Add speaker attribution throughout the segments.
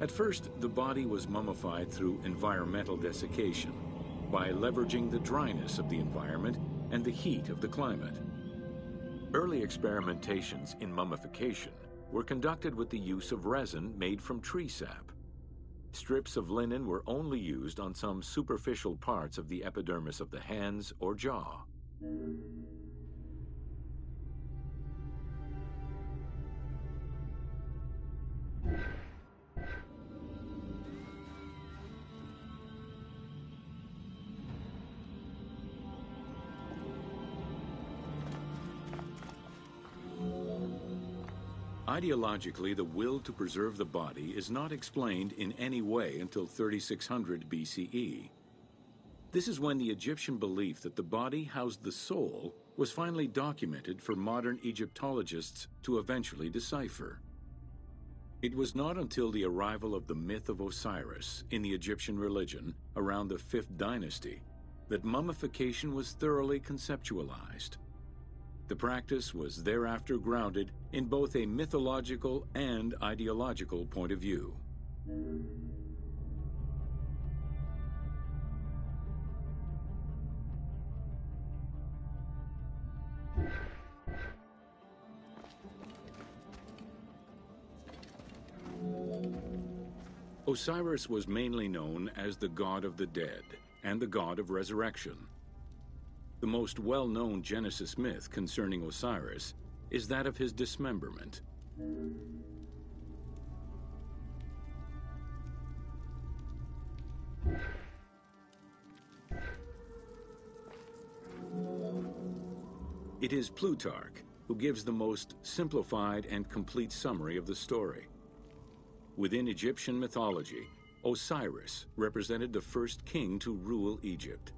Speaker 1: At first, the body was mummified through environmental desiccation, by leveraging the dryness of the environment and the heat of the climate. Early experimentations in mummification were conducted with the use of resin made from tree sap. Strips of linen were only used on some superficial parts of the epidermis of the hands or jaw. Ideologically, the will to preserve the body is not explained in any way until 3600 BCE. This is when the Egyptian belief that the body housed the soul was finally documented for modern Egyptologists to eventually decipher. It was not until the arrival of the myth of Osiris in the Egyptian religion around the 5th dynasty that mummification was thoroughly conceptualized. The practice was thereafter grounded in both a mythological and ideological point of view. Osiris was mainly known as the god of the dead and the god of resurrection. The most well-known Genesis myth concerning Osiris is that of his dismemberment. It is Plutarch who gives the most simplified and complete summary of the story. Within Egyptian mythology, Osiris represented the first king to rule Egypt.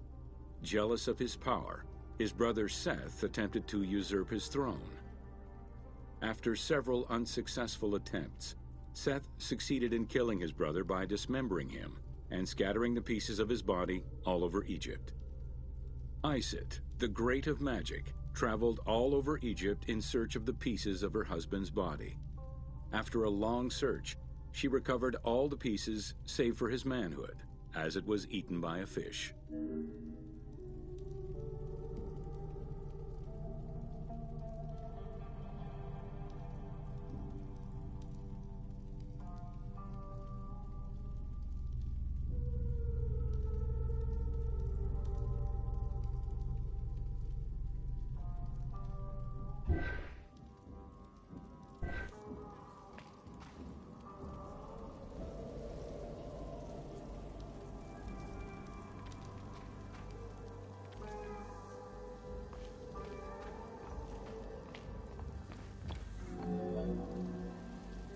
Speaker 1: Jealous of his power, his brother Seth attempted to usurp his throne. After several unsuccessful attempts, Seth succeeded in killing his brother by dismembering him and scattering the pieces of his body all over Egypt. Isis, the great of magic, traveled all over Egypt in search of the pieces of her husband's body. After a long search, she recovered all the pieces save for his manhood, as it was eaten by a fish.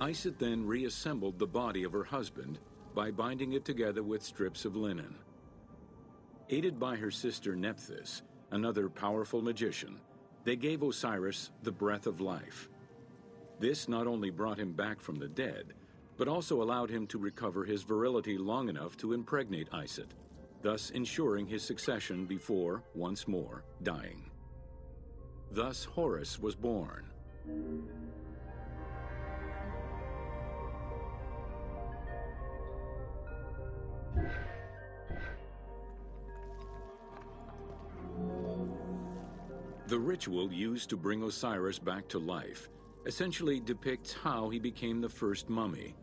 Speaker 1: Isis then reassembled the body of her husband by binding it together with strips of linen. Aided by her sister Nephthys, another powerful magician, they gave Osiris the breath of life. This not only brought him back from the dead, but also allowed him to recover his virility long enough to impregnate Isis, thus ensuring his succession before, once more, dying. Thus Horus was born. The ritual used to bring Osiris back to life essentially depicts how he became the first mummy.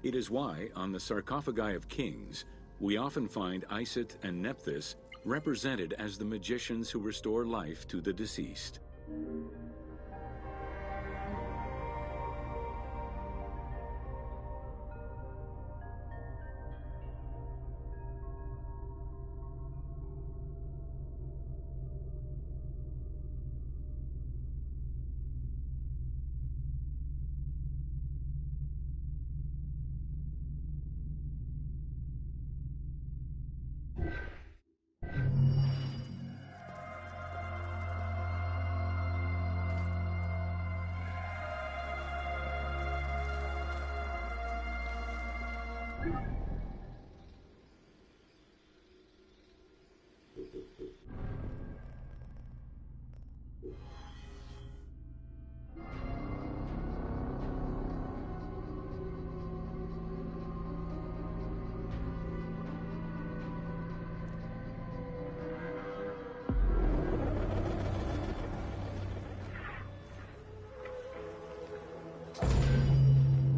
Speaker 1: It is why, on the sarcophagi of kings, we often find Isis and Nephthys represented as the magicians who restore life to the deceased.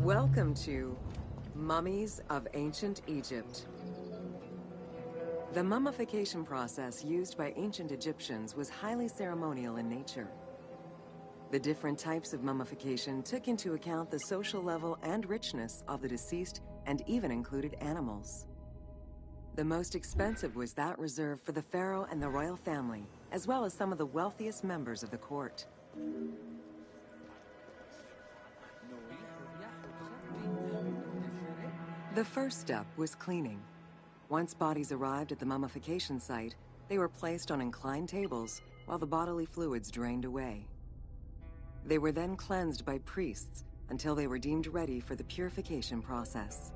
Speaker 2: Welcome to Mummies of Ancient Egypt. The mummification process used by ancient Egyptians was highly ceremonial in nature. The different types of mummification took into account the social level and richness of the deceased and even included animals. The most expensive was that reserved for the pharaoh and the royal family, as well as some of the wealthiest members of the court. The first step was cleaning. Once bodies arrived at the mummification site, they were placed on inclined tables while the bodily fluids drained away. They were then cleansed by priests until they were deemed ready for the purification process.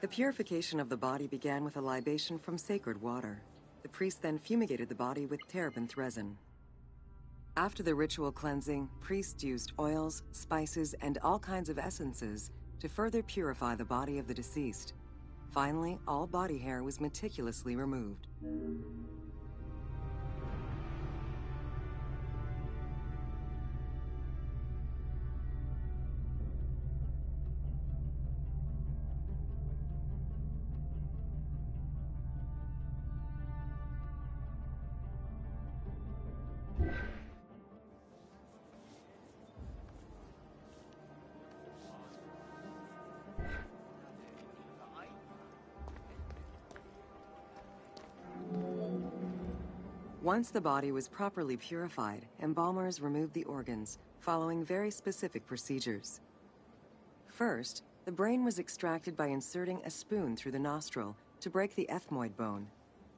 Speaker 2: The purification of the body began with a libation from sacred water. The priest then fumigated the body with terebinth resin. After the ritual cleansing, priests used oils, spices, and all kinds of essences to further purify the body of the deceased. Finally, all body hair was meticulously removed. Once the body was properly purified, embalmers removed the organs, following very specific procedures. First, the brain was extracted by inserting a spoon through the nostril to break the ethmoid bone.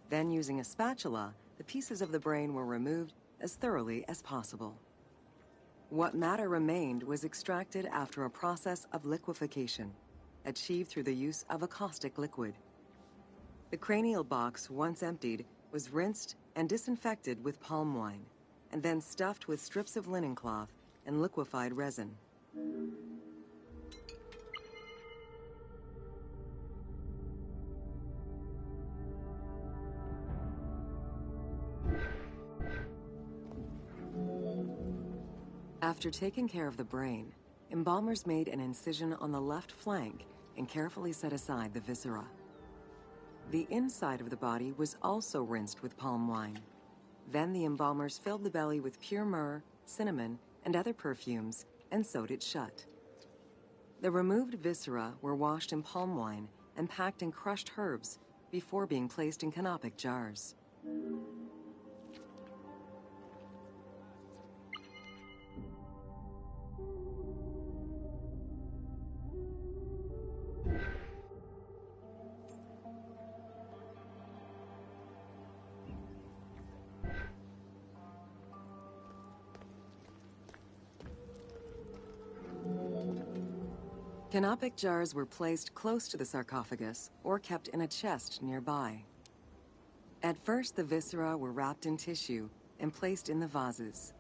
Speaker 2: Then, using a spatula, the pieces of the brain were removed as thoroughly as possible. What matter remained was extracted after a process of liquefaction, achieved through the use of a caustic liquid. The cranial box, once emptied, was rinsed and disinfected with palm wine, and then stuffed with strips of linen cloth and liquefied resin. After taking care of the brain, embalmers made an incision on the left flank and carefully set aside the viscera. The inside of the body was also rinsed with palm wine. Then the embalmers filled the belly with pure myrrh, cinnamon, and other perfumes and sewed it shut. The removed viscera were washed in palm wine and packed in crushed herbs before being placed in canopic jars. Canopic jars were placed close to the sarcophagus or kept in a chest nearby. At first, the viscera were wrapped in tissue and placed in the vases.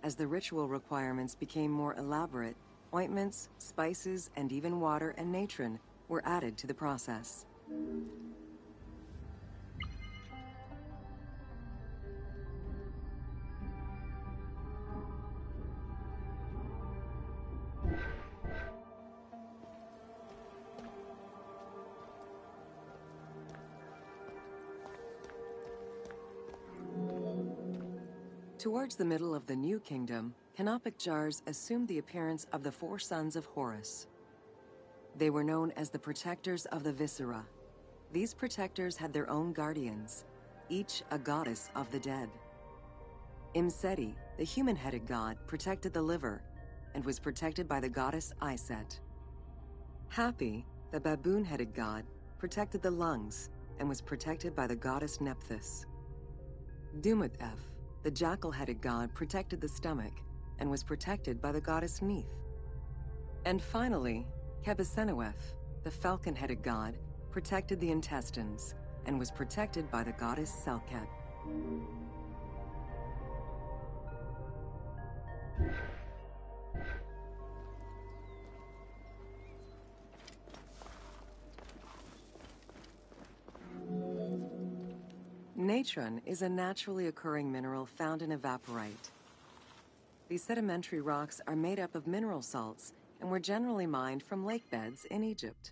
Speaker 2: As the ritual requirements became more elaborate, ointments, spices, and even water and natron were added to the process. Towards the middle of the New Kingdom, canopic jars assumed the appearance of the four sons of Horus. They were known as the protectors of the viscera. These protectors had their own guardians, each a goddess of the dead. Imseti, the human-headed god, protected the liver and was protected by the goddess Iset. Hapi, the baboon-headed god, protected the lungs and was protected by the goddess Nephthys. Dumut-Ef, the jackal-headed god, protected the stomach and was protected by the goddess Neith. And finally, Qebehsenuef, the falcon-headed god, protected the intestines and was protected by the goddess Selket. Natron is a naturally occurring mineral found in evaporite. These sedimentary rocks are made up of mineral salts and were generally mined from lake beds in Egypt.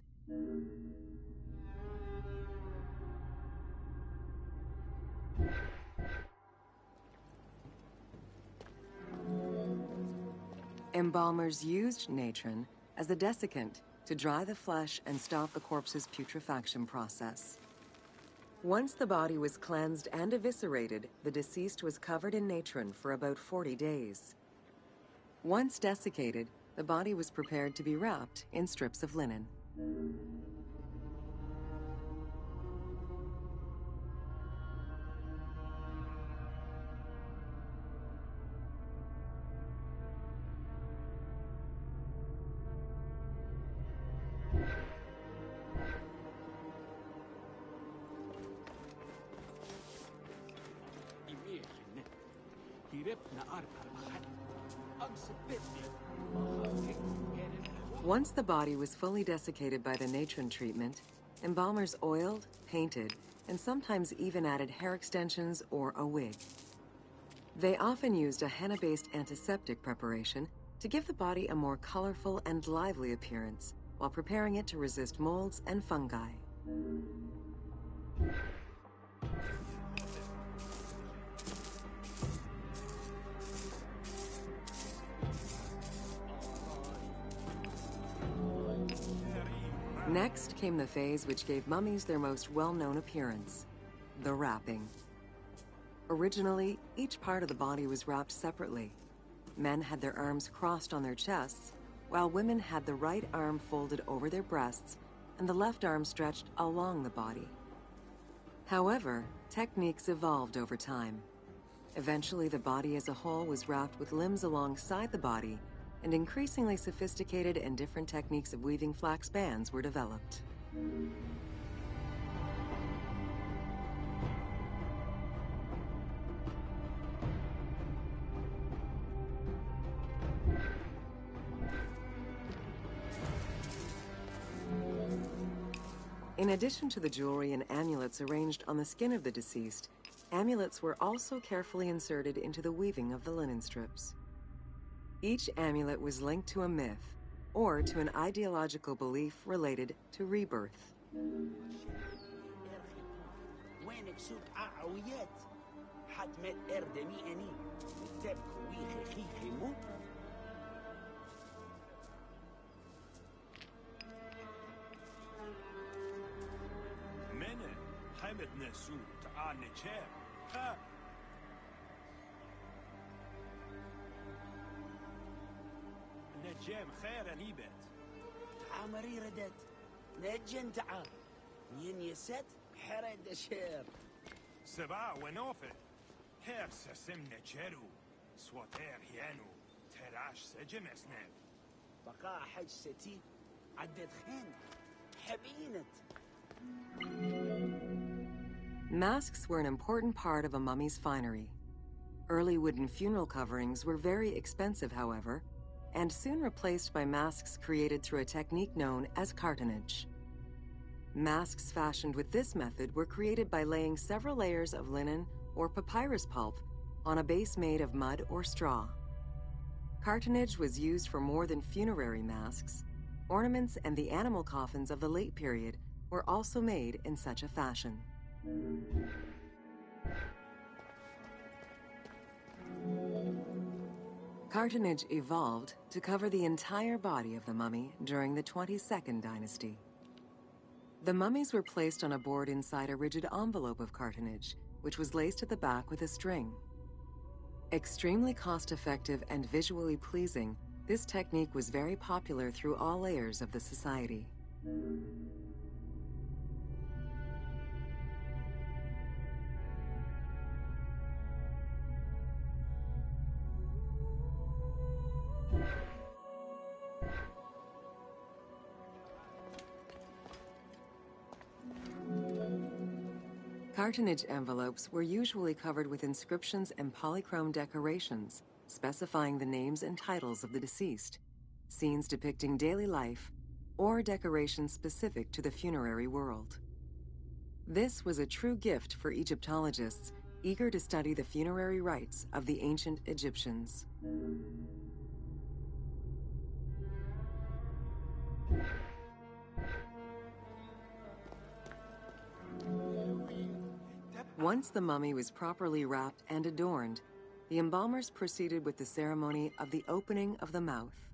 Speaker 2: Embalmers used natron as a desiccant to dry the flesh and stop the corpse's putrefaction process. Once the body was cleansed and eviscerated, the deceased was covered in natron for about 40 days. Once desiccated, the body was prepared to be wrapped in strips of linen. Once the body was fully desiccated by the natron treatment, embalmers oiled, painted, and sometimes even added hair extensions or a wig. They often used a henna-based antiseptic preparation to give the body a more colorful and lively appearance while preparing it to resist molds and fungi. Next came the phase which gave mummies their most well-known appearance, the wrapping. Originally, each part of the body was wrapped separately. Men had their arms crossed on their chests, while women had the right arm folded over their breasts and the left arm stretched along the body. However, techniques evolved over time. Eventually, the body as a whole was wrapped with limbs alongside the body, and increasingly sophisticated and different techniques of weaving flax bands were developed. In addition to the jewelry and amulets arranged on the skin of the deceased, amulets were also carefully inserted into the weaving of the linen strips. Each amulet was linked to a myth or to an ideological belief related to rebirth.
Speaker 3: نجام خير نيبت عمري ردت نجن تعال نين يست حرد شير سبع ونوفل هير سسم نجرو سواتير هيانو تراش سجم اسناب بقى حج ستي عدد خين حبينت.
Speaker 2: Masks were an important part of a mummy's finery. Early wooden funeral coverings were very expensive, however, and soon replaced by masks created through a technique known as cartonnage. Masks fashioned with this method were created by laying several layers of linen or papyrus pulp on a base made of mud or straw. Cartonnage was used for more than funerary masks. Ornaments and the animal coffins of the late period were also made in such a fashion. Cartonnage evolved to cover the entire body of the mummy during the 22nd dynasty. The mummies were placed on a board inside a rigid envelope of cartonnage, which was laced at the back with a string. Extremely cost-effective and visually pleasing, this technique was very popular through all layers of the society. Cartonnage envelopes were usually covered with inscriptions and polychrome decorations, specifying the names and titles of the deceased, scenes depicting daily life, or decorations specific to the funerary world. This was a true gift for Egyptologists eager to study the funerary rites of the ancient Egyptians. Once the mummy was properly wrapped and adorned, the embalmers proceeded with the ceremony of the opening of the mouth.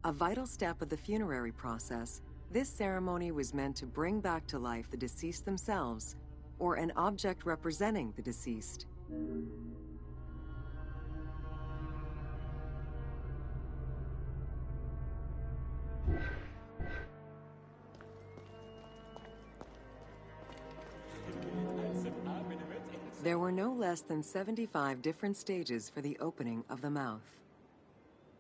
Speaker 2: A vital step of the funerary process, this ceremony was meant to bring back to life the deceased themselves, or an object representing the deceased. There were no less than 75 different stages for the opening of the mouth.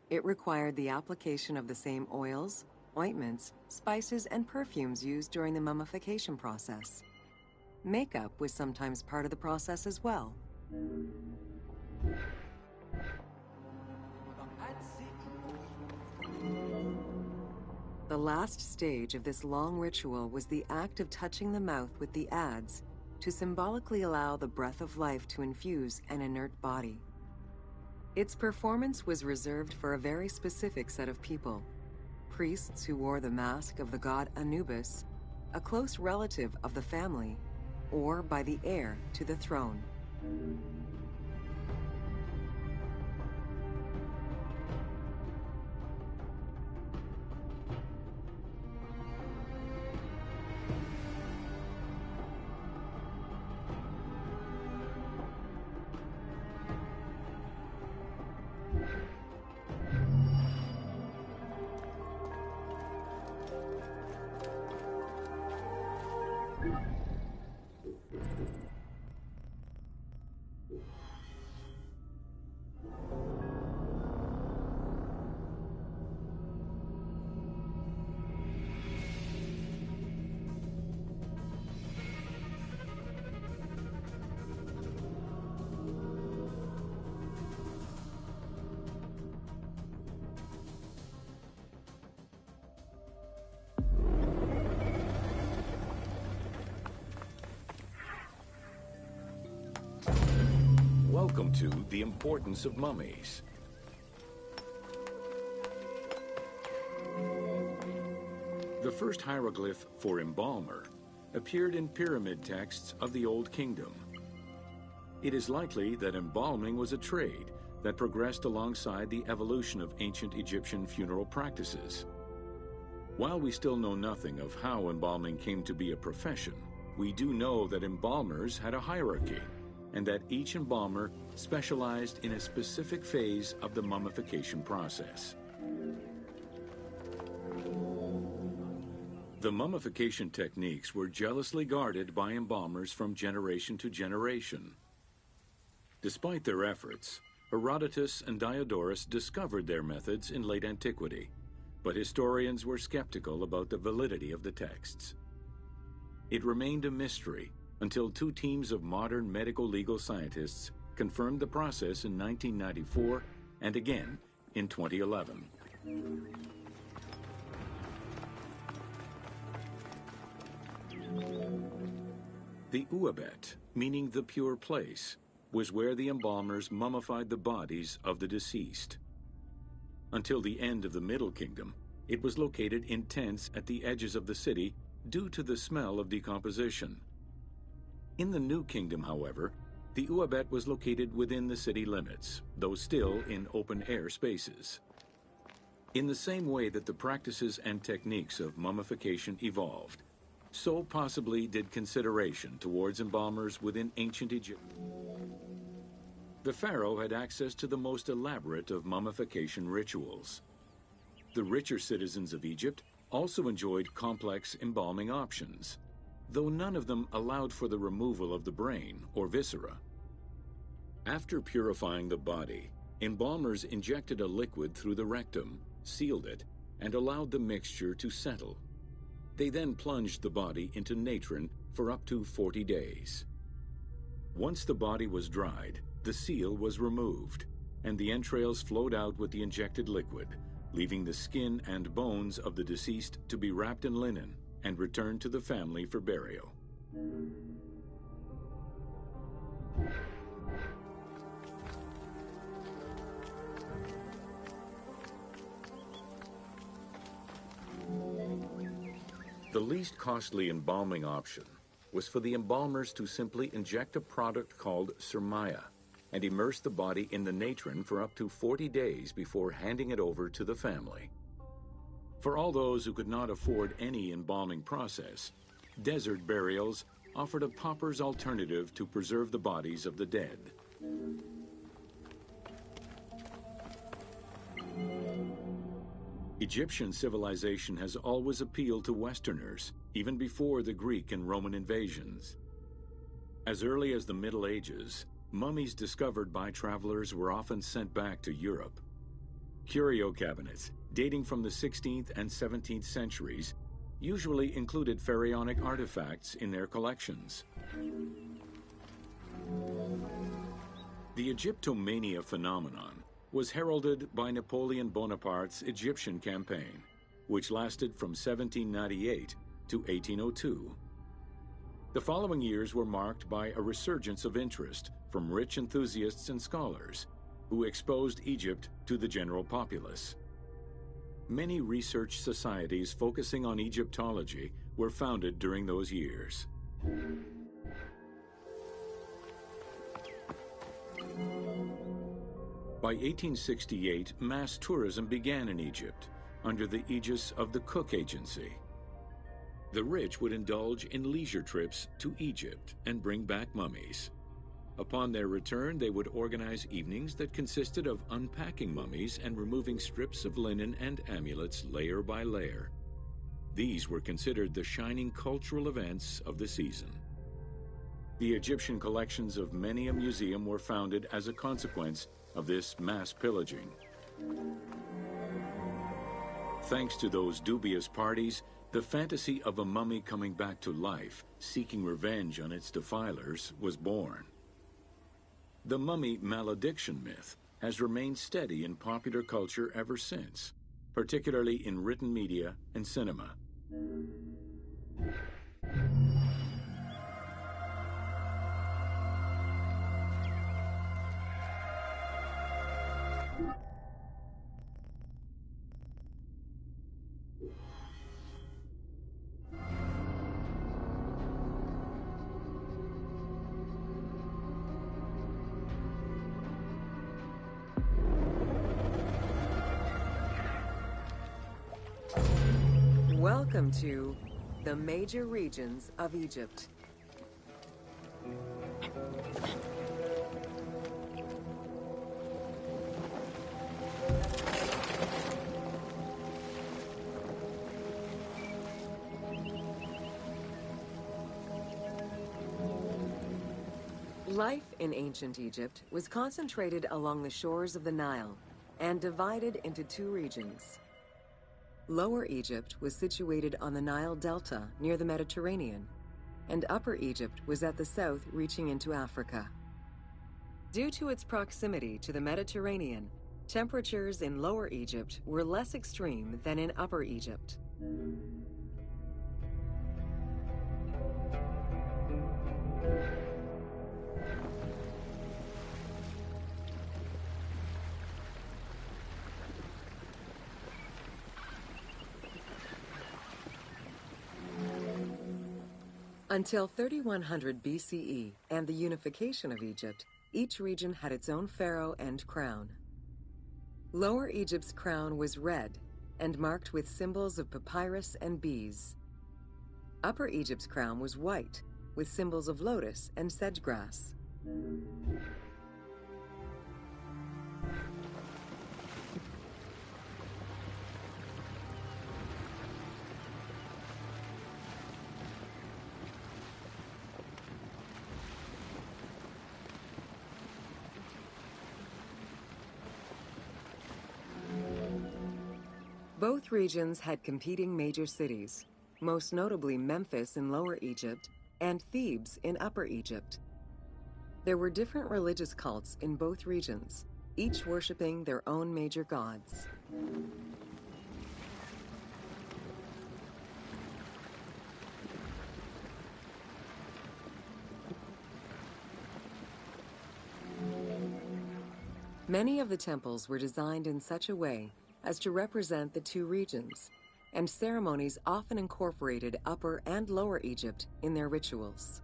Speaker 2: It required the application of the same oils, ointments, spices, and perfumes used during the mummification process. Makeup was sometimes part of the process as well. The last stage of this long ritual was the act of touching the mouth with the adze to symbolically allow the breath of life to infuse an inert body. Its performance was reserved for a very specific set of people: priests who wore the mask of the god Anubis, a close relative of the family, or by the heir to the throne.
Speaker 1: Welcome to The Importance of Mummies. The first hieroglyph for embalmer appeared in pyramid texts of the Old Kingdom. It is likely that embalming was a trade that progressed alongside the evolution of ancient Egyptian funeral practices. While we still know nothing of how embalming came to be a profession, we do know that embalmers had a hierarchy, and that each embalmer specialized in a specific phase of the mummification process. The mummification techniques were jealously guarded by embalmers from generation to generation. Despite their efforts, Herodotus and Diodorus discovered their methods in late antiquity, but historians were skeptical about the validity of the texts. It remained a mystery until two teams of modern medical legal scientists confirmed the process in 1994 and again in 2011. The Uabet, meaning the pure place, was where the embalmers mummified the bodies of the deceased. Until the end of the Middle Kingdom, it was located in tents at the edges of the city due to the smell of decomposition. In the New Kingdom, however, the Uabet was located within the city limits, though still in open-air spaces. In the same way that the practices and techniques of mummification evolved, so possibly did consideration towards embalmers within ancient Egypt. The pharaoh had access to the most elaborate of mummification rituals. The richer citizens of Egypt also enjoyed complex embalming options, though none of them allowed for the removal of the brain or viscera. After purifying the body, embalmers injected a liquid through the rectum, sealed it, and allowed the mixture to settle. They then plunged the body into natron for up to 40 days. Once the body was dried, the seal was removed, and the entrails flowed out with the injected liquid, leaving the skin and bones of the deceased to be wrapped in linen and returned to the family for burial. The least costly embalming option was for the embalmers to simply inject a product called surmaya and immerse the body in the natron for up to 40 days before handing it over to the family. For all those who could not afford any embalming process, desert burials offered a pauper's alternative to preserve the bodies of the dead. Egyptian civilization has always appealed to Westerners, even before the Greek and Roman invasions. As early as the Middle Ages, mummies discovered by travelers were often sent back to Europe. Curio cabinets, dating from the 16th and 17th centuries, usually included pharaonic artifacts in their collections. The Egyptomania phenomenon was heralded by Napoleon Bonaparte's Egyptian campaign, which lasted from 1798 to 1802. The following years were marked by a resurgence of interest from rich enthusiasts and scholars who exposed Egypt to the general populace. Many research societies focusing on Egyptology were founded during those years. By 1868, mass tourism began in Egypt under the aegis of the Cook Agency. The rich would indulge in leisure trips to Egypt and bring back mummies. Upon their return, they would organize evenings that consisted of unpacking mummies and removing strips of linen and amulets layer by layer. These were considered the shining cultural events of the season. The Egyptian collections of many a museum were founded as a consequence of this mass pillaging. Thanks to those dubious parties, the fantasy of a mummy coming back to life, seeking revenge on its defilers, was born. The mummy malediction myth has remained steady in popular culture ever since, particularly in written media and cinema.
Speaker 2: Welcome to the major regions of Egypt. Life in ancient Egypt was concentrated along the shores of the Nile and divided into two regions. Lower Egypt was situated on the Nile Delta near the Mediterranean, and Upper Egypt was at the south reaching into Africa. Due to its proximity to the Mediterranean, temperatures in Lower Egypt were less extreme than in Upper Egypt. Until 3100 BCE and the unification of Egypt, each region had its own pharaoh and crown. Lower Egypt's crown was red and marked with symbols of papyrus and bees. Upper Egypt's crown was white with symbols of lotus and sedge grass. Both regions had competing major cities, most notably Memphis in Lower Egypt and Thebes in Upper Egypt. There were different religious cults in both regions, each worshipping their own major gods. Many of the temples were designed in such a way as to represent the two regions, and ceremonies often incorporated Upper and Lower Egypt in their rituals.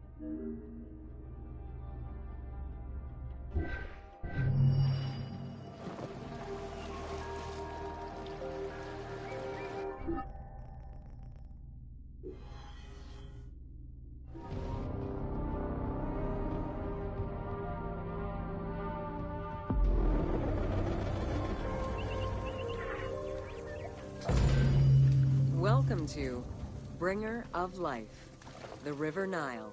Speaker 2: Welcome to Bringer of Life, the River Nile.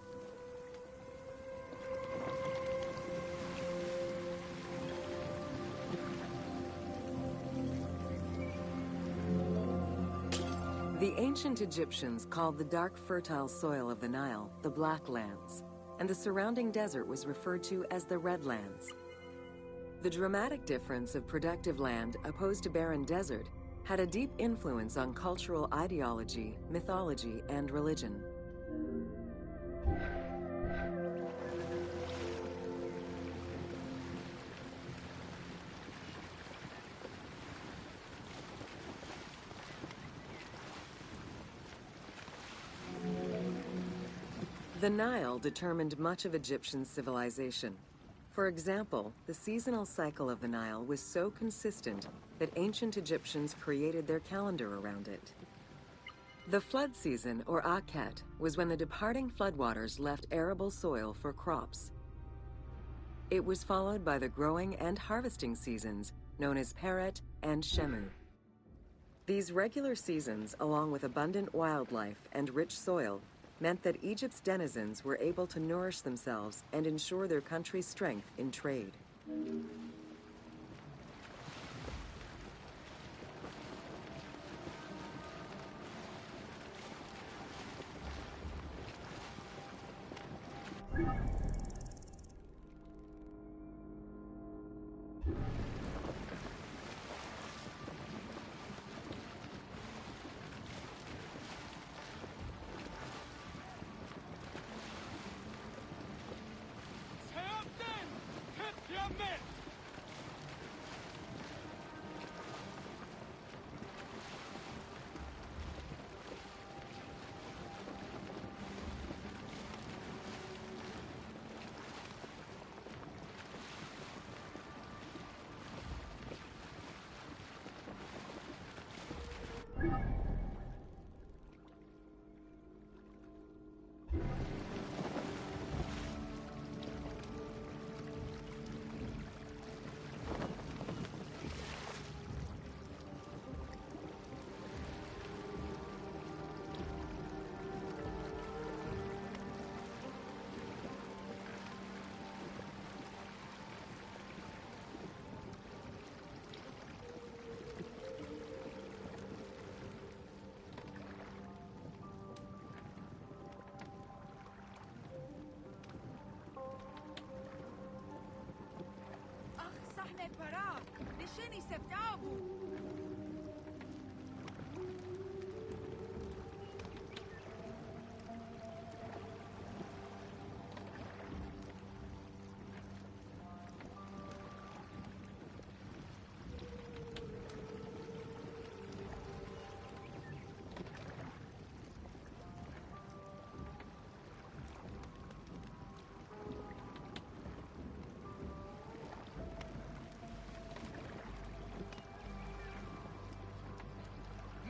Speaker 2: The ancient Egyptians called the dark fertile soil of the Nile the Black Lands, and the surrounding desert was referred to as the Red Lands. The dramatic difference of productive land opposed to barren desert had a deep influence on cultural ideology, mythology, and religion. The Nile determined much of Egyptian civilization. For example, the seasonal cycle of the Nile was so consistent that ancient Egyptians created their calendar around it. The flood season, or Akhet, was when the departing floodwaters left arable soil for crops. It was followed by the growing and harvesting seasons, known as Peret and Shemu. These regular seasons, along with abundant wildlife and rich soil, meant that Egypt's denizens were able to nourish themselves and ensure their country's strength in trade.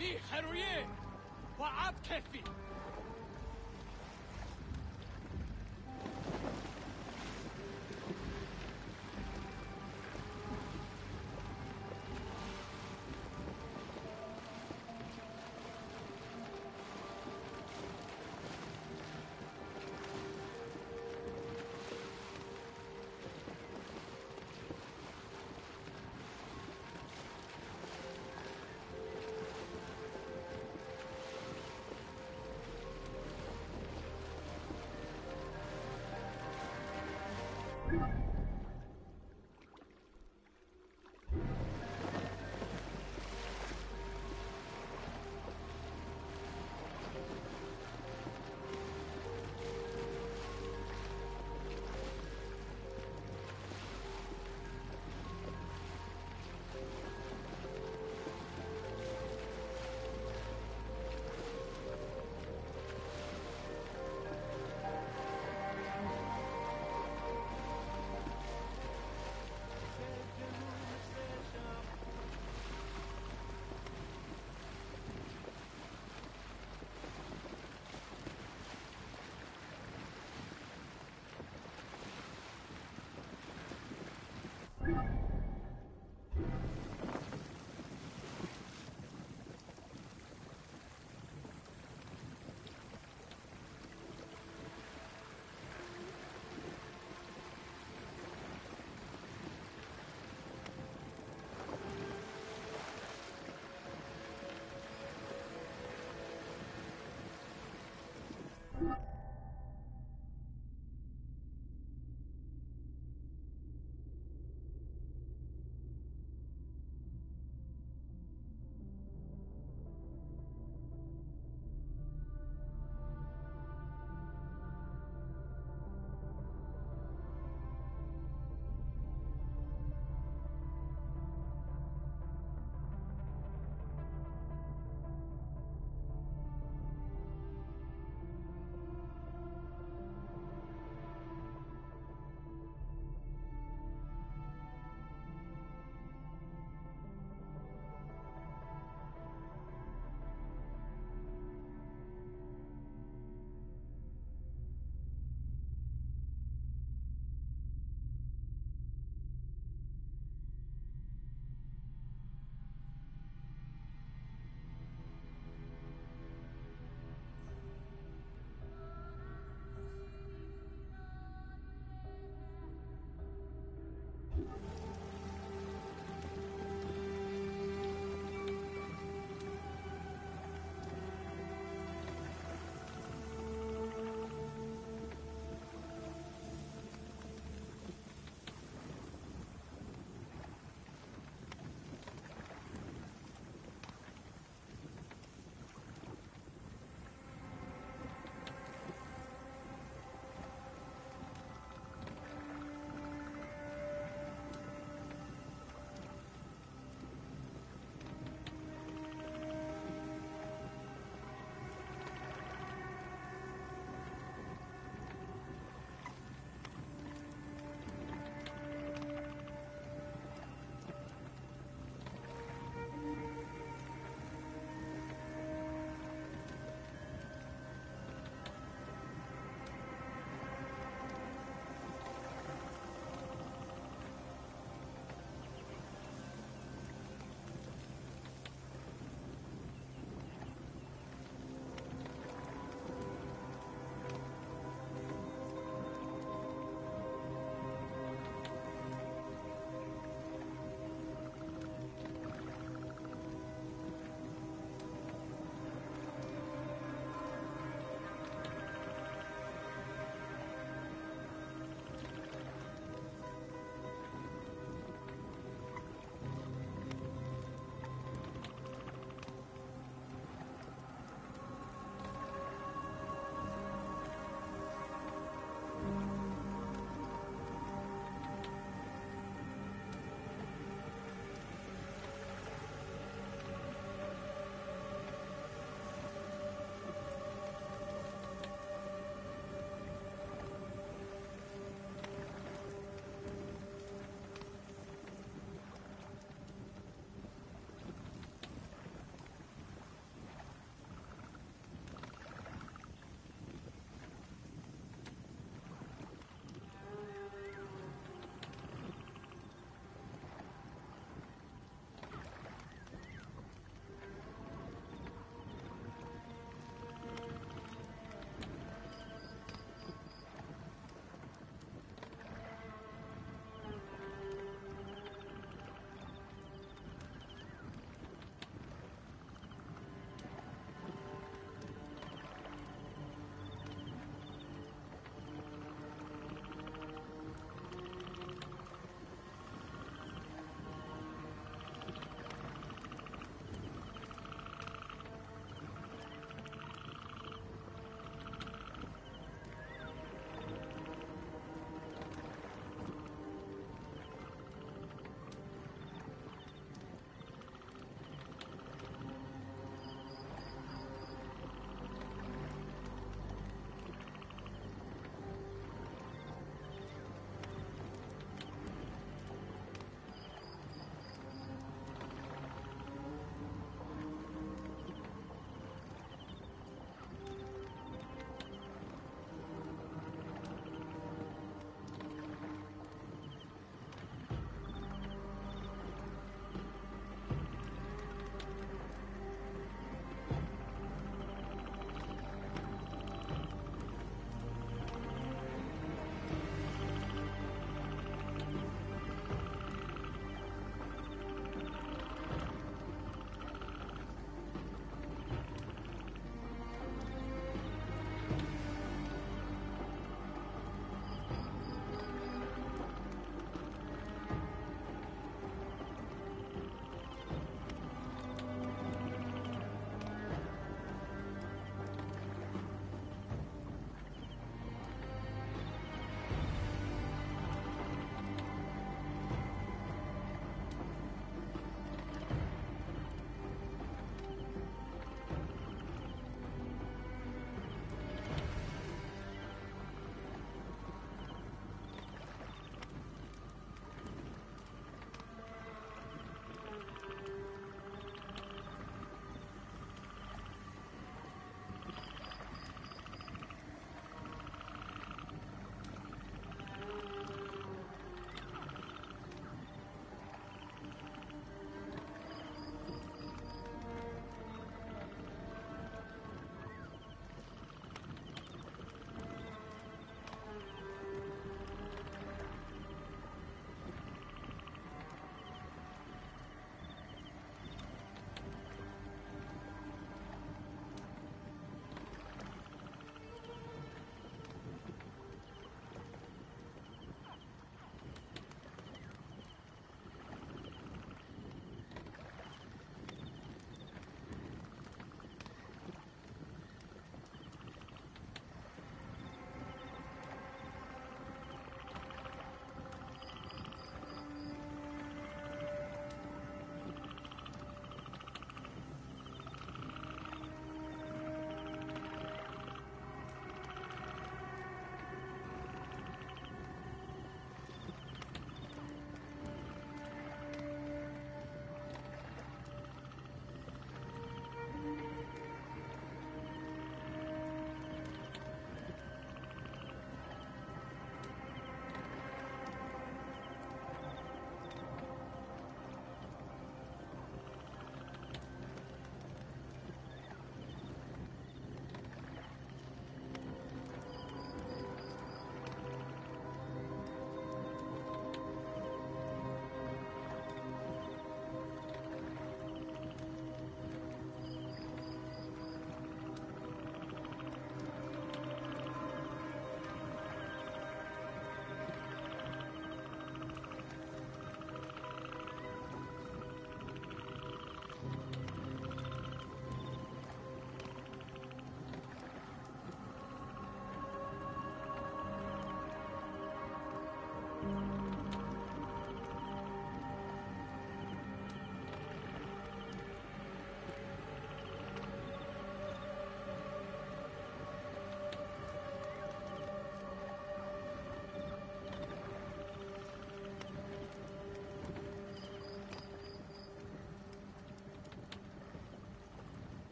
Speaker 3: ني خرويه وعاد كيفي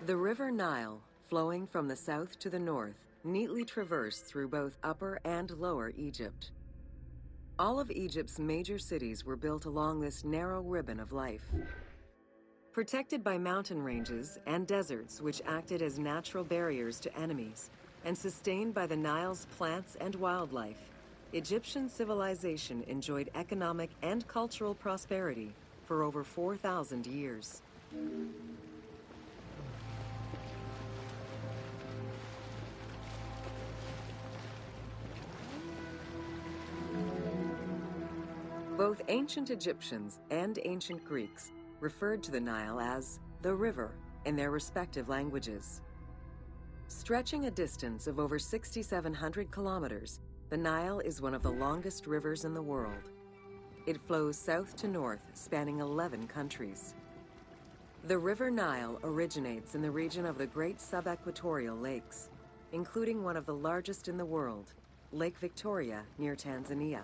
Speaker 2: The River Nile, flowing from the south to the north, neatly traversed through both Upper and Lower Egypt. All of Egypt's major cities were built along this narrow ribbon of life. Protected by mountain ranges and deserts which acted as natural barriers to enemies, and sustained by the Nile's plants and wildlife, Egyptian civilization enjoyed economic and cultural prosperity for over 4,000 years. Both ancient Egyptians and ancient Greeks referred to the Nile as the river in their respective languages. Stretching a distance of over 6,700 kilometers, the Nile is one of the longest rivers in the world. It flows south to north, spanning 11 countries. The River Nile originates in the region of the Great Subequatorial Lakes, including one of the largest in the world, Lake Victoria near Tanzania.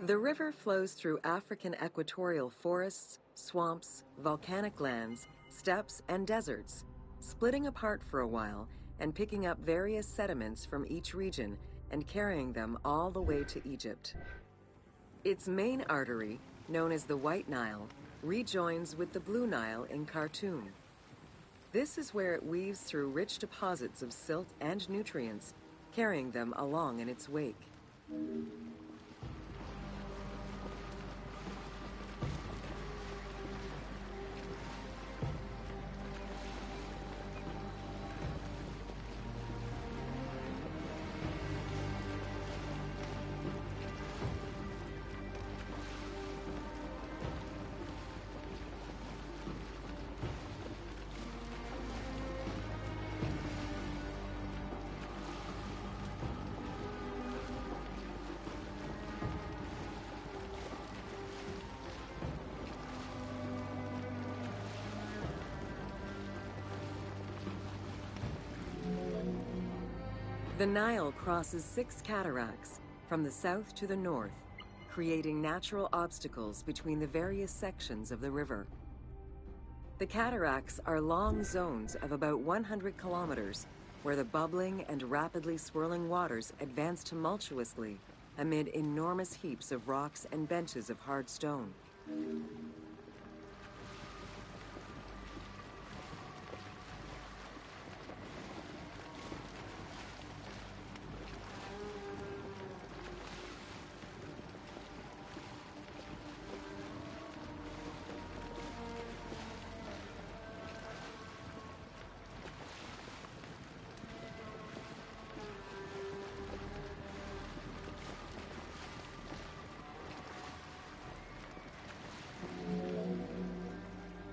Speaker 2: The river flows through African equatorial forests, swamps, volcanic lands, steppes, and deserts, splitting apart for a while and picking up various sediments from each region and carrying them all the way to Egypt. Its main artery, known as the White Nile, rejoins with the Blue Nile in Khartoum. This is where it weaves through rich deposits of silt and nutrients, carrying them along in its wake. The Nile crosses 6 cataracts from the south to the north, creating natural obstacles between the various sections of the river. The cataracts are long zones of about 100 kilometers, where the bubbling and rapidly swirling waters advance tumultuously amid enormous heaps of rocks and benches of hard stone.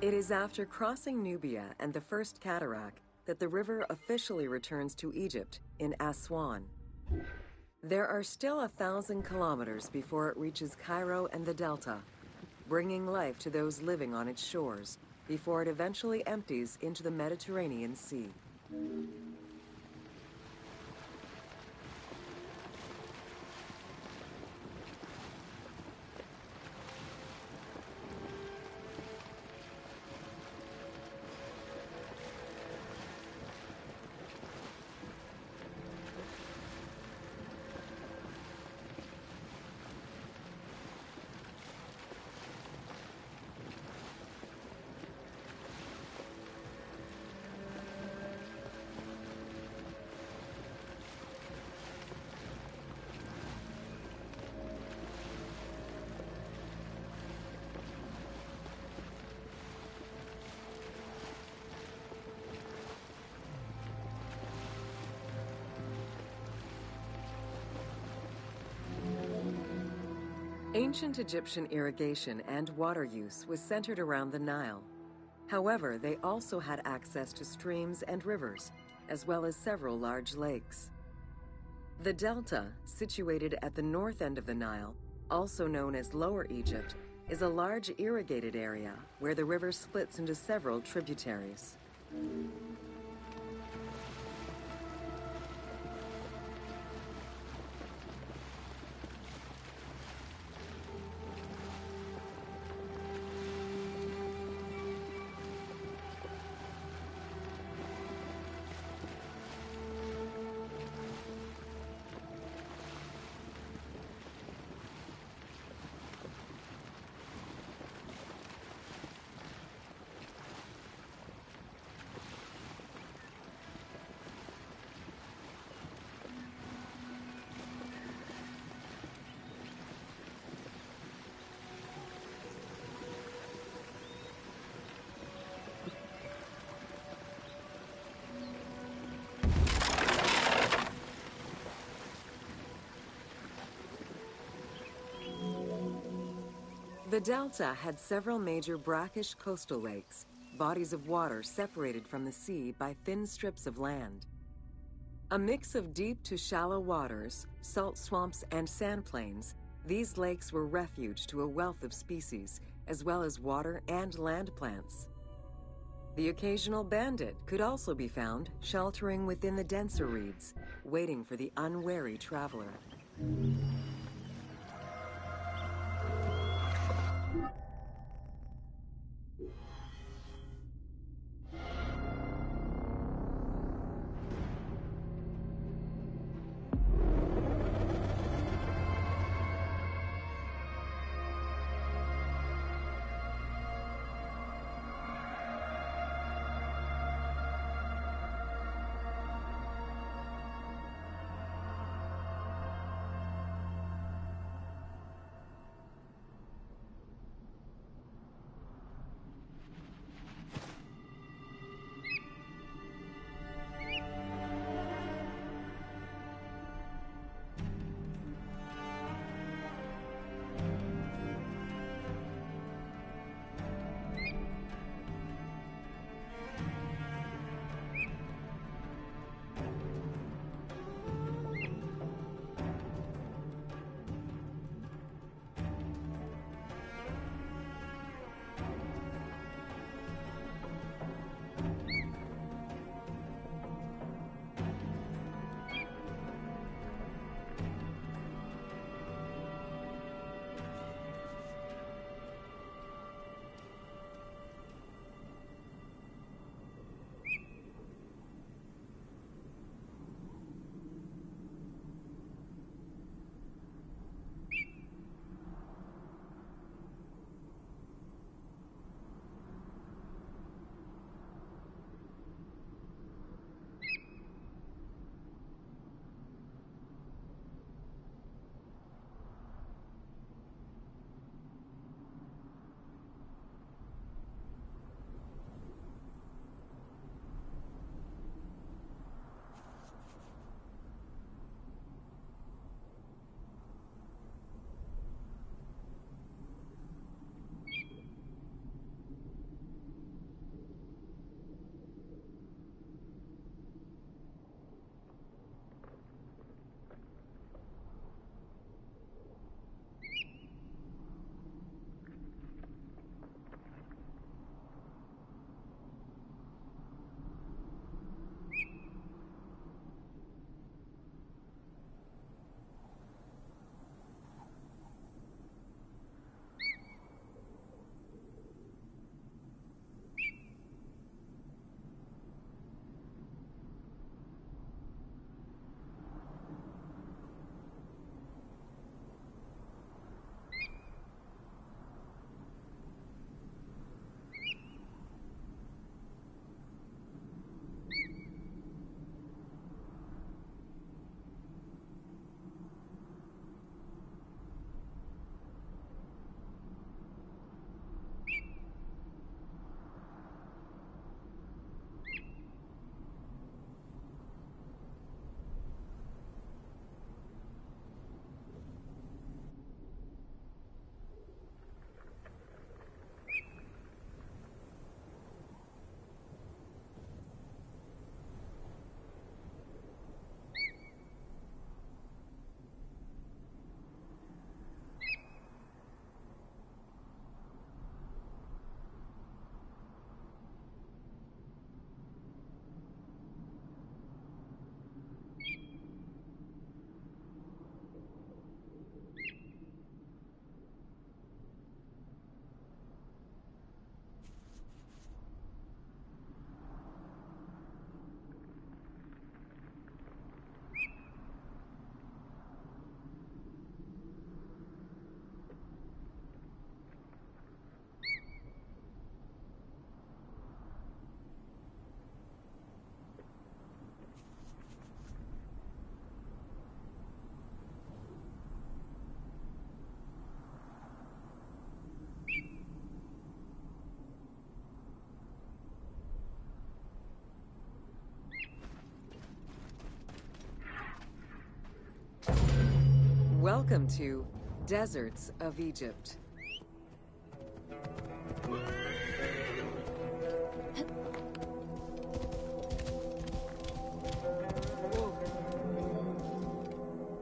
Speaker 2: It is after crossing Nubia and the First Cataract that the river officially returns to Egypt in Aswan. There are still 1,000 kilometers before it reaches Cairo and the Delta, bringing life to those living on its shores before it eventually empties into the Mediterranean Sea. Ancient Egyptian irrigation and water use was centered around the Nile. However, they also had access to streams and rivers, as well as several large lakes. The delta, situated at the north end of the Nile, also known as Lower Egypt, is a large irrigated area where the river splits into several tributaries. The delta had several major brackish coastal lakes, bodies of water separated from the sea by thin strips of land. A mix of deep to shallow waters, salt swamps, and sand plains, these lakes were refuge to a wealth of species, as well as water and land plants. The occasional bandit could also be found sheltering within the denser reeds, waiting for the unwary traveler. Welcome to Deserts of Egypt.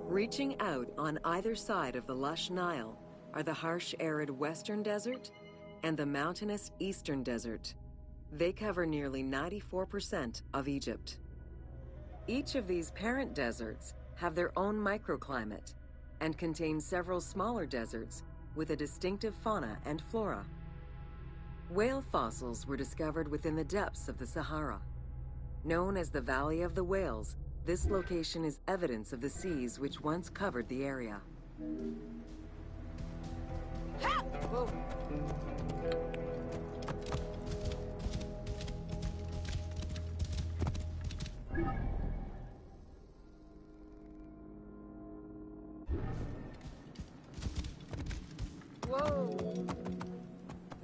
Speaker 2: Reaching out on either side of the lush Nile are the harsh, arid Western Desert and the mountainous Eastern Desert. They cover nearly 94% of Egypt. Each of these parent deserts have their own microclimate and contain several smaller deserts with a distinctive fauna and flora. Whale fossils were discovered within the depths of the Sahara. Known as the Valley of the Whales, this location is evidence of the seas which once covered the area. Whoa. Whoa.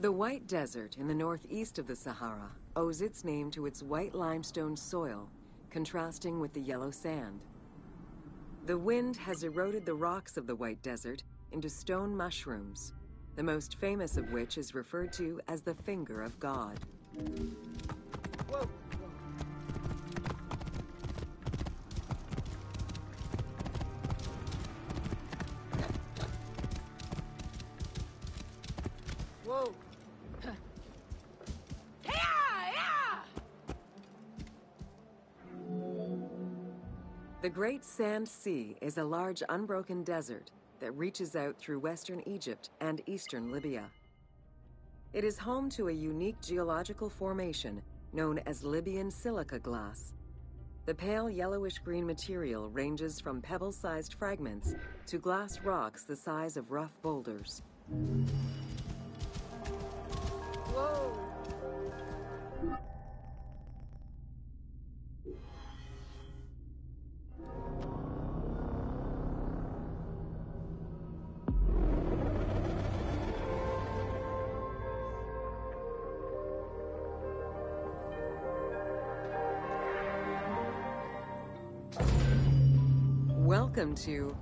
Speaker 2: The White Desert in the northeast of the Sahara owes its name to its white limestone soil, contrasting with the yellow sand. The wind has eroded the rocks of the White Desert into stone mushrooms, the most famous of which is referred to as the Finger of God. Whoa. Whoa. The Great Sand Sea is a large unbroken desert that reaches out through western Egypt and eastern Libya. It is home to a unique geological formation known as Libyan silica glass. The pale yellowish-green material ranges from pebble-sized fragments to glass rocks the size of rough boulders. Whoa! Welcome to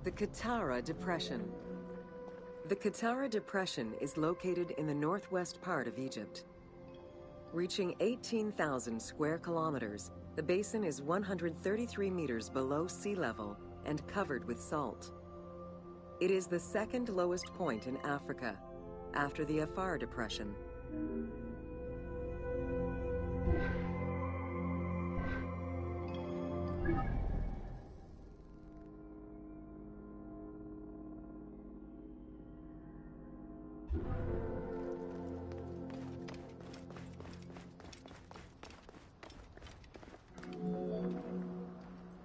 Speaker 2: the Qattara Depression. The Qattara Depression is located in the northwest part of Egypt. Reaching 18,000 square kilometers, the basin is 133 meters below sea level and covered with salt. It is the second lowest point in Africa, after the Afar Depression.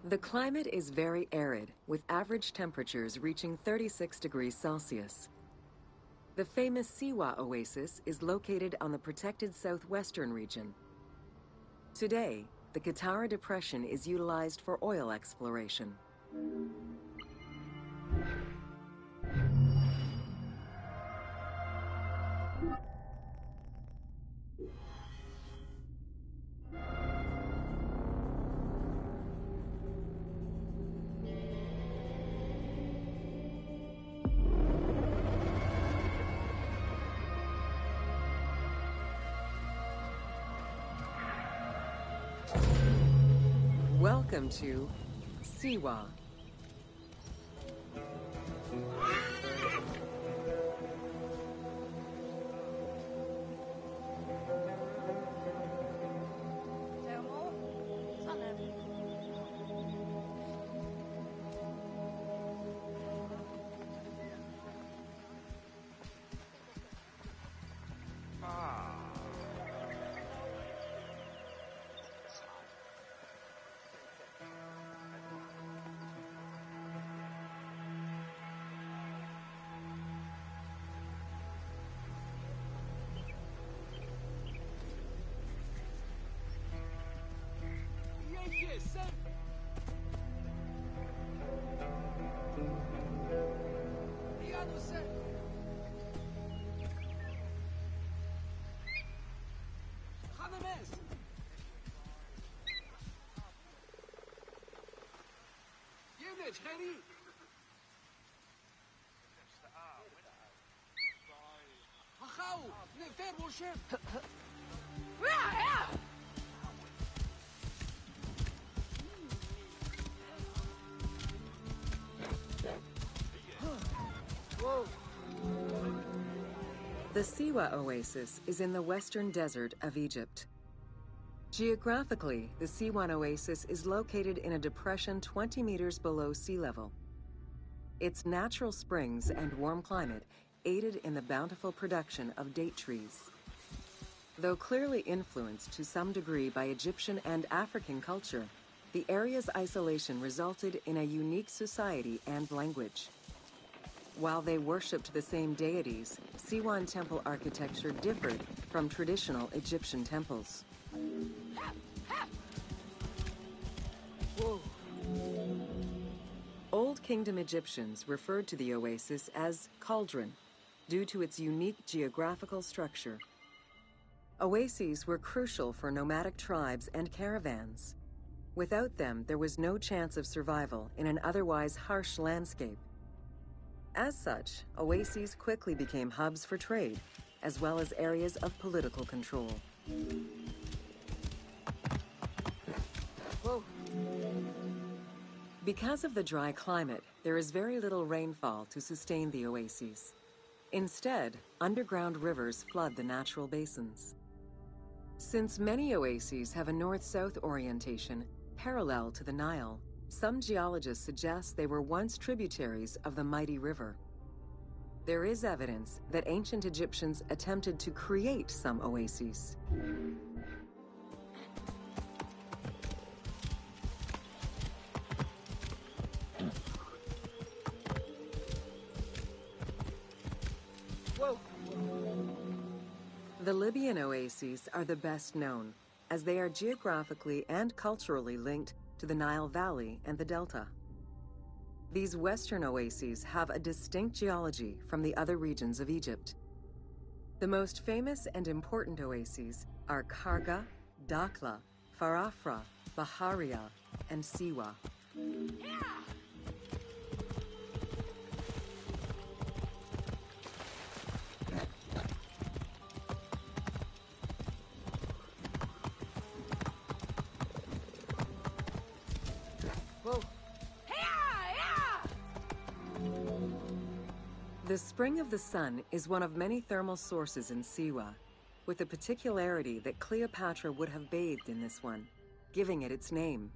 Speaker 2: The climate is very arid, with average temperatures reaching 36 degrees Celsius. The famous Siwa Oasis is located on the protected southwestern region. Today, the Qattara Depression is utilized for oil exploration. Welcome to Siwa. The Siwa Oasis is in the western desert of Egypt. Geographically, the Siwan Oasis is located in a depression 20 meters below sea level. Its natural springs and warm climate aided in the bountiful production of date trees. Though clearly influenced to some degree by Egyptian and African culture, the area's isolation resulted in a unique society and language. While they worshipped the same deities, Siwan temple architecture differed from traditional Egyptian temples. Whoa. Old Kingdom Egyptians referred to the oasis as cauldron, due to its unique geographical structure. Oases were crucial for nomadic tribes and caravans. Without them, there was no chance of survival in an otherwise harsh landscape. As such, oases quickly became hubs for trade, as well as areas of political control. Whoa. Because of the dry climate, there is very little rainfall to sustain the oases. Instead, underground rivers flood the natural basins. Since many oases have a north-south orientation parallel to the Nile, some geologists suggest they were once tributaries of the mighty river. There is evidence that ancient Egyptians attempted to create some oases. Whoa. The Libyan oases are the best known, as they are geographically and culturally linked to the Nile Valley and the Delta. These western oases have a distinct geology from the other regions of Egypt. The most famous and important oases are Karga, Dakhla, Farafra, Baharia, and Siwa. Whoa. The Spring of the Sun is one of many thermal sources in Siwa, with the particularity that Cleopatra would have bathed in this one, giving it its name.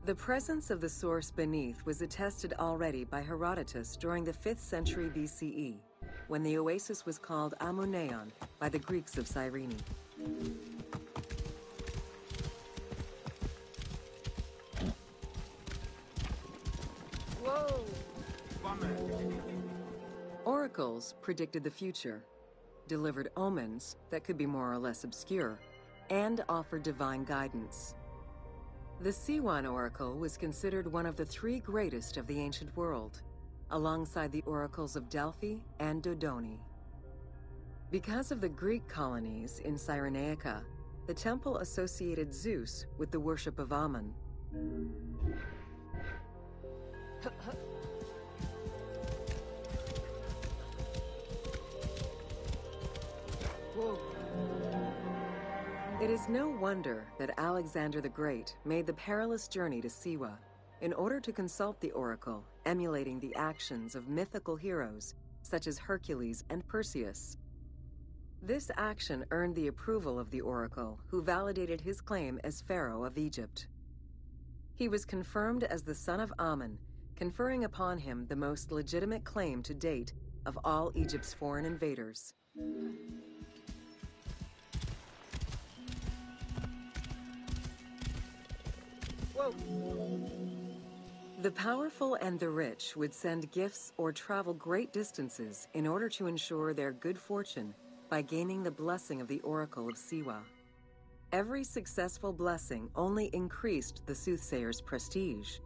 Speaker 2: The presence of the source beneath was attested already by Herodotus during the 5th century BCE, when the oasis was called Amuneion by the Greeks of Cyrene. Whoa! Oracles predicted the future, delivered omens that could be more or less obscure, and offered divine guidance. The Siwan Oracle was considered one of the 3 greatest of the ancient world, alongside the oracles of Delphi and Dodoni. Because of the Greek colonies in Cyrenaica, the temple associated Zeus with the worship of Amun. It is no wonder that Alexander the Great made the perilous journey to Siwa in order to consult the oracle, emulating the actions of mythical heroes such as Hercules and Perseus. This action earned the approval of the oracle, who validated his claim as Pharaoh of Egypt. He was confirmed as the son of Amun, conferring upon him the most legitimate claim to date of all Egypt's foreign invaders. Whoa. The powerful and the rich would send gifts or travel great distances in order to ensure their good fortune by gaining the blessing of the Oracle of Siwa. Every successful blessing only increased the soothsayer's prestige.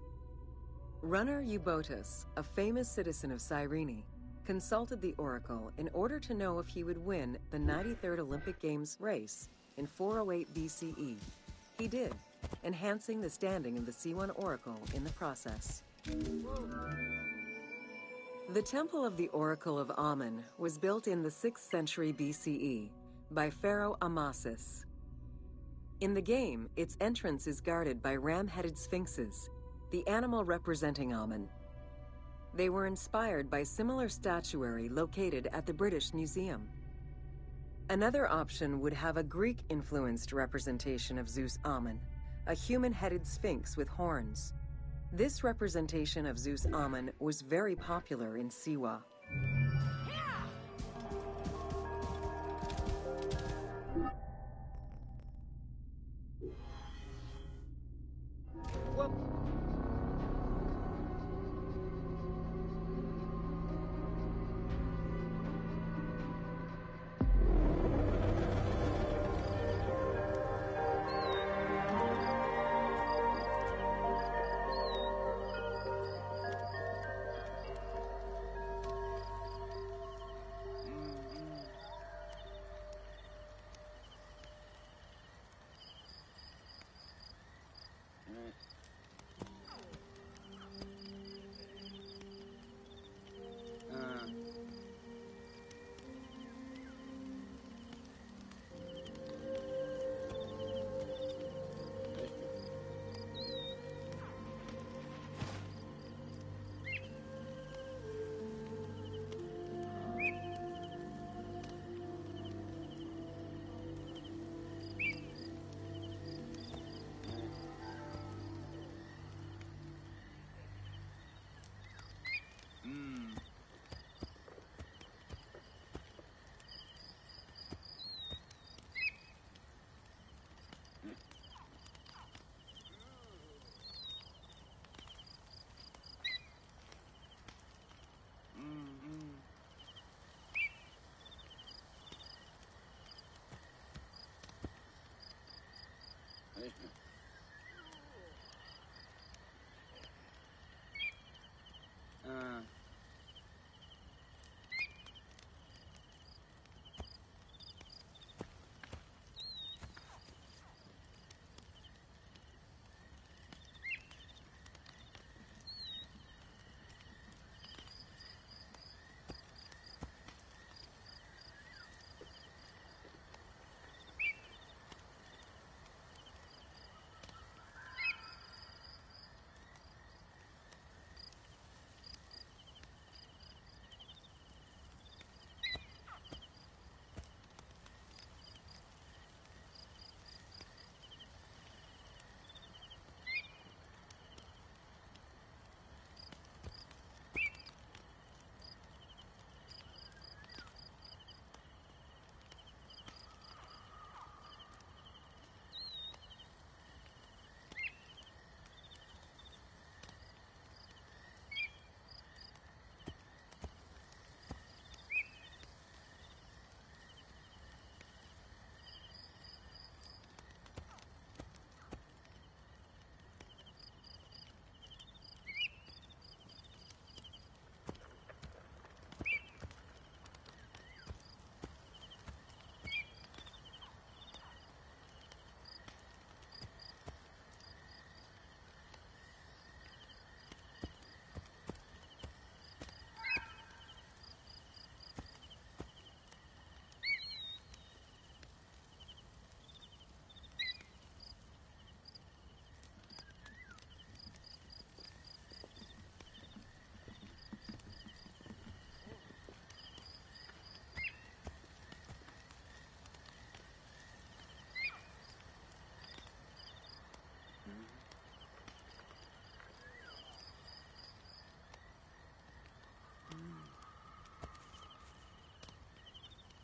Speaker 2: Runner Eubotus, a famous citizen of Cyrene, consulted the oracle in order to know if he would win the 93rd Olympic Games race in 408 BCE. He did, enhancing the standing of the Siwan Oracle in the process. The Temple of the Oracle of Amun was built in the 6th century BCE by Pharaoh Amasis. In the game, its entrance is guarded by ram-headed sphinxes, the animal representing Amun. They were inspired by similar statuary located at the British Museum. Another option would have a Greek-influenced representation of Zeus Amun, a human-headed sphinx with horns. This representation of Zeus Amun was very popular in Siwa.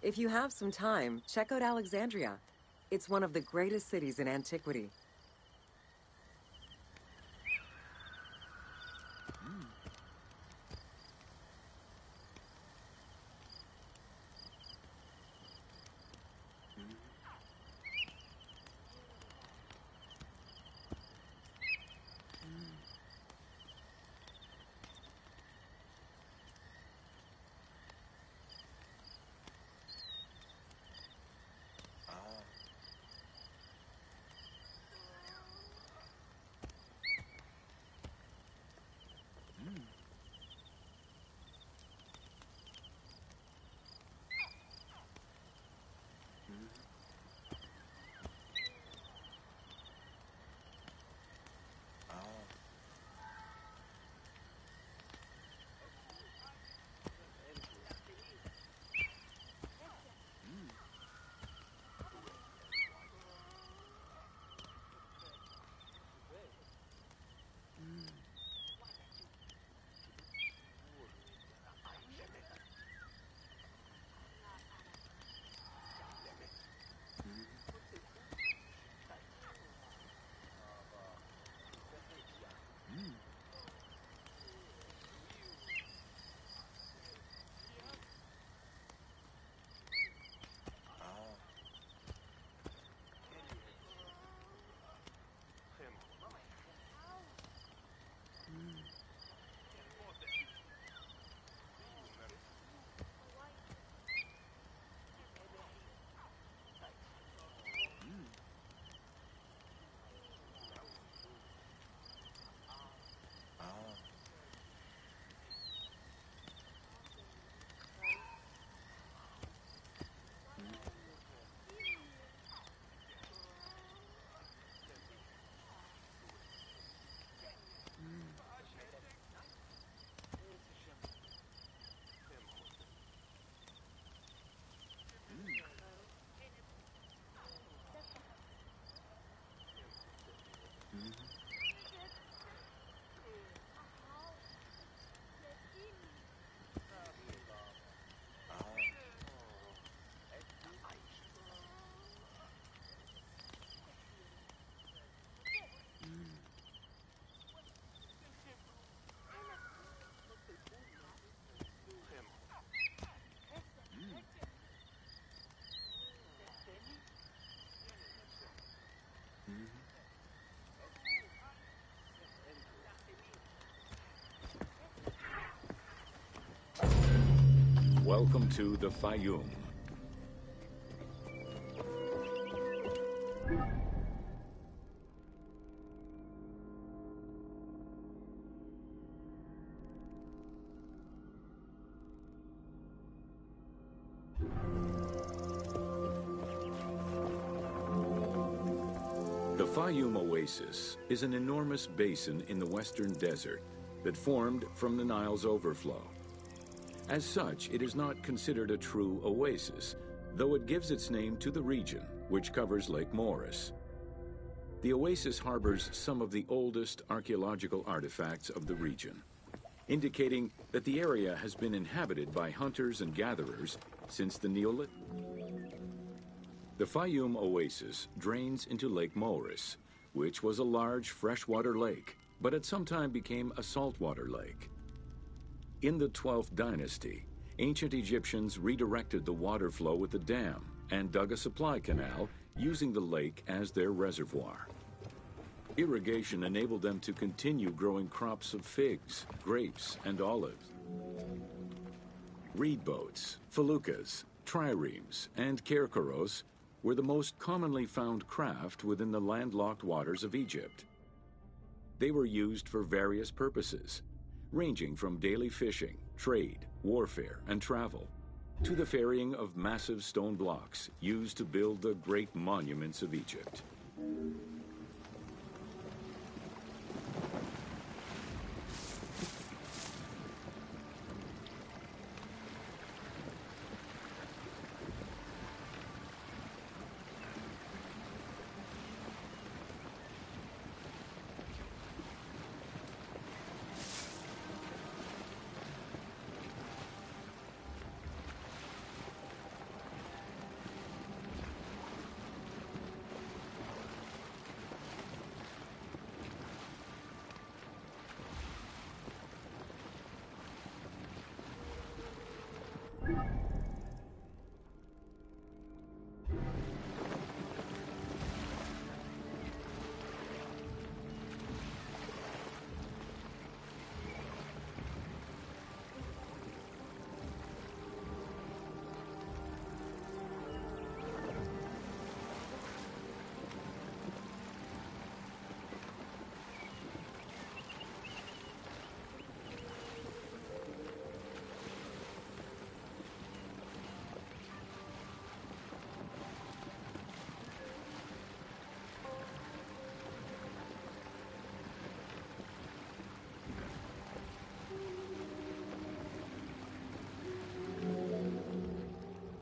Speaker 2: If you have some time, check out Alexandria. It's one of the greatest cities in antiquity.
Speaker 1: Welcome to the Fayum. The Fayum Oasis is an enormous basin in the western desert that formed from the Nile's overflow. As such, it is not considered a true oasis, though it gives its name to the region, which covers Lake Moeris. The oasis harbors some of the oldest archaeological artifacts of the region, indicating that the area has been inhabited by hunters and gatherers since the Neolithic. The Fayum Oasis drains into Lake Moeris, which was a large freshwater lake, but at some time became a saltwater lake. In the 12th dynasty, ancient Egyptians redirected the water flow with a dam and dug a supply canal using the lake as their reservoir. Irrigation enabled them to continue growing crops of figs, grapes, and olives. Reed boats, feluccas, triremes, and kerkeros were the most commonly found craft within the landlocked waters of Egypt. They were used for various purposes, ranging from daily fishing, trade, warfare, and travel, to the ferrying of massive stone blocks used to build the great monuments of Egypt.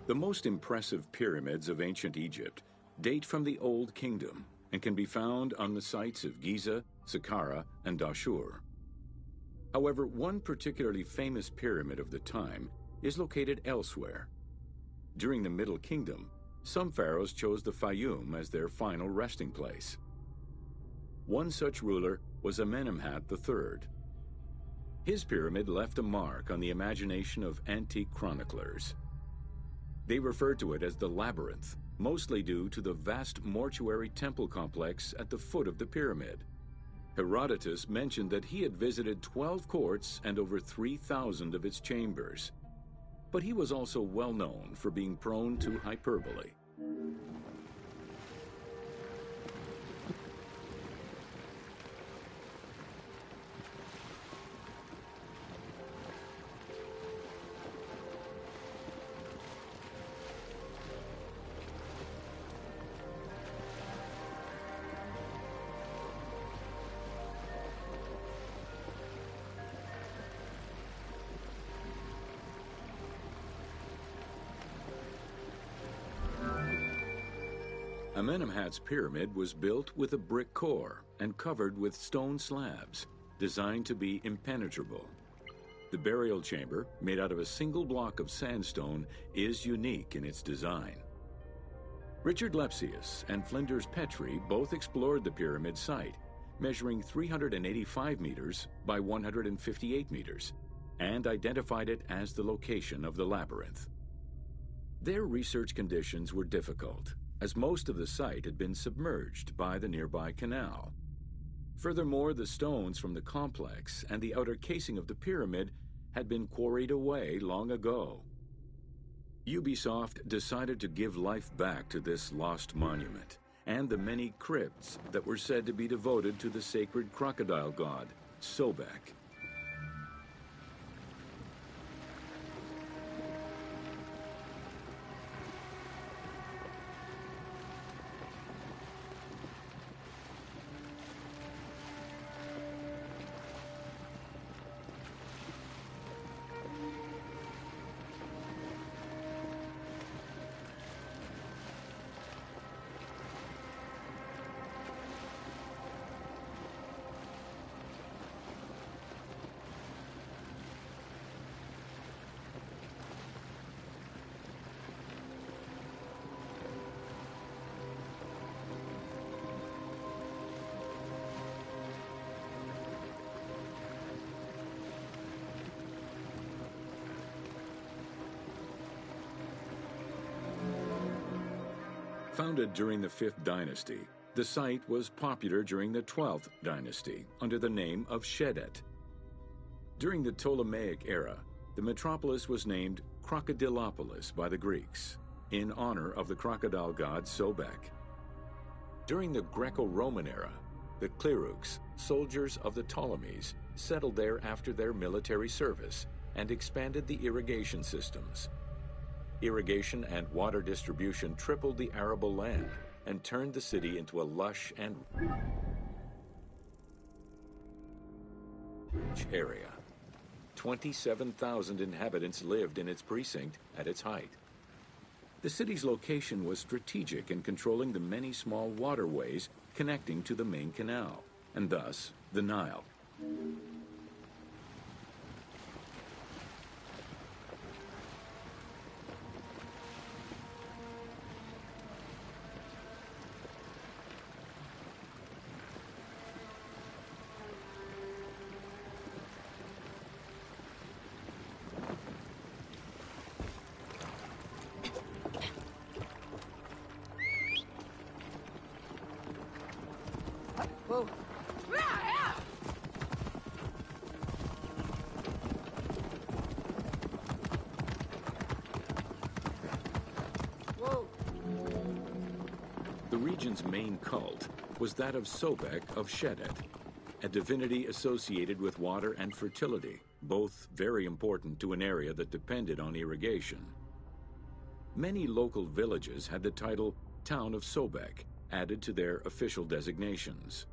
Speaker 1: The most impressive pyramids of ancient Egypt date from the Old Kingdom and can be found on the sites of Giza, Saqqara, and Dashur. However, one particularly famous pyramid of the time is located elsewhere. During the Middle Kingdom, some pharaohs chose the Fayum as their final resting place. One such ruler was Amenemhat III. His pyramid left a mark on the imagination of antique chroniclers. They referred to it as the Labyrinth, mostly due to the vast mortuary temple complex at the foot of the pyramid. Herodotus mentioned that he had visited 12 courts and over 3,000 of its chambers. But he was also well known for being prone to hyperbole. Amenemhat's pyramid was built with a brick core and covered with stone slabs, designed to be impenetrable. The burial chamber, made out of a single block of sandstone, is unique in its design. Richard Lepsius and Flinders Petrie both explored the pyramid site, measuring 385 meters by 158 meters, and identified it as the location of the labyrinth. Their research conditions were difficult, as most of the site had been submerged by the nearby canal. Furthermore, the stones from the complex and the outer casing of the pyramid had been quarried away long ago, Ubisoft decided to give life back to this lost monument and the many crypts that were said to be devoted to the sacred crocodile god, Sobek. Founded during the 5th dynasty, the site was popular during the 12th dynasty under the name of Shedet. During the Ptolemaic era, the metropolis was named Crocodilopolis by the Greeks, in honor of the crocodile god Sobek. During the Greco-Roman era, the Cleruks, soldiers of the Ptolemies, settled there after their military service and expanded the irrigation systems. Irrigation and water distribution tripled the arable land and turned the city into a lush and rich area. 27,000 inhabitants lived in its precinct at its height. The city's location was strategic in controlling the many small waterways connecting to the main canal, and thus the Nile.
Speaker 2: Whoa. Whoa.
Speaker 1: The region's main cult was that of Sobek of Shedet, a divinity associated with water and fertility, both very important to an area that depended on irrigation. Many local villages had the title Town of Sobek added to their official designations.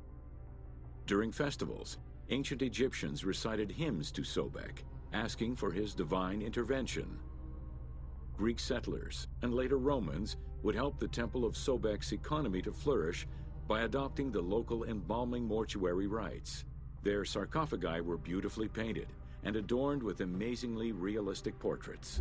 Speaker 1: During festivals, ancient Egyptians recited hymns to Sobek, asking for his divine intervention. Greek settlers and later Romans would help the Temple of Sobek's economy to flourish by adopting the local embalming mortuary rites. Their sarcophagi were beautifully painted and adorned with amazingly realistic portraits.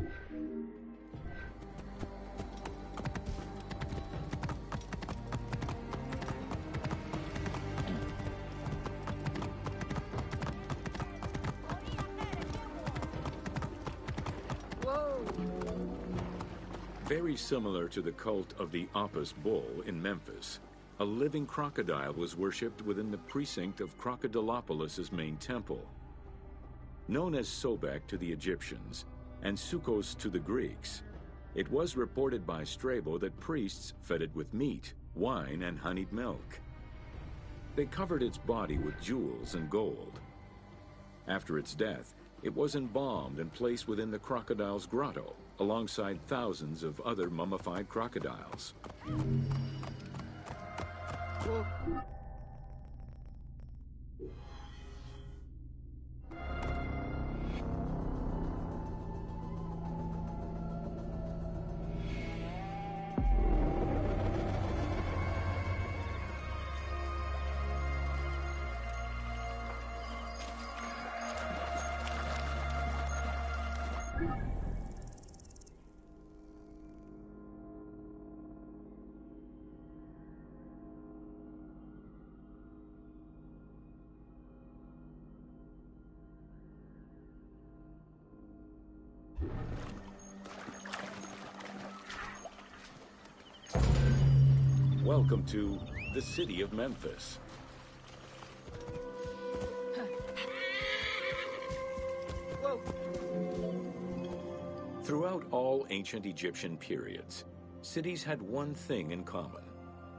Speaker 1: Very similar to the cult of the Apis bull in Memphis, a living crocodile was worshipped within the precinct of Crocodilopolis's main temple. Known as Sobek to the Egyptians and Sukkos to the Greeks, it was reported by Strabo that priests fed it with meat, wine, and honeyed milk. They covered its body with jewels and gold. After its death, it was embalmed and placed within the crocodile's grotto, alongside thousands of other mummified crocodiles. Welcome to the city of Memphis.
Speaker 2: Whoa.
Speaker 1: Throughout all ancient Egyptian periods, cities had one thing in common.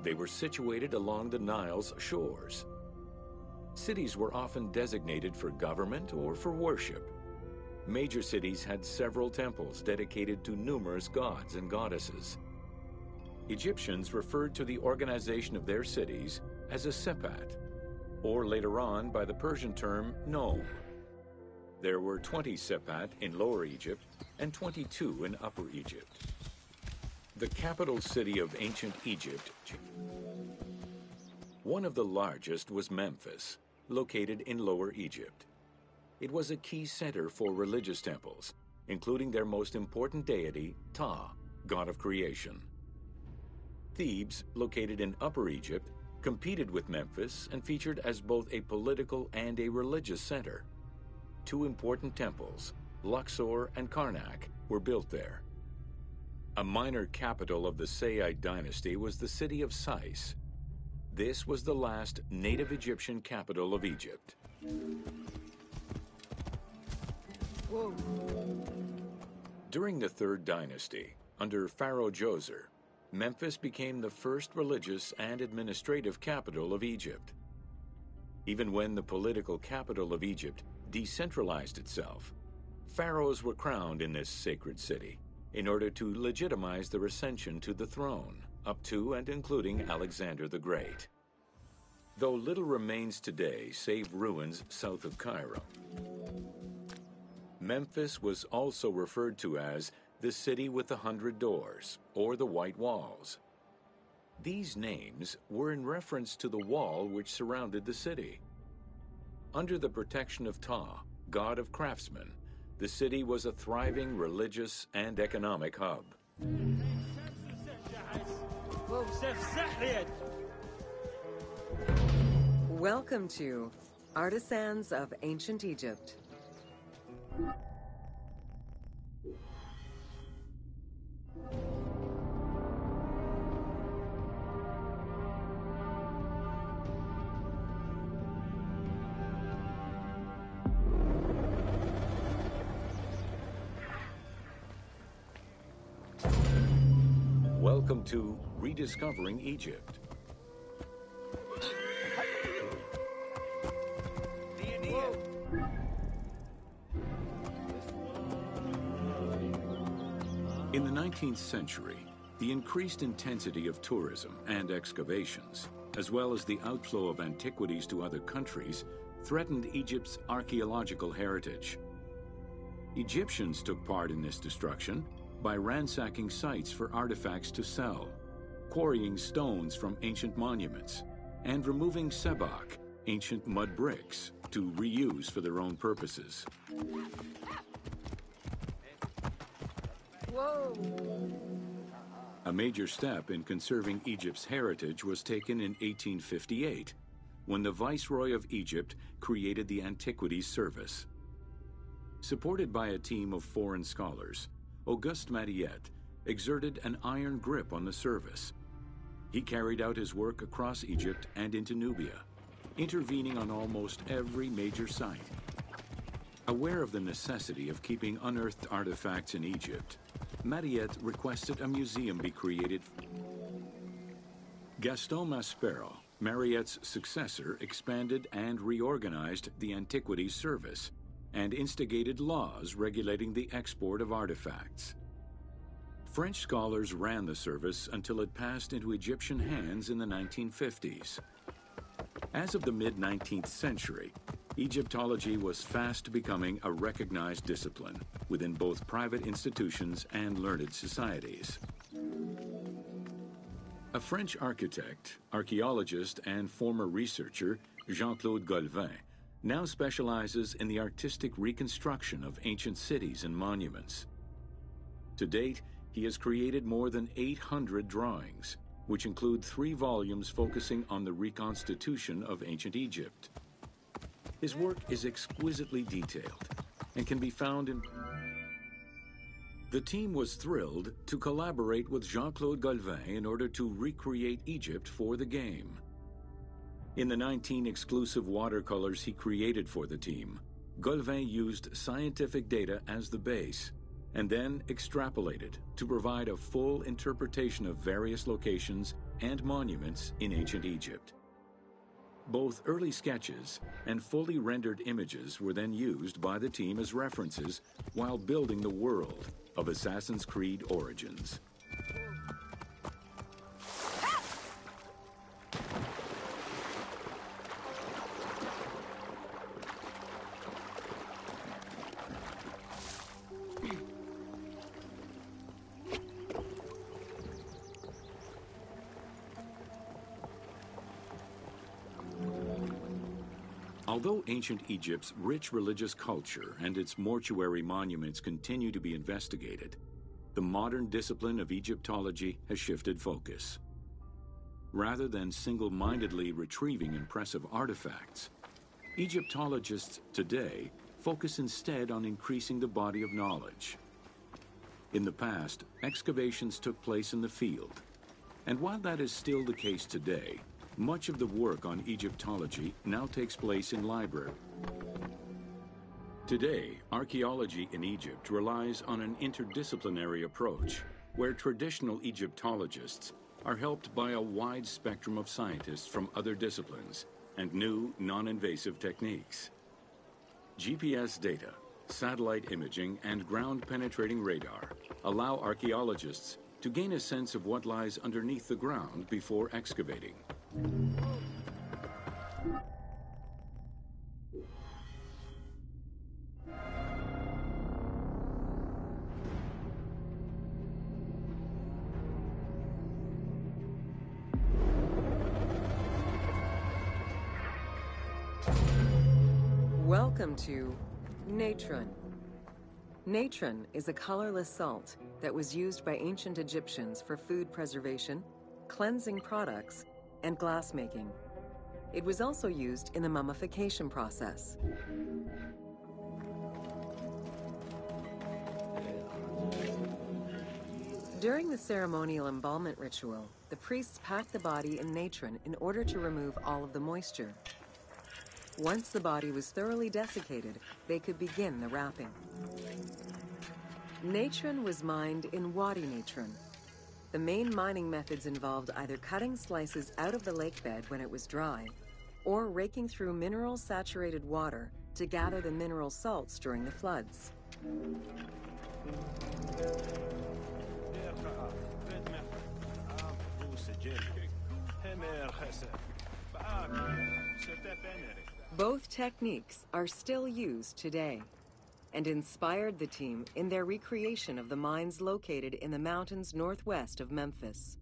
Speaker 1: They were situated along the Nile's shores. Cities were often designated for government or for worship. Major cities had several temples dedicated to numerous gods and goddesses. Egyptians referred to the organization of their cities as a sepat, or later on by the Persian term nome. There were 20 sepat in Lower Egypt and 22 in Upper Egypt. The capital city of ancient Egypt, one of the largest was Memphis, located in Lower Egypt. It was a key center for religious temples, including their most important deity, Ptah, god of creation. Thebes, located in Upper Egypt, competed with Memphis and featured as both a political and a religious center. Two important temples, Luxor and Karnak, were built there. A minor capital of the Sayyid dynasty was the city of Sais. This was the last native Egyptian capital of Egypt.
Speaker 3: Whoa.
Speaker 1: During the Third Dynasty, under Pharaoh Djoser, Memphis became the first religious and administrative capital of Egypt. Even when the political capital of Egypt decentralized itself, pharaohs were crowned in this sacred city in order to legitimize their ascension to the throne, up to and including Alexander the Great. Though little remains today save ruins south of Cairo. Memphis was also referred to as the City with the 100 Doors, or the White Walls. These names were in reference to the wall which surrounded the city. Under the protection of Ptah, god of craftsmen, the city was a thriving religious and economic hub.
Speaker 2: Welcome to Artisans of Ancient Egypt.
Speaker 1: Welcome to Rediscovering Egypt. In the 19th century, the increased intensity of tourism and excavations, as well as the outflow of antiquities to other countries, threatened Egypt's archaeological heritage. Egyptians took part in this destruction by ransacking sites for artifacts to sell, quarrying stones from ancient monuments, and removing sebak, ancient mud bricks, to reuse for their own purposes.
Speaker 3: Whoa.
Speaker 1: A major step in conserving Egypt's heritage was taken in 1858, when the Viceroy of Egypt created the Antiquities Service. Supported by a team of foreign scholars, Auguste Mariette exerted an iron grip on the service. He carried out his work across Egypt and into Nubia, intervening on almost every major site. Aware of the necessity of keeping unearthed artifacts in Egypt, Mariette requested a museum be created. Gaston Maspero, Mariette's successor, expanded and reorganized the Antiquities Service and instigated laws regulating the export of artifacts. French scholars ran the service until it passed into Egyptian hands in the 1950s. As of the mid-19th century, Egyptology was fast becoming a recognized discipline within both private institutions and learned societies. A French architect, archaeologist, and former researcher, Jean-Claude Golvin, now specializes in the artistic reconstruction of ancient cities and monuments. To date, he has created more than 800 drawings, which include 3 volumes focusing on the reconstitution of ancient Egypt. His work is exquisitely detailed and can be found in... The team was thrilled to collaborate with Jean-Claude Golvin in order to recreate Egypt for the game. In the 19 exclusive watercolors he created for the team, Golvin used scientific data as the base and then extrapolated to provide a full interpretation of various locations and monuments in ancient Egypt. Both early sketches and fully rendered images were then used by the team as references while building the world of Assassin's Creed Origins. Although ancient Egypt's rich religious culture and its mortuary monuments continue to be investigated, the modern discipline of Egyptology has shifted focus. Rather than single-mindedly retrieving impressive artifacts, Egyptologists today focus instead on increasing the body of knowledge. In the past, excavations took place in the field, and while that is still the case today, much of the work on Egyptology now takes place in libraries. Today, archaeology in Egypt relies on an interdisciplinary approach, where traditional Egyptologists are helped by a wide spectrum of scientists from other disciplines and new, non-invasive techniques. GPS data, satellite imaging, and ground-penetrating radar allow archaeologists to gain a sense of what lies underneath the ground before excavating.
Speaker 2: Welcome to natron. Natron is a colorless salt that was used by ancient Egyptians for food preservation, cleansing products, and glass making. It was also used in the mummification process. During the ceremonial embalmment ritual, the priests packed the body in natron in order to remove all of the moisture. Once the body was thoroughly desiccated, they could begin the wrapping. Natron was mined in Wadi Natron. The main mining methods involved either cutting slices out of the lake bed when it was dry, or raking through mineral-saturated water to gather the mineral salts during the floods. Both techniques are still used today and inspired the team in their recreation of the mines located in the mountains northwest of Memphis.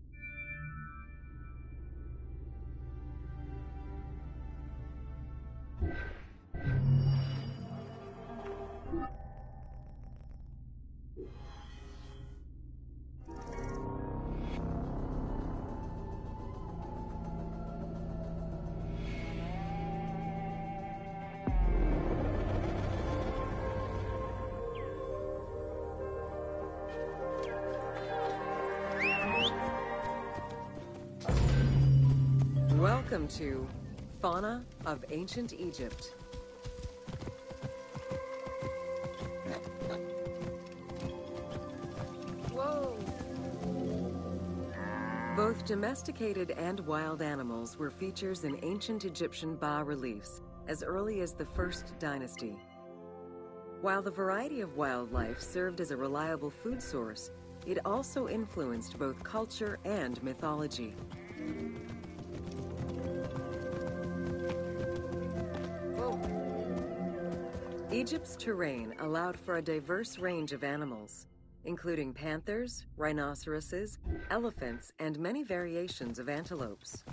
Speaker 2: Welcome to Fauna of Ancient Egypt.
Speaker 3: Whoa!
Speaker 2: Both domesticated and wild animals were features in ancient Egyptian bas-reliefs as early as the First Dynasty. While the variety of wildlife served as a reliable food source, it also influenced both culture and mythology. Egypt's terrain allowed for a diverse range of animals, including panthers, rhinoceroses, elephants, and many variations of antelopes.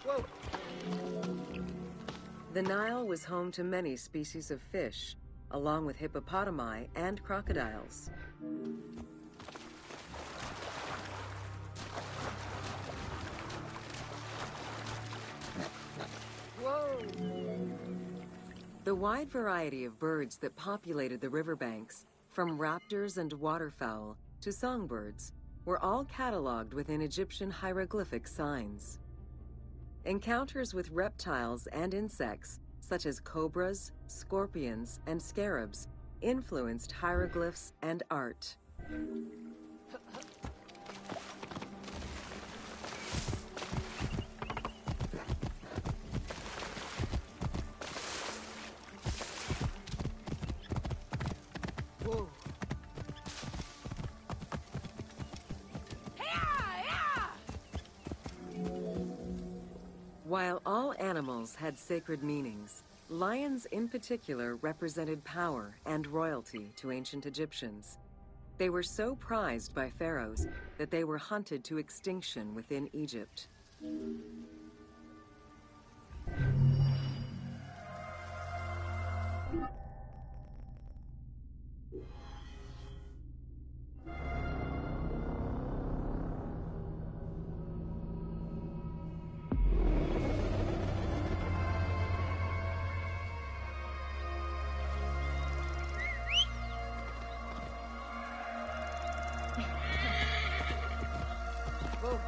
Speaker 3: Whoa!
Speaker 2: The Nile was home to many species of fish, along with hippopotami and crocodiles.
Speaker 3: Whoa!
Speaker 2: The wide variety of birds that populated the riverbanks, from raptors and waterfowl to songbirds, were all cataloged within Egyptian hieroglyphic signs. Encounters with reptiles and insects, such as cobras, scorpions, and scarabs, influenced hieroglyphs and art.
Speaker 3: Whoa.
Speaker 2: While all animals had sacred meanings, lions in particular represented power and royalty to ancient Egyptians. They were so prized by pharaohs that they were hunted to extinction within Egypt.
Speaker 3: Whoa.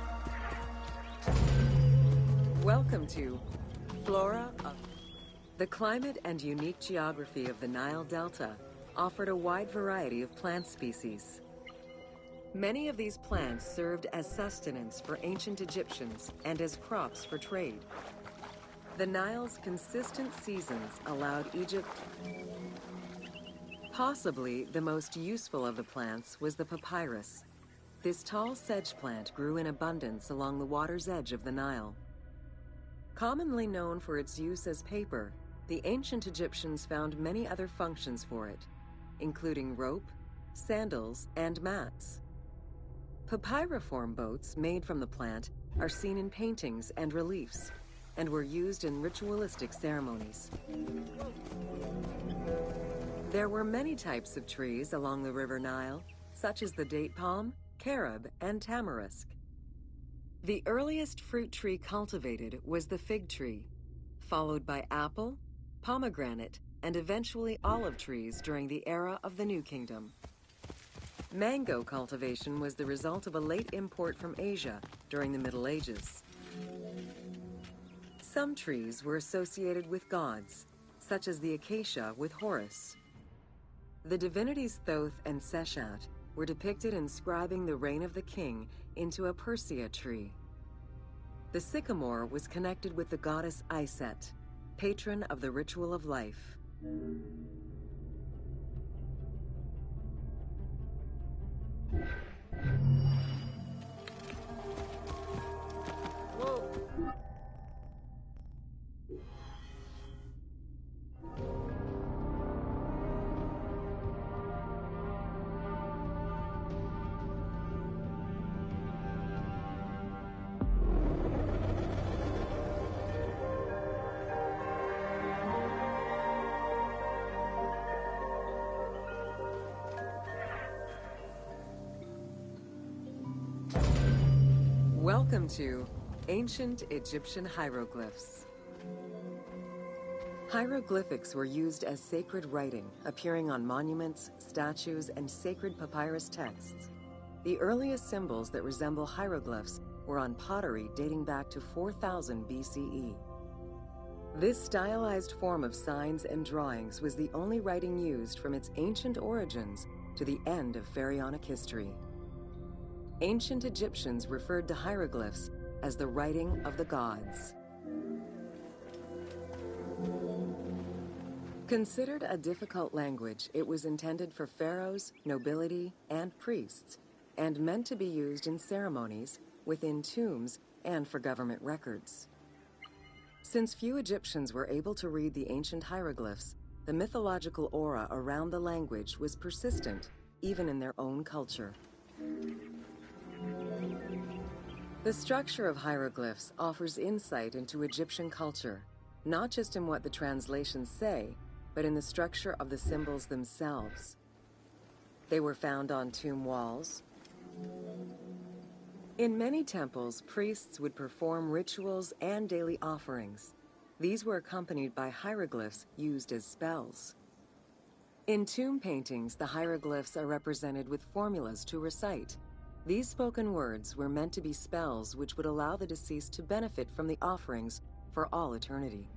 Speaker 2: Welcome to Flora of... The climate and unique geography of the Nile Delta offered a wide variety of plant species. Many of these plants served as sustenance for ancient Egyptians and as crops for trade. The Nile's consistent seasons allowed Egypt... Possibly the most useful of the plants was the papyrus. This tall sedge plant grew in abundance along the water's edge of the Nile. Commonly known for its use as paper, the ancient Egyptians found many other functions for it, including rope, sandals, and mats. Papyriform boats made from the plant are seen in paintings and reliefs, and were used in ritualistic ceremonies. There were many types of trees along the River Nile, such as the date palm, carob, and tamarisk. The earliest fruit tree cultivated was the fig tree, followed by apple, pomegranate, and eventually olive trees during the era of the New Kingdom. Mango cultivation was the result of a late import from Asia during the Middle Ages. Some trees were associated with gods, such as the acacia with Horus. The divinities Thoth and Seshat were depicted inscribing the reign of the king into a Persea tree. The sycamore was connected with the goddess Iset, patron of the ritual of life.
Speaker 3: Whoa.
Speaker 2: Welcome to Ancient Egyptian Hieroglyphs. Hieroglyphics were used as sacred writing, appearing on monuments, statues, and sacred papyrus texts. The earliest symbols that resemble hieroglyphs were on pottery dating back to 4000 BCE. This stylized form of signs and drawings was the only writing used from its ancient origins to the end of pharaonic history. Ancient Egyptians referred to hieroglyphs as the writing of the gods. Considered a difficult language, it was intended for pharaohs, nobility, and priests, and meant to be used in ceremonies, within tombs, and for government records. Since few Egyptians were able to read the ancient hieroglyphs, the mythological aura around the language was persistent, even in their own culture. The structure of hieroglyphs offers insight into Egyptian culture, not just in what the translations say, but in the structure of the symbols themselves. They were found on tomb walls. In many temples, priests would perform rituals and daily offerings. These were accompanied by hieroglyphs used as spells. In tomb paintings, the hieroglyphs are represented with formulas to recite, These spoken words were meant to be spells which would allow the deceased to benefit from the offerings for all eternity.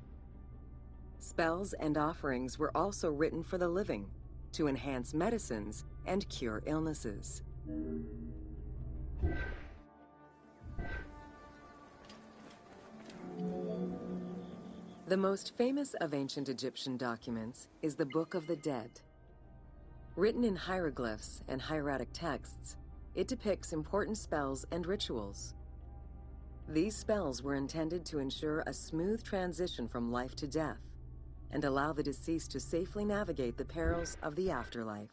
Speaker 2: Spells and offerings were also written for the living, to enhance medicines and cure illnesses. The most famous of ancient Egyptian documents is the Book of the Dead. Written in hieroglyphs and hieratic texts, it depicts important spells and rituals. These spells were intended to ensure a smooth transition from life to death and allow the deceased to safely navigate the perils of the afterlife.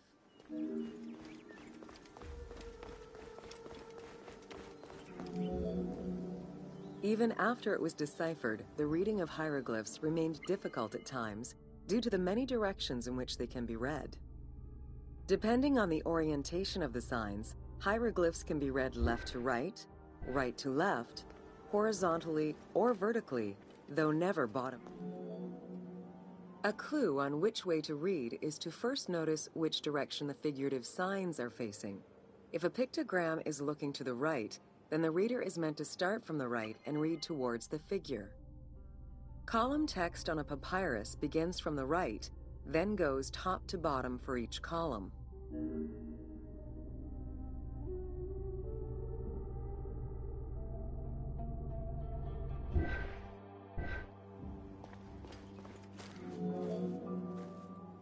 Speaker 2: Even after it was deciphered, the reading of hieroglyphs remained difficult at times due to the many directions in which they can be read. Depending on the orientation of the signs, hieroglyphs can be read left to right, right to left, horizontally or vertically, though never bottom. A clue on which way to read is to first notice which direction the figurative signs are facing. If a pictogram is looking to the right, then the reader is meant to start from the right and read towards the figure. Column text on a papyrus begins from the right, then goes top to bottom for each column.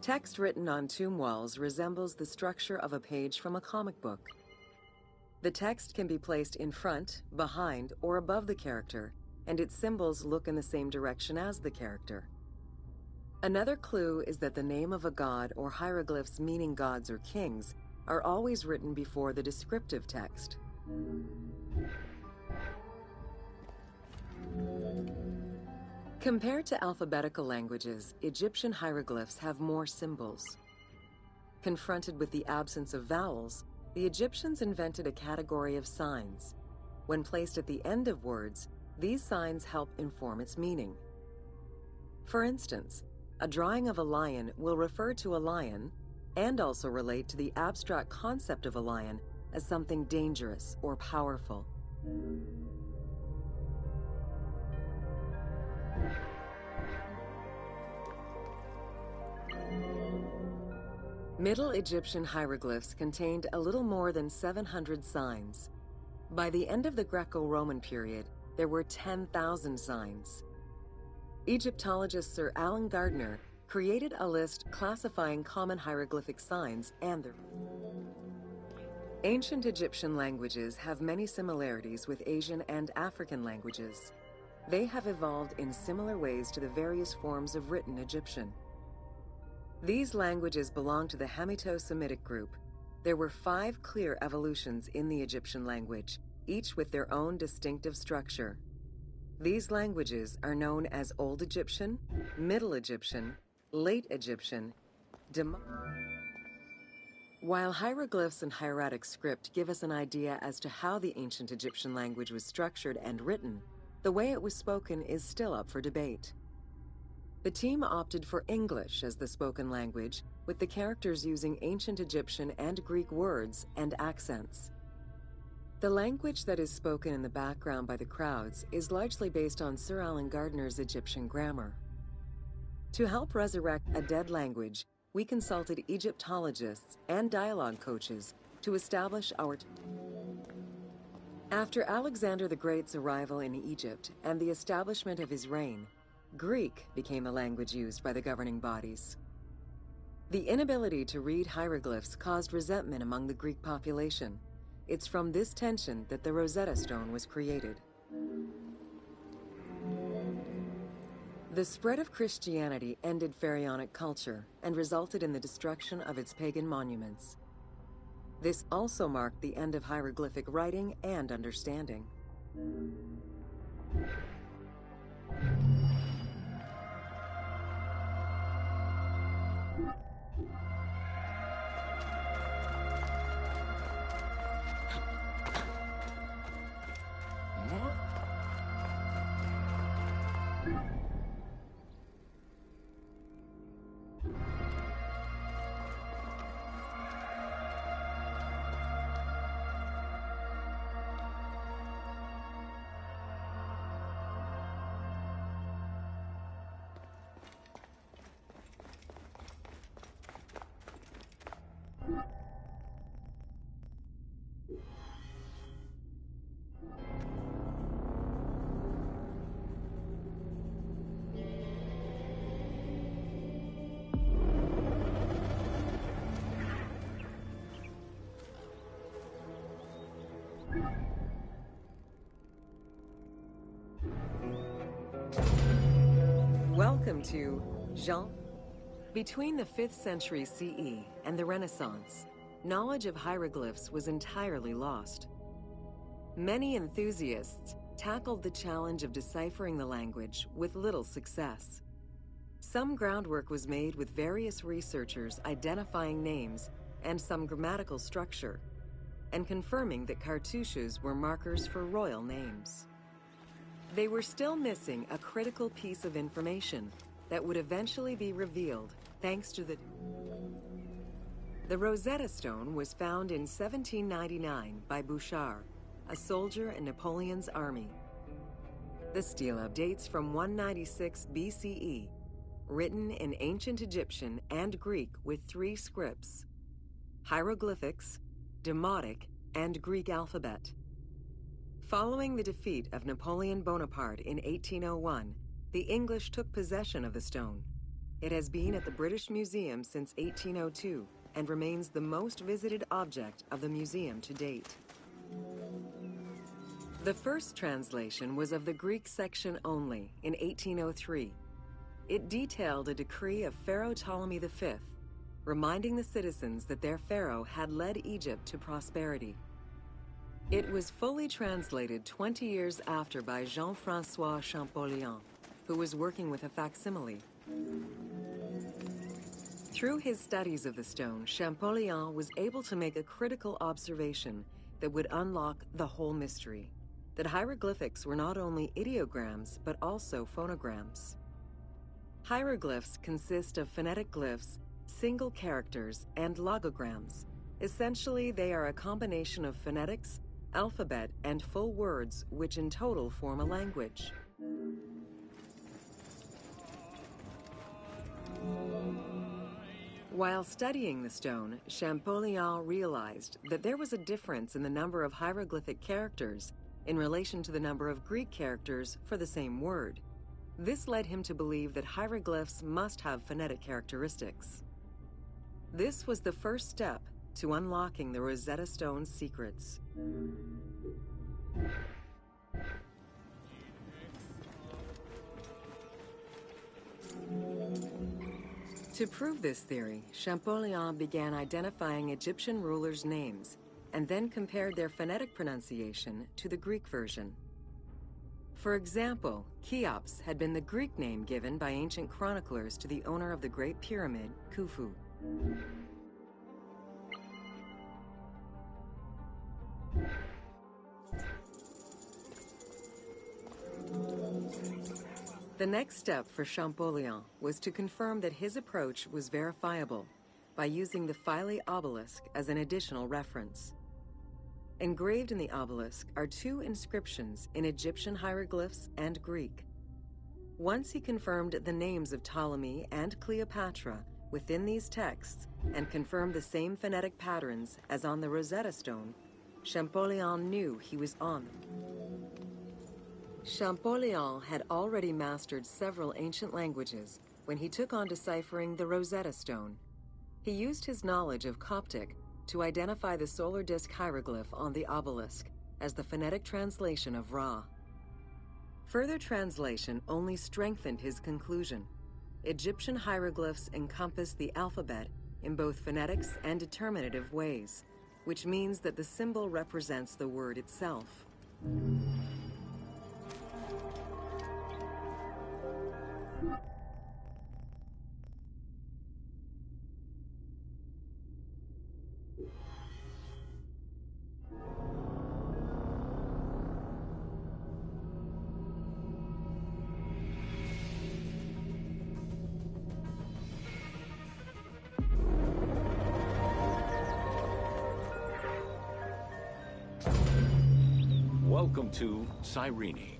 Speaker 2: Text written on tomb walls resembles the structure of a page from a comic book. The text can be placed in front, behind, or above the character, and its symbols look in the same direction as the character. Another clue is that the name of a god or hieroglyphs meaning gods or kings are always written before the descriptive text. Compared to alphabetical languages, Egyptian hieroglyphs have more symbols. Confronted with the absence of vowels, the Egyptians invented a category of signs. When placed at the end of words, these signs help inform its meaning. For instance, a drawing of a lion will refer to a lion and also relate to the abstract concept of a lion as something dangerous or powerful. Middle Egyptian hieroglyphs contained a little more than 700 signs. By the end of the Greco-Roman period, there were 10,000 signs. Egyptologist Sir Alan Gardner created a list classifying common hieroglyphic signs and their... Ancient Egyptian languages have many similarities with Asian and African languages. They have evolved in similar ways to the various forms of written Egyptian. These languages belong to the Hamito-Semitic group. There were 5 clear evolutions in the Egyptian language, each with their own distinctive structure. These languages are known as Old Egyptian, Middle Egyptian, Late Egyptian, While hieroglyphs and hieratic script give us an idea as to how the ancient Egyptian language was structured and written, the way it was spoken is still up for debate. The team opted for English as the spoken language, with the characters using ancient Egyptian and Greek words and accents. The language that is spoken in the background by the crowds is largely based on Sir Alan Gardner's Egyptian grammar. To help resurrect a dead language, we consulted Egyptologists and dialogue coaches to establish our... After Alexander the Great's arrival in Egypt and the establishment of his reign, Greek became the language used by the governing bodies. The inability to read hieroglyphs caused resentment among the Greek population. It's from this tension that the Rosetta Stone was created. The spread of Christianity ended pharaonic culture and resulted in the destruction of its pagan monuments. This also marked the end of hieroglyphic writing and understanding. Welcome to Jean. Between the 5th century CE and the Renaissance, knowledge of hieroglyphs was entirely lost. Many enthusiasts tackled the challenge of deciphering the language with little success. Some groundwork was made with various researchers identifying names and some grammatical structure, and confirming that cartouches were markers for royal names. They were still missing a critical piece of information that would eventually be revealed thanks to the Rosetta Stone was found in 1799 by Bouchard, a soldier in Napoleon's army. The stela dates from 196 BCE, written in ancient Egyptian and Greek with 3 scripts: hieroglyphics, Demotic, and Greek alphabet. Following the defeat of Napoleon Bonaparte in 1801, the English took possession of the stone. It has been at the British Museum since 1802 and remains the most visited object of the museum to date. The first translation was of the Greek section only in 1803. It detailed a decree of Pharaoh Ptolemy V, reminding the citizens that their pharaoh had led Egypt to prosperity. It was fully translated 20 years after by Jean-François Champollion, who was working with a facsimile. Through his studies of the stone, Champollion was able to make a critical observation that would unlock the whole mystery: that hieroglyphics were not only ideograms, but also phonograms. Hieroglyphs consist of phonetic glyphs, single characters, and logograms. Essentially, they are a combination of phonetics, alphabet, and full words, which in total form a language. While studying the stone, Champollion realized that there was a difference in the number of hieroglyphic characters in relation to the number of Greek characters for the same word. This led him to believe that hieroglyphs must have phonetic characteristics. This was the first step to unlocking the Rosetta Stone's secrets. To prove this theory, Champollion began identifying Egyptian rulers' names and then compared their phonetic pronunciation to the Greek version. For example, Cheops had been the Greek name given by ancient chroniclers to the owner of the Great Pyramid, Khufu. The next step for Champollion was to confirm that his approach was verifiable by using the Philae obelisk as an additional reference. Engraved in the obelisk are 2 inscriptions in Egyptian hieroglyphs and Greek. Once he confirmed the names of Ptolemy and Cleopatra within these texts and confirmed the same phonetic patterns as on the Rosetta Stone, Champollion knew he was on. Champollion had already mastered several ancient languages when he took on deciphering the Rosetta Stone. He used his knowledge of Coptic to identify the solar disk hieroglyph on the obelisk as the phonetic translation of Ra. Further translation only strengthened his conclusion. Egyptian hieroglyphs encompass the alphabet in both phonetics and determinative ways, which means that the symbol represents the word itself.
Speaker 1: Welcome to Cyrene.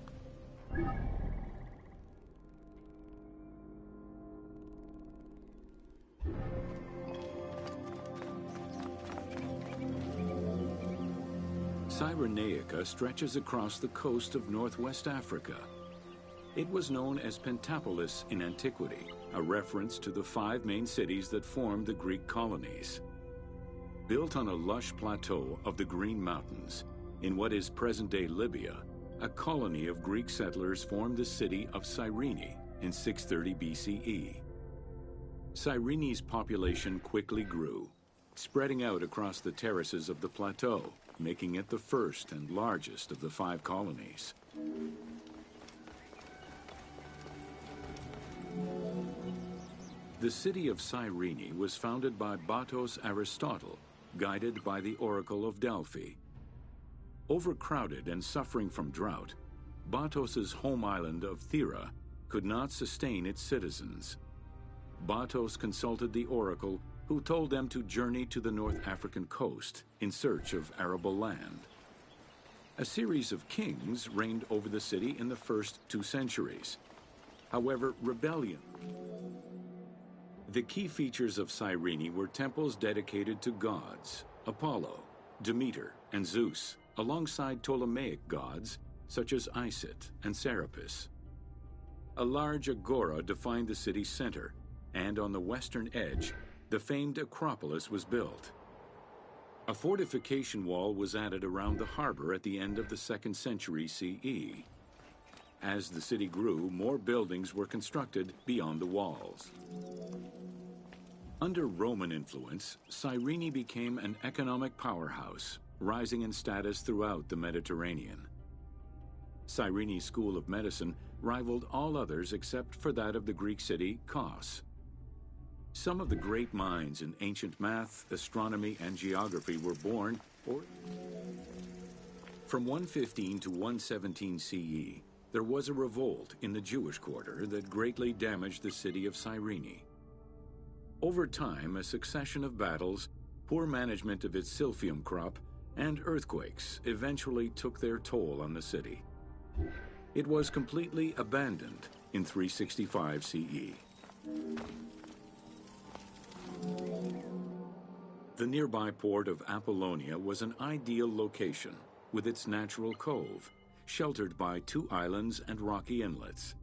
Speaker 1: Cyrenaica stretches across the coast of northwest Africa. It was known as Pentapolis in antiquity, a reference to the 5 main cities that formed the Greek colonies. Built on a lush plateau of the Green Mountains, in what is present-day Libya, a colony of Greek settlers formed the city of Cyrene, in 630 BCE. Cyrene's population quickly grew, spreading out across the terraces of the plateau, making it the first and largest of the 5 colonies. The city of Cyrene was founded by Batos Aristotle, guided by the Oracle of Delphi. Overcrowded and suffering from drought, Batos's home island of Thera could not sustain its citizens. Batos consulted the oracle, who told them to journey to the North African coast in search of arable land. A series of kings reigned over the city in the first 2 centuries. However, rebellion. The key features of Cyrene were temples dedicated to gods, Apollo, Demeter, and Zeus, alongside Ptolemaic gods such as Isis and Serapis. A large agora defined the city's center, and on the western edge, the famed Acropolis was built. A fortification wall was added around the harbor at the end of the 2nd century CE. As the city grew, more buildings were constructed beyond the walls. Under Roman influence, Cyrene became an economic powerhouse, rising in status throughout the Mediterranean. Cyrene's School of Medicine rivaled all others except for that of the Greek city Kos. Some of the great minds in ancient math, astronomy, and geography were born from 115 to 117 CE. There was a revolt in the Jewish quarter that greatly damaged the city of Cyrene. Over time, a succession of battles, poor management of its silphium crop, and earthquakes eventually took their toll on the city. It was completely abandoned in 365 CE. The nearby port of Apollonia was an ideal location, with its natural cove, sheltered by 2 islands and rocky inlets.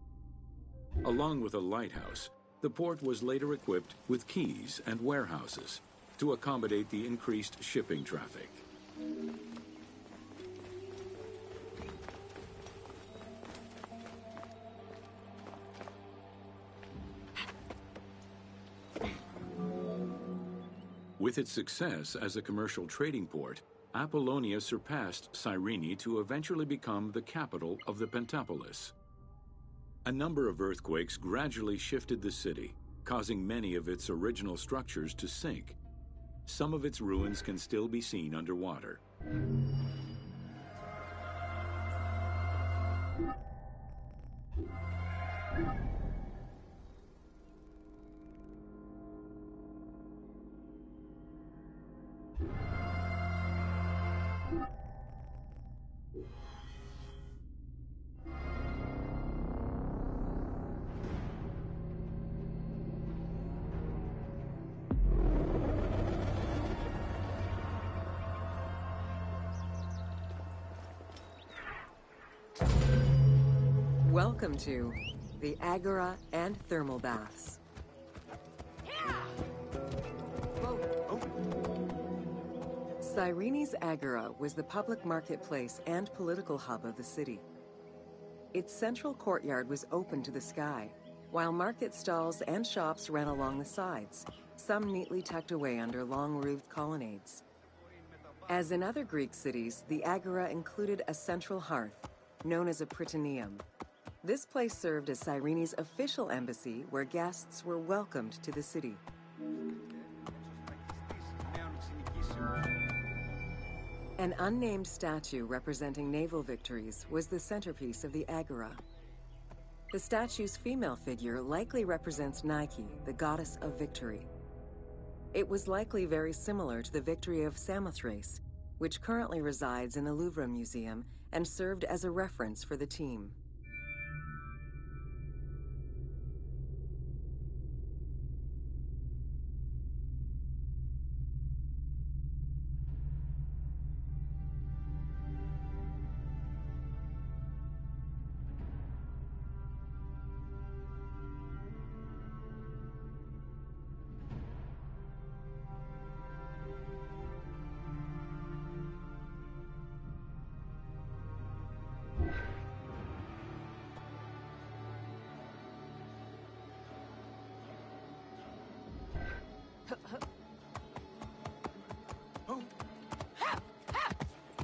Speaker 1: Along with a lighthouse, the port was later equipped with quays and warehouses to accommodate the increased shipping traffic. With its success as a commercial trading port, Apollonia surpassed Cyrene to eventually become the capital of the Pentapolis. A number of earthquakes gradually shifted the city, causing many of its original structures to sink. Some of its ruins can still be seen underwater.
Speaker 2: Welcome to the Agora and Thermal Baths. Cyrene's Agora was the public marketplace and political hub of the city. Its central courtyard was open to the sky, while market stalls and shops ran along the sides, some neatly tucked away under long-roofed colonnades. As in other Greek cities, the Agora included a central hearth, known as a Prytaneum. This place served as Cyrene's official embassy, where guests were welcomed to the city. An unnamed statue representing naval victories was the centerpiece of the Agora. The statue's female figure likely represents Nike, the goddess of victory. It was likely very similar to the victory of Samothrace, which currently resides in the Louvre Museum and served as a reference for the team.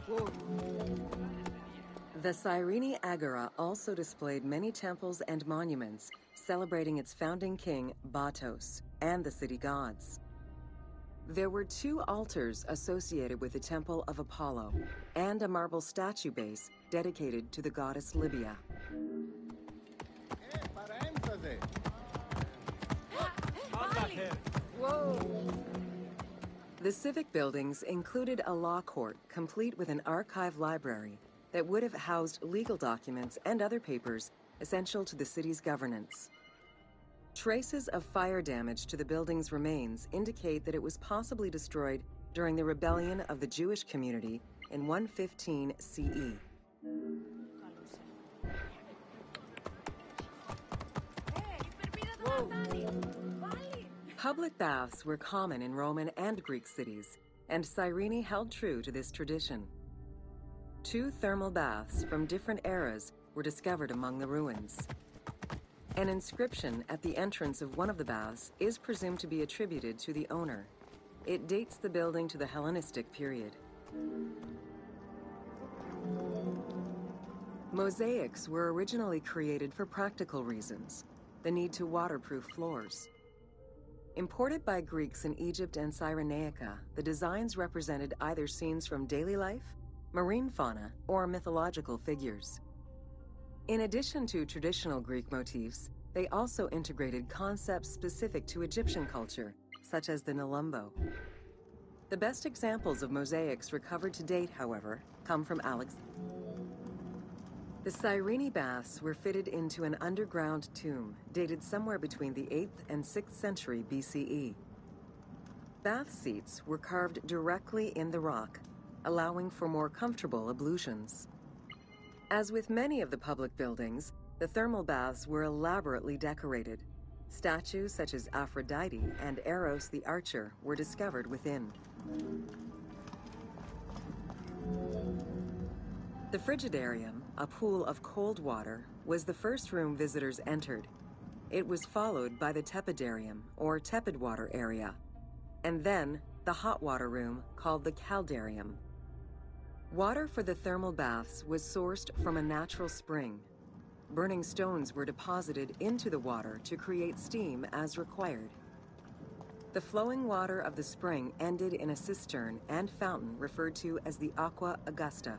Speaker 3: Whoa.
Speaker 2: The Cyrene Agora also displayed many temples and monuments celebrating its founding king, Batos, and the city gods. There were 2 altars associated with the Temple of Apollo and a marble statue base dedicated to the goddess Libya.
Speaker 3: Whoa.
Speaker 2: The civic buildings included a law court complete with an archive library that would have housed legal documents and other papers essential to the city's governance. Traces of fire damage to the building's remains indicate that it was possibly destroyed during the rebellion of the Jewish community in 115 CE. Public baths were common in Roman and Greek cities, and Cyrene held true to this tradition. 2 thermal baths from different eras were discovered among the ruins. An inscription at the entrance of one of the baths is presumed to be attributed to the owner. It dates the building to the Hellenistic period. Mosaics were originally created for practical reasons, the need to waterproof floors. Imported by Greeks in Egypt and Cyrenaica, the designs represented either scenes from daily life, marine fauna, or mythological figures. In addition to traditional Greek motifs, they also integrated concepts specific to Egyptian culture, such as the Nelumbo. The best examples of mosaics recovered to date, however, come from The Cyrene baths were fitted into an underground tomb dated somewhere between the 8th and 6th century BCE. Bath seats were carved directly in the rock, allowing for more comfortable ablutions. As with many of the public buildings, the thermal baths were elaborately decorated. Statues such as Aphrodite and Eros the Archer were discovered within. The Frigidarium, a pool of cold water, was the first room visitors entered. It was followed by the Tepidarium, or tepid water area, and then the hot water room called the Caldarium. Water for the thermal baths was sourced from a natural spring. Burning stones were deposited into the water to create steam as required. The flowing water of the spring ended in a cistern and fountain referred to as the Aqua Augusta.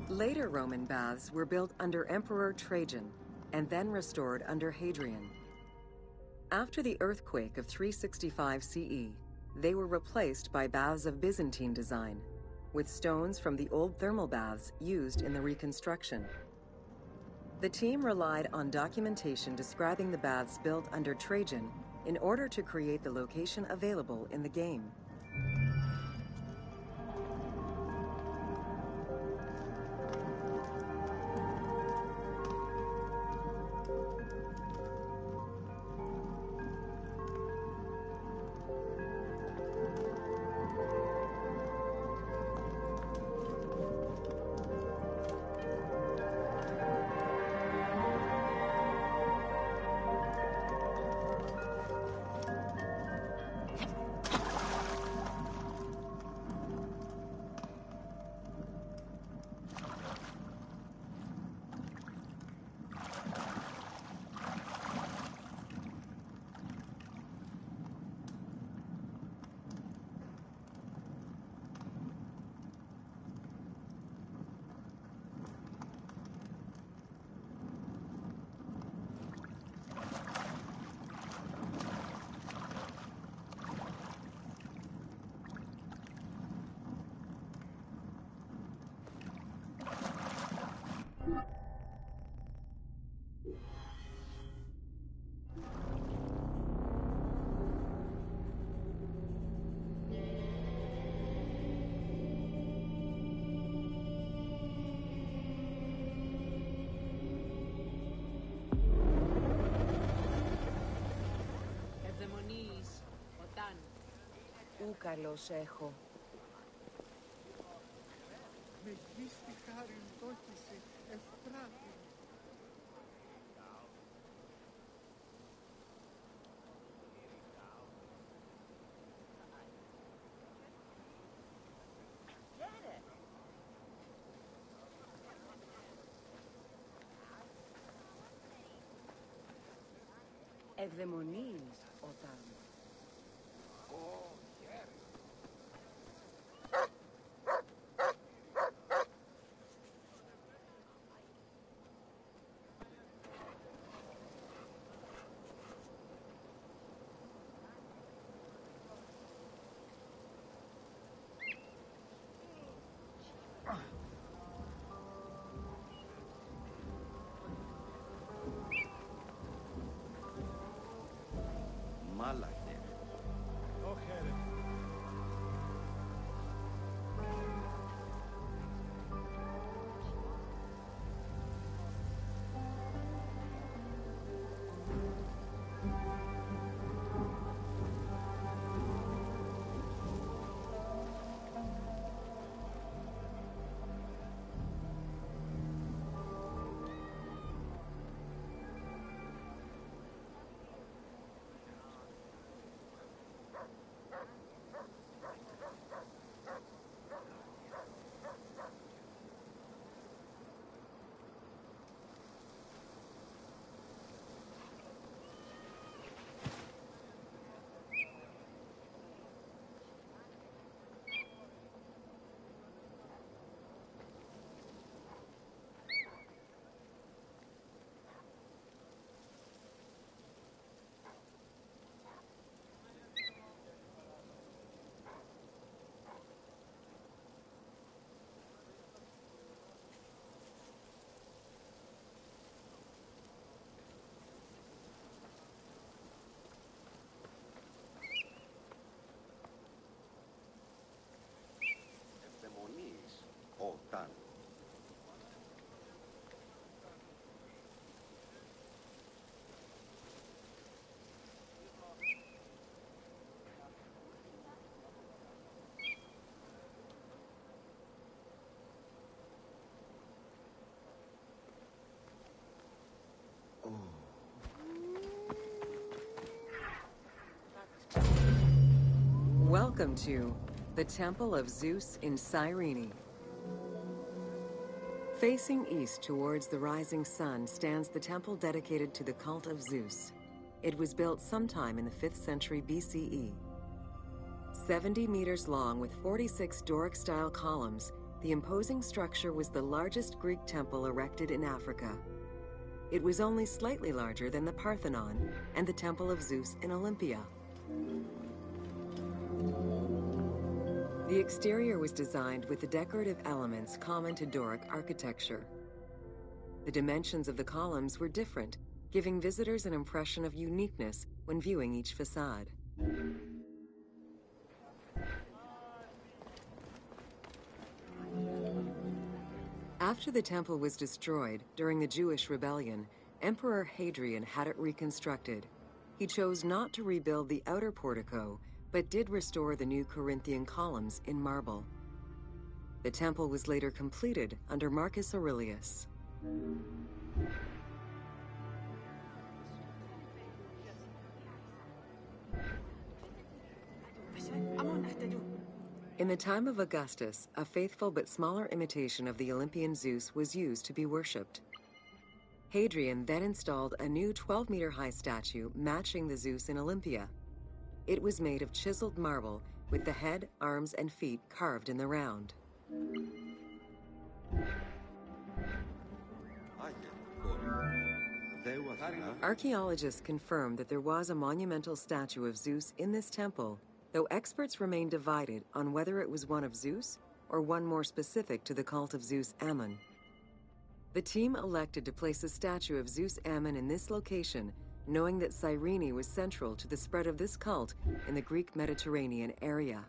Speaker 2: Later Roman baths were built under Emperor Trajan and then restored under Hadrian. After the earthquake of 365 CE, they were replaced by baths of Byzantine design, with stones from the old thermal baths used in the reconstruction. The team relied on documentation describing the baths built under Trajan in order to create the location available in the game.
Speaker 3: Ου καλώς έχω.
Speaker 2: Ευδαιμονείς όταν...
Speaker 4: Μάλακε. Ευδαιμονείς όταν.
Speaker 2: Welcome to the Temple of Zeus in Cyrene. Facing east towards the rising sun stands the temple dedicated to the cult of Zeus. It was built sometime in the 5th century BCE. 70 meters long with 46 Doric-style columns, the imposing structure was the largest Greek temple erected in Africa. It was only slightly larger than the Parthenon and the Temple of Zeus in Olympia. The exterior was designed with the decorative elements common to Doric architecture. The dimensions of the columns were different, giving visitors an impression of uniqueness when viewing each facade. After the temple was destroyed during the Jewish rebellion, Emperor Hadrian had it reconstructed. He chose not to rebuild the outer portico, but did restore the new Corinthian columns in marble. The temple was later completed under Marcus Aurelius. In the time of Augustus, a faithful but smaller imitation of the Olympian Zeus was used to be worshipped. Hadrian then installed a new 12-meter-high statue matching the Zeus in Olympia. It was made of chiseled marble with the head, arms, and feet carved in the round. Archaeologists confirm that there was a monumental statue of Zeus in this temple, though experts remain divided on whether it was one of Zeus or one more specific to the cult of Zeus Ammon. The team elected to place a statue of Zeus Ammon in this location, knowing that Cyrene was central to the spread of this cult in the Greek Mediterranean area.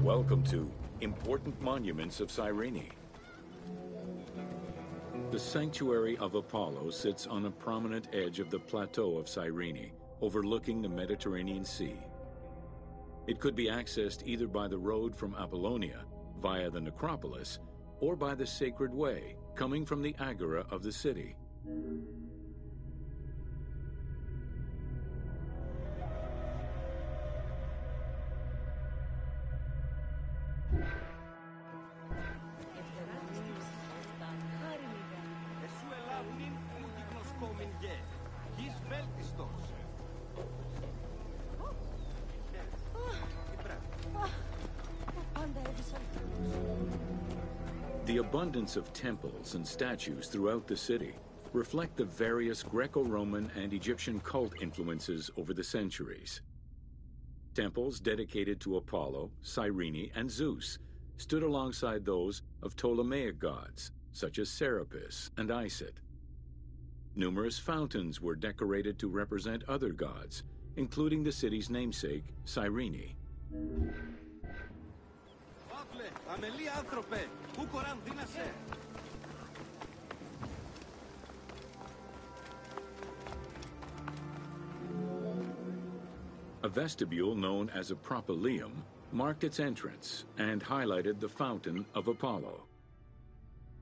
Speaker 1: Welcome to Important Monuments of Cyrene. The Sanctuary of Apollo sits on a prominent edge of the plateau of Cyrene, overlooking the Mediterranean Sea. It could be accessed either by the road from Apollonia, via the necropolis, or by the Sacred Way, coming from the agora of the city. The abundance of temples and statues throughout the city reflect the various Greco-Roman and Egyptian cult influences over the centuries. Temples dedicated to Apollo, Cyrene, and Zeus stood alongside those of Ptolemaic gods, such as Serapis and Isis. Numerous fountains were decorated to represent other gods, including the city's namesake, Cyrene. A vestibule known as a propylaeum marked its entrance and highlighted the fountain of Apollo.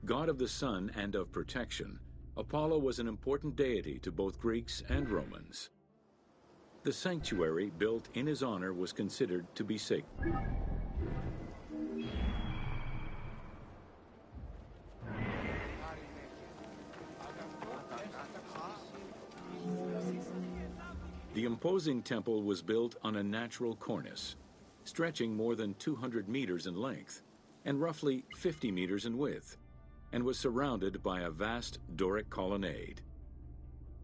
Speaker 1: God of the sun and of protection, Apollo was an important deity to both Greeks and Romans. The sanctuary built in his honor was considered to be sacred. The imposing temple was built on a natural cornice, stretching more than 200 meters in length and roughly 50 meters in width, and was surrounded by a vast Doric colonnade.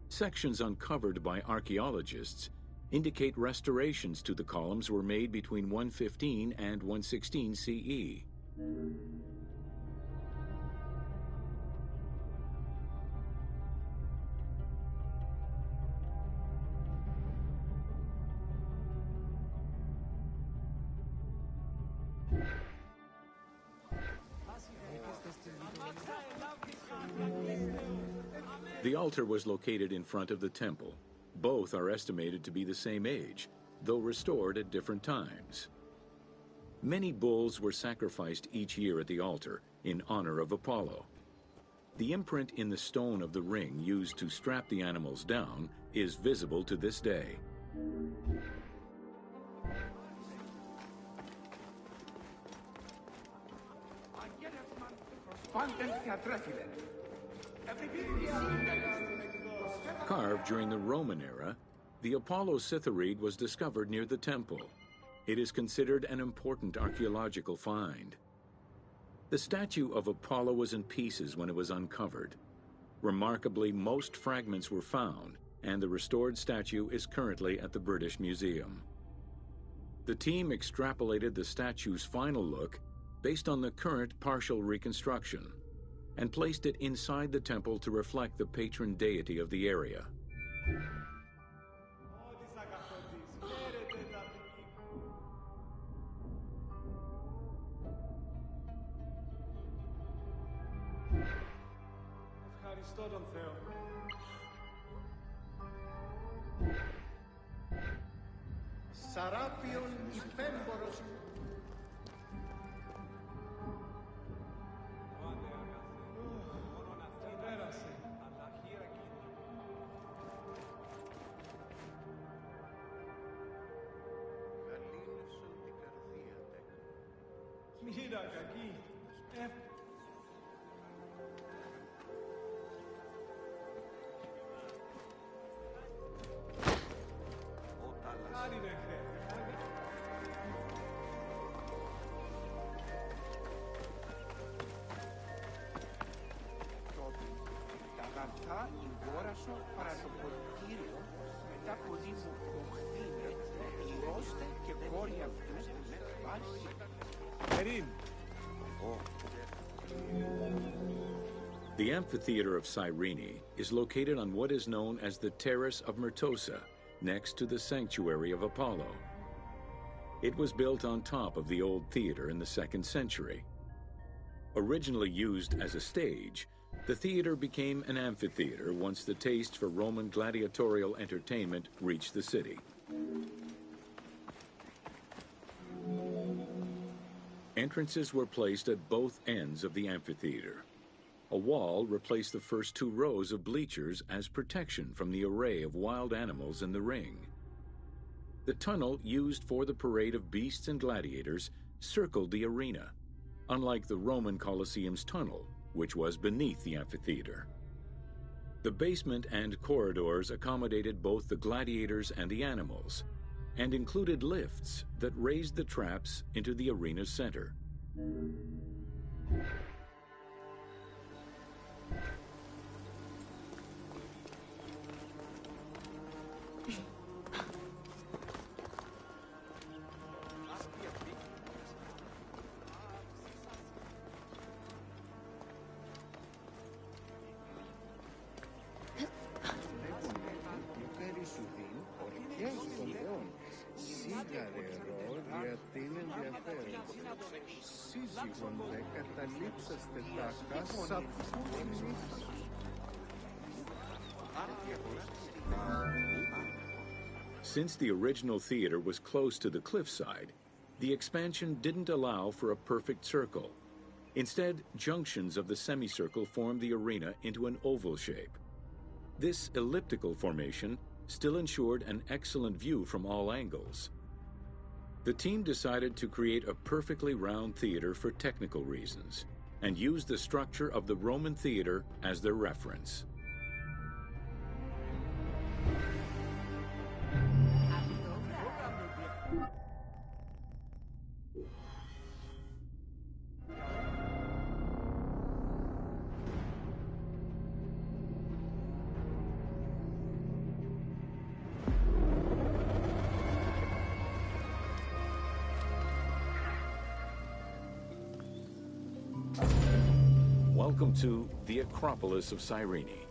Speaker 1: Sections uncovered by archaeologists indicate restorations to the columns were made between 115 and 116 CE. The altar was located in front of the temple. Both are estimated to be the same age, though restored at different times. Many bulls were sacrificed each year at the altar in honor of Apollo. The imprint in the stone of the ring used to strap the animals down is visible to this day. Carved during the Roman era, the Apollo Cytharide was discovered near the temple. It is considered an important archaeological find. The statue of Apollo was in pieces when it was uncovered. Remarkably, most fragments were found, and the restored statue is currently at the British Museum. The team extrapolated the statue's final look based on the current partial reconstruction, and placed it inside the temple to reflect the patron deity of the area.
Speaker 4: Sarapion Ifemboros.
Speaker 5: Mira aquí.
Speaker 1: The amphitheater of Cyrene is located on what is known as the Terrace of Myrtosa, next to the sanctuary of Apollo. It was built on top of the old theater in the 2nd century. Originally used as a stage, the theater became an amphitheater once the taste for Roman gladiatorial entertainment reached the city. Entrances were placed at both ends of the amphitheater. A wall replaced the first 2 rows of bleachers as protection from the array of wild animals in the ring. The tunnel used for the parade of beasts and gladiators circled the arena, unlike the Roman Colosseum's tunnel, which was beneath the amphitheater. The basement and corridors accommodated both the gladiators and the animals, and included lifts that raised the traps into the arena's center. Since the original theater was close to the cliffside, the expansion didn't allow for a perfect circle. Instead, junctions of the semicircle formed the arena into an oval shape. This elliptical formation still ensured an excellent view from all angles. The team decided to create a perfectly round theater for technical reasons, and used the structure of the Roman theater as their reference. Welcome to the Acropolis of Cyrene.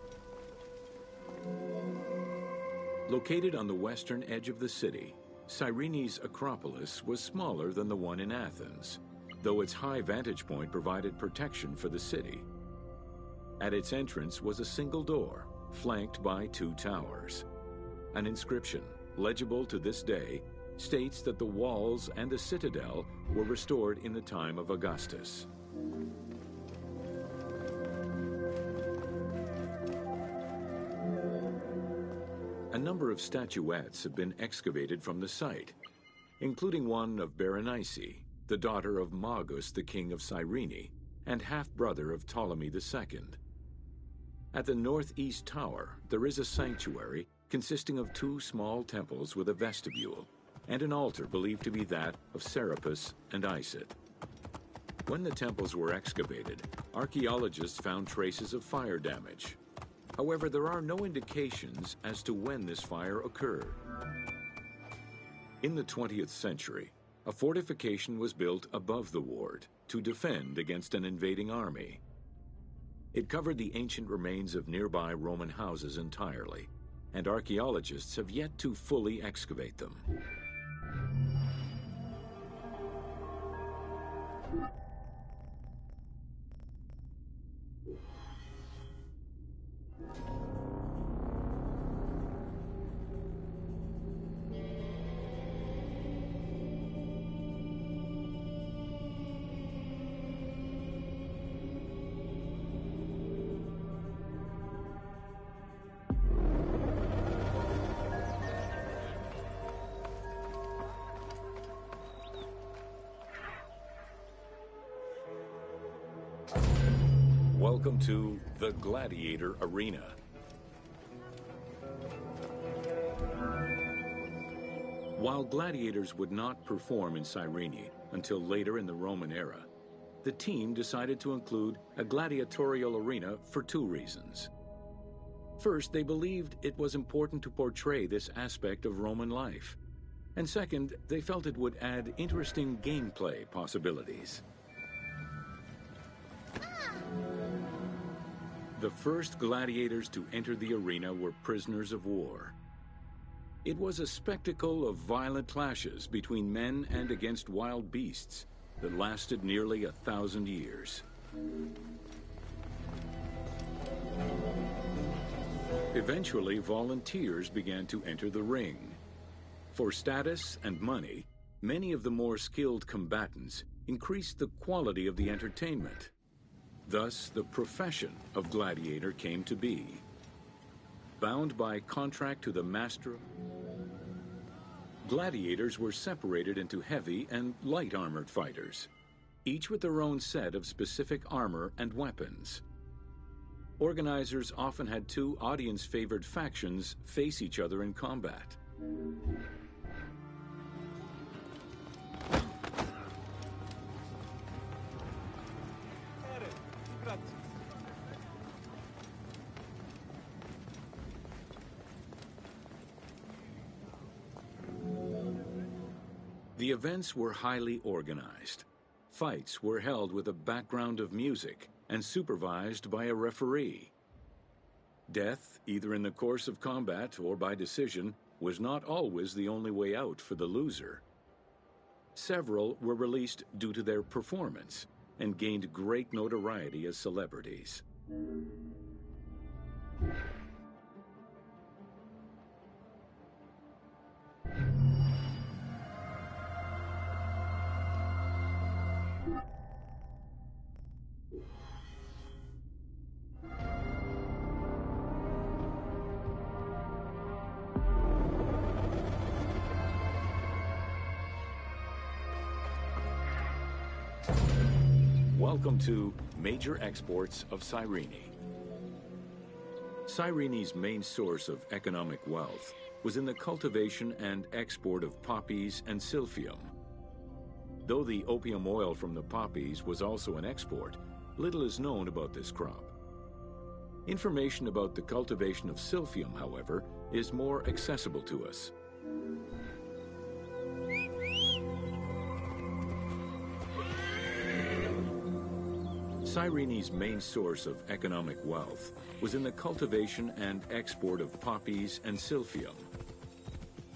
Speaker 1: Located on the western edge of the city, Cyrene's Acropolis was smaller than the one in Athens, though its high vantage point provided protection for the city. At its entrance was a single door, flanked by 2 towers. An inscription, legible to this day, states that the walls and the citadel were restored in the time of Augustus. A number of statuettes have been excavated from the site, including one of Berenice, the daughter of Magus, the king of Cyrene, and half-brother of Ptolemy II. At the northeast tower, there is a sanctuary consisting of 2 small temples with a vestibule, and an altar believed to be that of Serapis and Isis. When the temples were excavated, archaeologists found traces of fire damage. However, there are no indications as to when this fire occurred. In the 20th century, a fortification was built above the ward to defend against an invading army. It covered the ancient remains of nearby Roman houses entirely, and archaeologists have yet to fully excavate them. Welcome to the Gladiator Arena. While gladiators would not perform in Cyrene until later in the Roman era, the team decided to include a gladiatorial arena for 2 reasons. First, they believed it was important to portray this aspect of Roman life. And second, they felt it would add interesting gameplay possibilities. The first gladiators to enter the arena were prisoners of war. It was a spectacle of violent clashes between men and against wild beasts that lasted nearly 1,000 years. Eventually, volunteers began to enter the ring. For status and money, many of the more skilled combatants increased the quality of the entertainment. Thus, the profession of gladiator came to be. Bound by contract to the master, gladiators were separated into heavy and light armored fighters, each with their own set of specific armor and weapons. Organizers often had two audience-favored factions face each other in combat. The events were highly organized. Fights were held with a background of music and supervised by a referee. Death, either in the course of combat or by decision, was not always the only way out for the loser. Several were released due to their performance and gained great notoriety as celebrities. Welcome to Major Exports of Cyrene. Cyrene's main source of economic wealth was in the cultivation and export of poppies and silphium. Though the opium oil from the poppies was also an export, little is known about this crop. Information about the cultivation of silphium, however, is more accessible to us. Cyrene's main source of economic wealth was in the cultivation and export of poppies and silphium.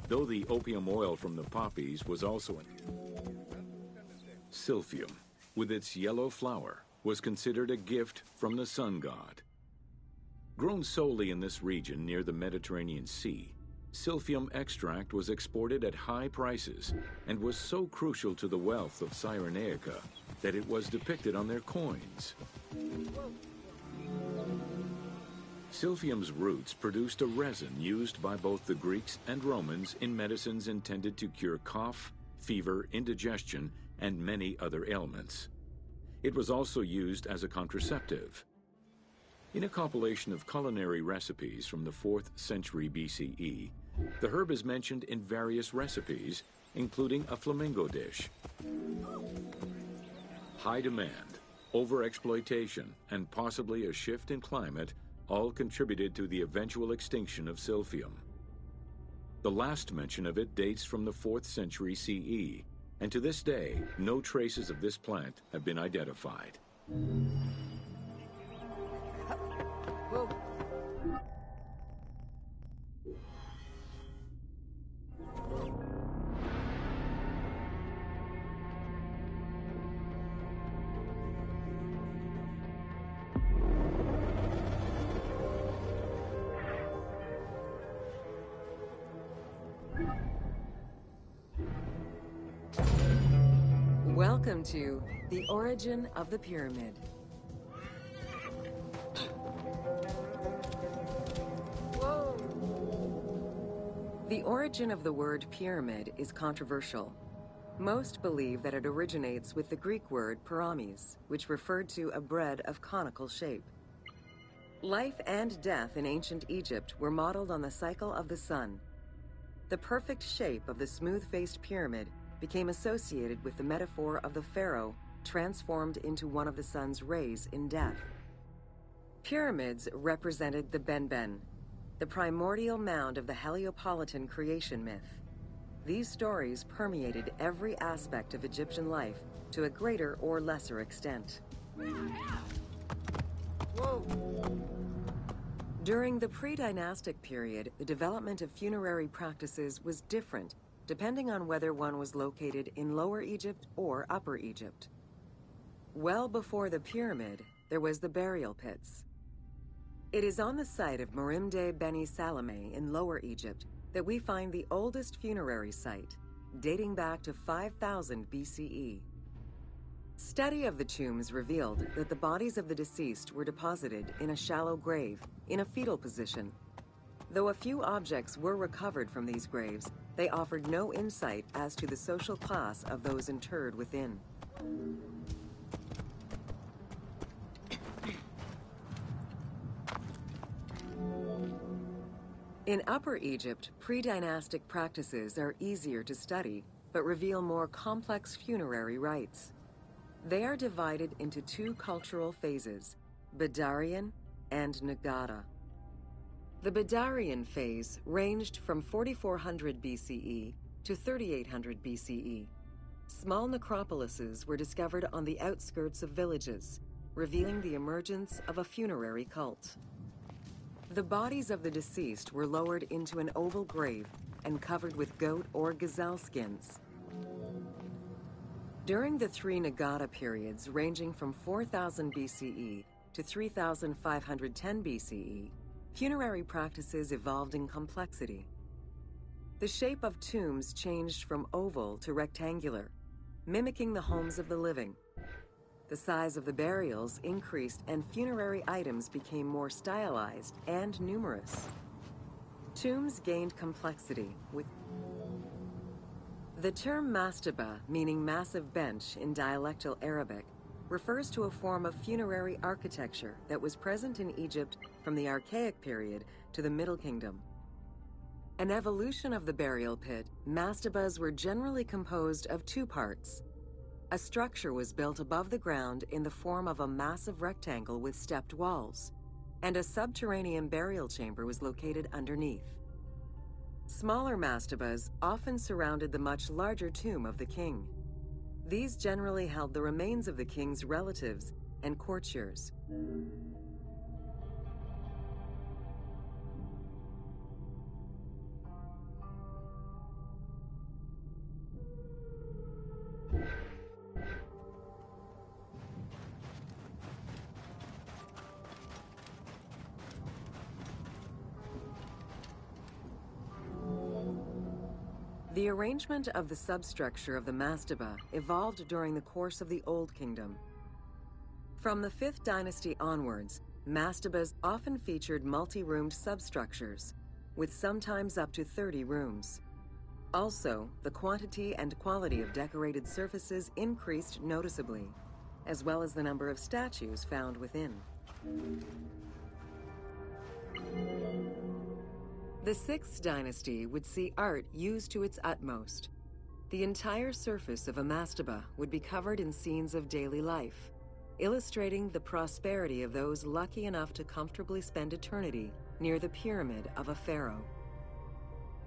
Speaker 1: Though the opium oil from the poppies was also an silphium, with its yellow flower, was considered a gift from the sun god. Grown solely in this region near the Mediterranean Sea, silphium extract was exported at high prices and was so crucial to the wealth of Cyrenaica that it was depicted on their coins. Silphium's roots produced a resin used by both the Greeks and Romans in medicines intended to cure cough, fever, indigestion, and many other ailments. It was also used as a contraceptive. In a compilation of culinary recipes from the 4th century BCE, the herb is mentioned in various recipes, including a flamingo dish. High demand, overexploitation, and possibly a shift in climate all contributed to the eventual extinction of silphium. The last mention of it dates from the 4th century CE, and to this day, no traces of this plant have been identified.
Speaker 3: Whoa.
Speaker 2: Welcome to The Origin of the Pyramid.
Speaker 3: Whoa.
Speaker 2: The origin of the word pyramid is controversial. Most believe that it originates with the Greek word pyramis, which referred to a bread of conical shape. Life and death in ancient Egypt were modeled on the cycle of the sun. The perfect shape of the smooth-faced pyramid became associated with the metaphor of the pharaoh transformed into one of the sun's rays in death. Pyramids represented the Benben, the primordial mound of the Heliopolitan creation myth. These stories permeated every aspect of Egyptian life to a greater or lesser extent.
Speaker 3: Whoa.
Speaker 2: During the pre-dynastic period, the development of funerary practices was different, depending on whether one was located in Lower Egypt or Upper Egypt. Well before the pyramid, there was the burial pits. It is on the site of Merimde Beni Salameh in Lower Egypt that we find the oldest funerary site, dating back to 5000 BCE. Study of the tombs revealed that the bodies of the deceased were deposited in a shallow grave, in a fetal position. Though a few objects were recovered from these graves, they offered no insight as to the social class of those interred within. In Upper Egypt, pre-dynastic practices are easier to study, but reveal more complex funerary rites. They are divided into two cultural phases, Badarian and Nagada. The Badarian phase ranged from 4400 BCE to 3800 BCE. Small necropolises were discovered on the outskirts of villages, revealing the emergence of a funerary cult. The bodies of the deceased were lowered into an oval grave and covered with goat or gazelle skins. During the three Nagada periods ranging from 4000 BCE to 3510 BCE, funerary practices evolved in complexity. The shape of tombs changed from oval to rectangular, mimicking the homes of the living. The size of the burials increased and funerary items became more stylized and numerous. Tombs gained complexity with the term mastaba, meaning massive bench in dialectal Arabic, refers to a form of funerary architecture that was present in Egypt from the Archaic period to the Middle Kingdom. An evolution of the burial pit, mastabas were generally composed of two parts. A structure was built above the ground in the form of a massive rectangle with stepped walls, and a subterranean burial chamber was located underneath. Smaller mastabas often surrounded the much larger tomb of the king. These generally held the remains of the king's relatives and courtiers. The arrangement of the substructure of the mastaba evolved during the course of the Old Kingdom. From the 5th dynasty onwards, mastabas often featured multi-roomed substructures, with sometimes up to 30 rooms. Also, the quantity and quality of decorated surfaces increased noticeably, as well as the number of statues found within. The 6th dynasty would see art used to its utmost. The entire surface of a mastaba would be covered in scenes of daily life, illustrating the prosperity of those lucky enough to comfortably spend eternity near the pyramid of a pharaoh.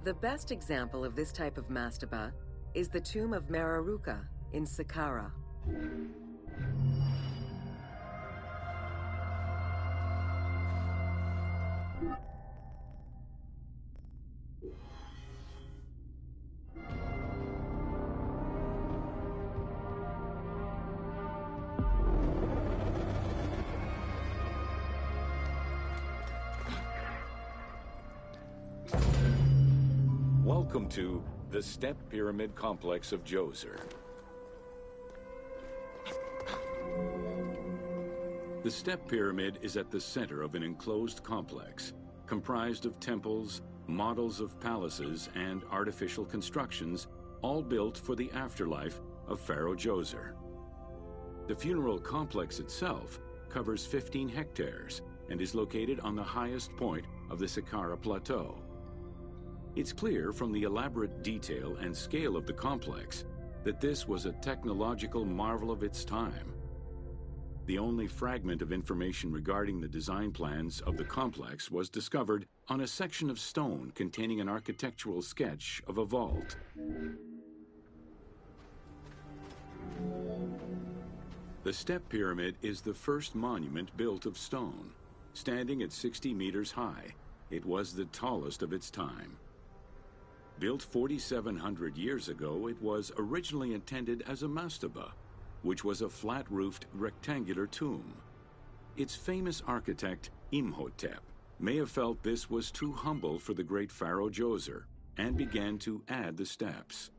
Speaker 2: The best example of this type of mastaba is the tomb of Mereruka in Saqqara.
Speaker 1: Welcome to the Step Pyramid Complex of Djoser. The Step Pyramid is at the center of an enclosed complex, comprised of temples, models of palaces, and artificial constructions, all built for the afterlife of Pharaoh Djoser. The funeral complex itself covers 15 hectares and is located on the highest point of the Saqqara Plateau. It's clear from the elaborate detail and scale of the complex that this was a technological marvel of its time. The only fragment of information regarding the design plans of the complex was discovered on a section of stone containing an architectural sketch of a vault. The Step Pyramid is the first monument built of stone. Standing at 60 meters high, it was the tallest of its time. Built 4,700 years ago, it was originally intended as a mastaba, which was a flat-roofed rectangular tomb. Its famous architect, Imhotep, may have felt this was too humble for the great pharaoh Djoser and began to add the steps.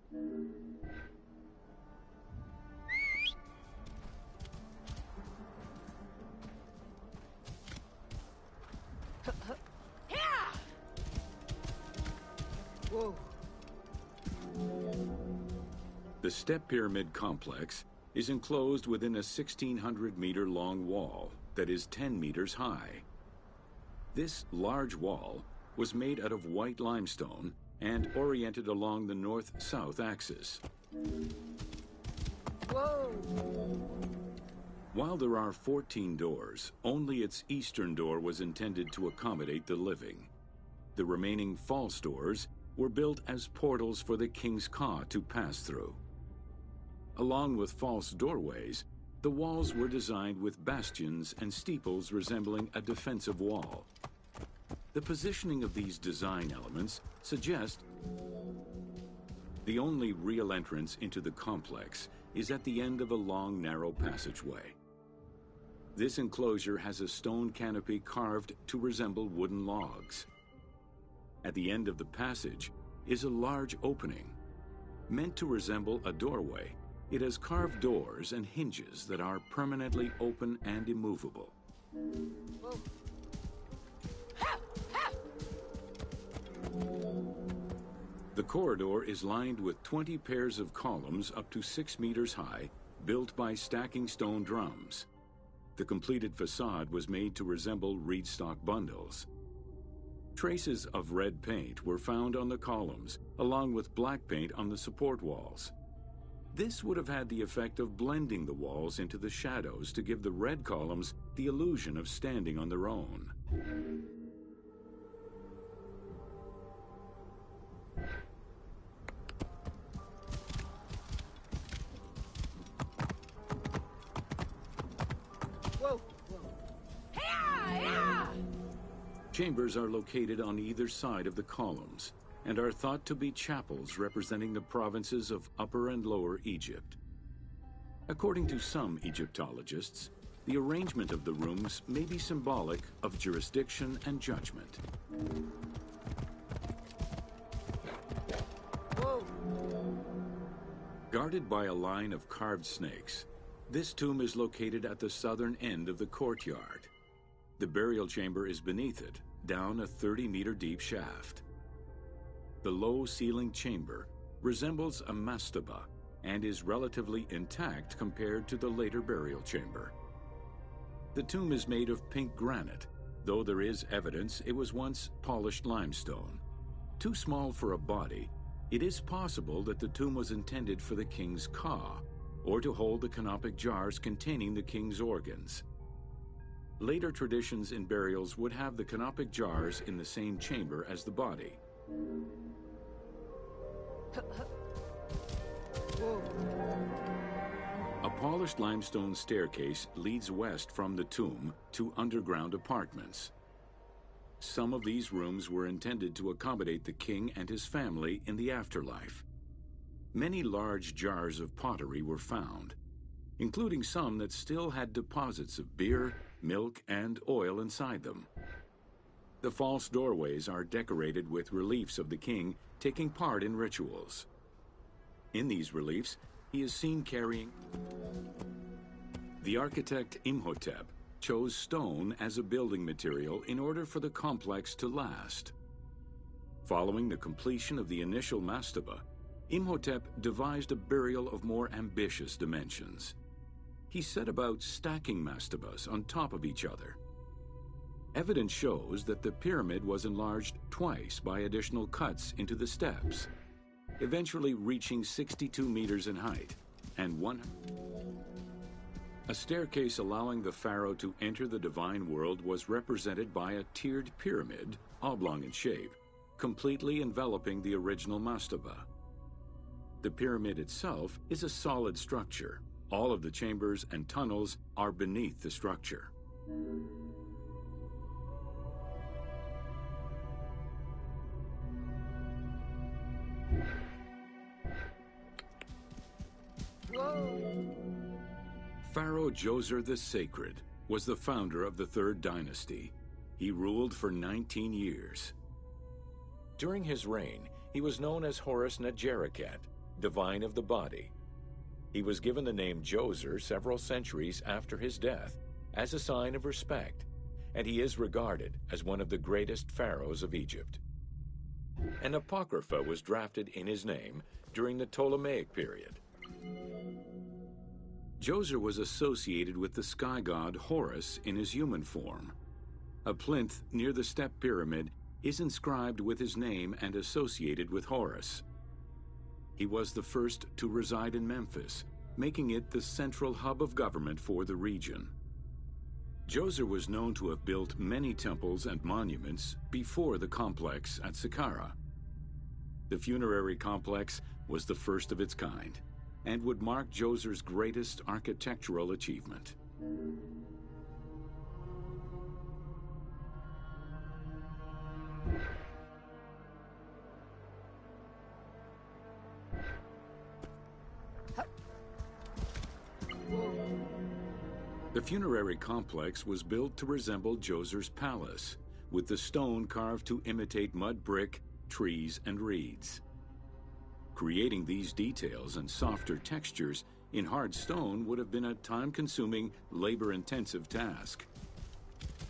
Speaker 3: Whoa.
Speaker 1: The Step Pyramid complex is enclosed within a 1,600-meter-long wall that is 10 meters high. This large wall was made out of white limestone and oriented along the north-south axis.
Speaker 3: Whoa.
Speaker 1: While there are 14 doors, only its eastern door was intended to accommodate the living. The remaining false doors were built as portals for the king's ka to pass through. Along with false doorways, the walls were designed with bastions and steeples resembling a defensive wall. The positioning of these design elements suggests the only real entrance into the complex is at the end of a long, narrow passageway. This enclosure has a stone canopy carved to resemble wooden logs. At the end of the passage is a large opening. Meant to resemble a doorway, it has carved doors and hinges that are permanently open and immovable.
Speaker 3: Whoa.
Speaker 1: The corridor is lined with 20 pairs of columns up to 6 meters high, built by stacking stone drums. The completed facade was made to resemble reed stock bundles. Traces of red paint were found on the columns, along with black paint on the support walls. This would have had the effect of blending the walls into the shadows to give the red columns the illusion of standing on their own.
Speaker 3: Whoa.
Speaker 1: Chambers are located on either side of the columns and are thought to be chapels representing the provinces of Upper and Lower Egypt. According to some Egyptologists, the arrangement of the rooms may be symbolic of jurisdiction and judgment.
Speaker 3: Whoa.
Speaker 1: Guarded by a line of carved snakes, this tomb is located at the southern end of the courtyard. The burial chamber is beneath it, down a 30-meter deep shaft. The low-ceilinged chamber resembles a mastaba and is relatively intact compared to the later burial chamber. The tomb is made of pink granite, though there is evidence it was once polished limestone. Too small for a body, it is possible that the tomb was intended for the king's ka, or to hold the canopic jars containing the king's organs. Later traditions in burials would have the canopic jars in the same chamber as the body.
Speaker 3: Whoa.
Speaker 1: A polished limestone staircase leads west from the tomb to underground apartments. Some of these rooms were intended to accommodate the king and his family in the afterlife. Many large jars of pottery were found, including some that still had deposits of beer, milk, and oil inside them. The false doorways are decorated with reliefs of the king taking part in rituals. In these reliefs, he is seen carrying. The architect Imhotep chose stone as a building material in order for the complex to last. Following the completion of the initial mastaba, Imhotep devised a burial of more ambitious dimensions. He set about stacking mastabas on top of each other. Evidence shows that the pyramid was enlarged twice by additional cuts into the steps, eventually reaching 62 meters in height and a staircase allowing the pharaoh to enter the divine world was represented by a tiered pyramid, oblong in shape, completely enveloping the original mastaba. The pyramid itself is a solid structure. All of the chambers and tunnels are beneath the structure.
Speaker 3: Whoa!
Speaker 1: Pharaoh Djoser the Sacred was the founder of the Third Dynasty. He ruled for 19 years. During his reign, he was known as Horus Nedjeriket, divine of the body. He was given the name Djoser several centuries after his death as a sign of respect, and he is regarded as one of the greatest pharaohs of Egypt. An apocrypha was drafted in his name during the Ptolemaic period. Djoser was associated with the sky god Horus in his human form. A plinth near the step pyramid is inscribed with his name and associated with Horus. He was the first to reside in Memphis, making it the central hub of government for the region. Djoser was known to have built many temples and monuments before the complex at Saqqara. The funerary complex was the first of its kind and would mark Djoser's greatest architectural achievement. The funerary complex was built to resemble Djoser's palace, with the stone carved to imitate mud brick, trees, and reeds. Creating these details and softer textures in hard stone would have been a time-consuming, labor-intensive task.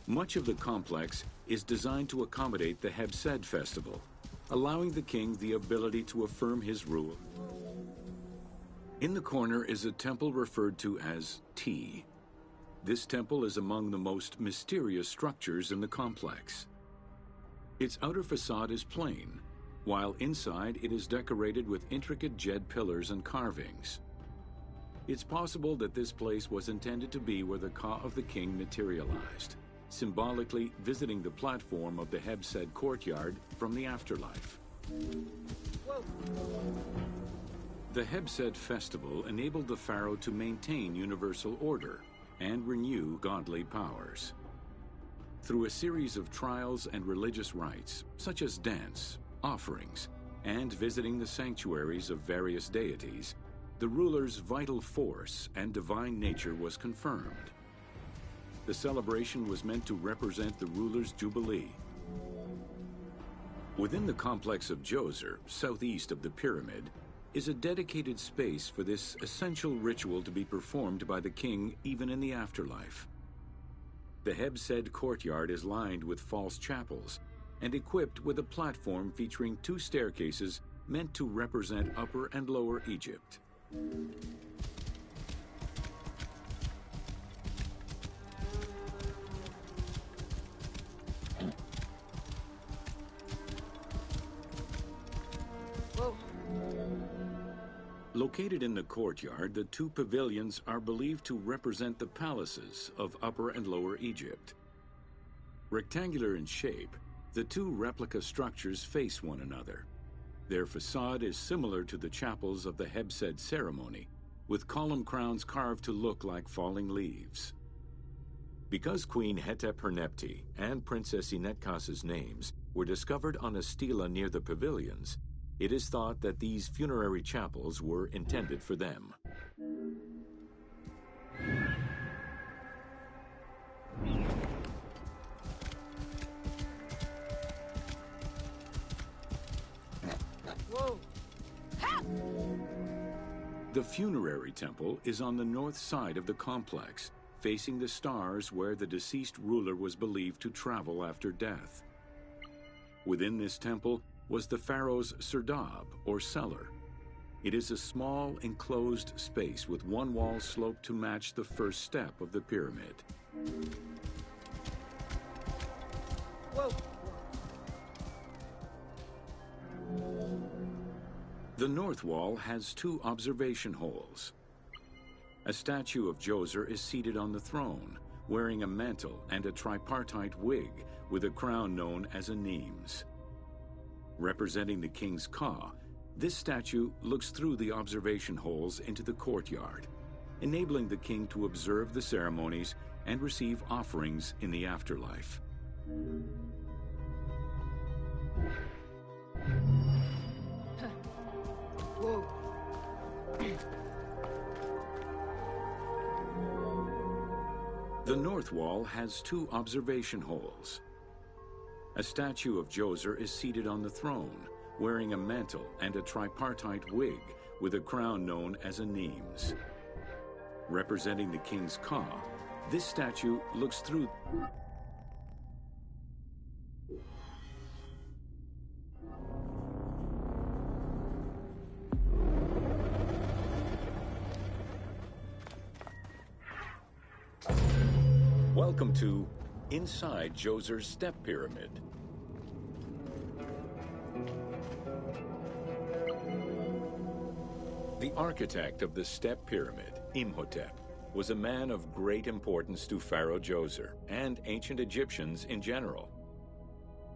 Speaker 1: Much of the complex is designed to accommodate the Hebsed festival, allowing the king the ability to affirm his rule. In the corner is a temple referred to as Ti. This temple is among the most mysterious structures in the complex. Its outer facade is plain, while inside it is decorated with intricate jed pillars and carvings. It's possible that this place was intended to be where the Ka of the king materialized, symbolically visiting the platform of the Hebsed courtyard from the afterlife.
Speaker 3: Whoa!
Speaker 1: The Hebsed festival enabled the pharaoh to maintain universal order and renew godly powers. Through a series of trials and religious rites, such as dance, offerings, and visiting the sanctuaries of various deities, the ruler's vital force and divine nature was confirmed. The celebration was meant to represent the ruler's jubilee. Within the complex of Djoser, southeast of the pyramid, is a dedicated space for this essential ritual to be performed by the king even in the afterlife. The Hebsed courtyard is lined with false chapels and equipped with a platform featuring 2 staircases meant to represent Upper and Lower Egypt.
Speaker 3: Whoa!
Speaker 1: Located in the courtyard, the 2 pavilions are believed to represent the palaces of Upper and Lower Egypt. Rectangular in shape, the 2 replica structures face one another. Their facade is similar to the chapels of the Hebsed ceremony, with column crowns carved to look like falling leaves. Because Queen Hetep-Hernepti and Princess Inetkas's names were discovered on a stela near the pavilions, it is thought that these funerary chapels were intended for them.
Speaker 3: Whoa!
Speaker 1: The funerary temple is on the north side of the complex, facing the stars where the deceased ruler was believed to travel after death. Within this temple was the pharaoh's serdab, or cellar. It is a small, enclosed space with one wall sloped to match the first step of the pyramid.
Speaker 3: Whoa!
Speaker 1: The north wall has 2 observation holes. A statue of Djoser is seated on the throne, wearing a mantle and a tripartite wig with a crown known as a Nemes. Representing the king's Ka, this statue looks through the observation holes into the courtyard, enabling the king to observe the ceremonies and receive offerings in the afterlife.
Speaker 3: Whoa!
Speaker 1: The north wall has two observation holes. A statue of Djoser is seated on the throne, wearing a mantle and a tripartite wig with a crown known as a Nemes. Representing the king's Ka, this statue looks through. Welcome to Inside Djoser's Step Pyramid. The architect of the Step Pyramid, Imhotep, was a man of great importance to Pharaoh Djoser and ancient Egyptians in general.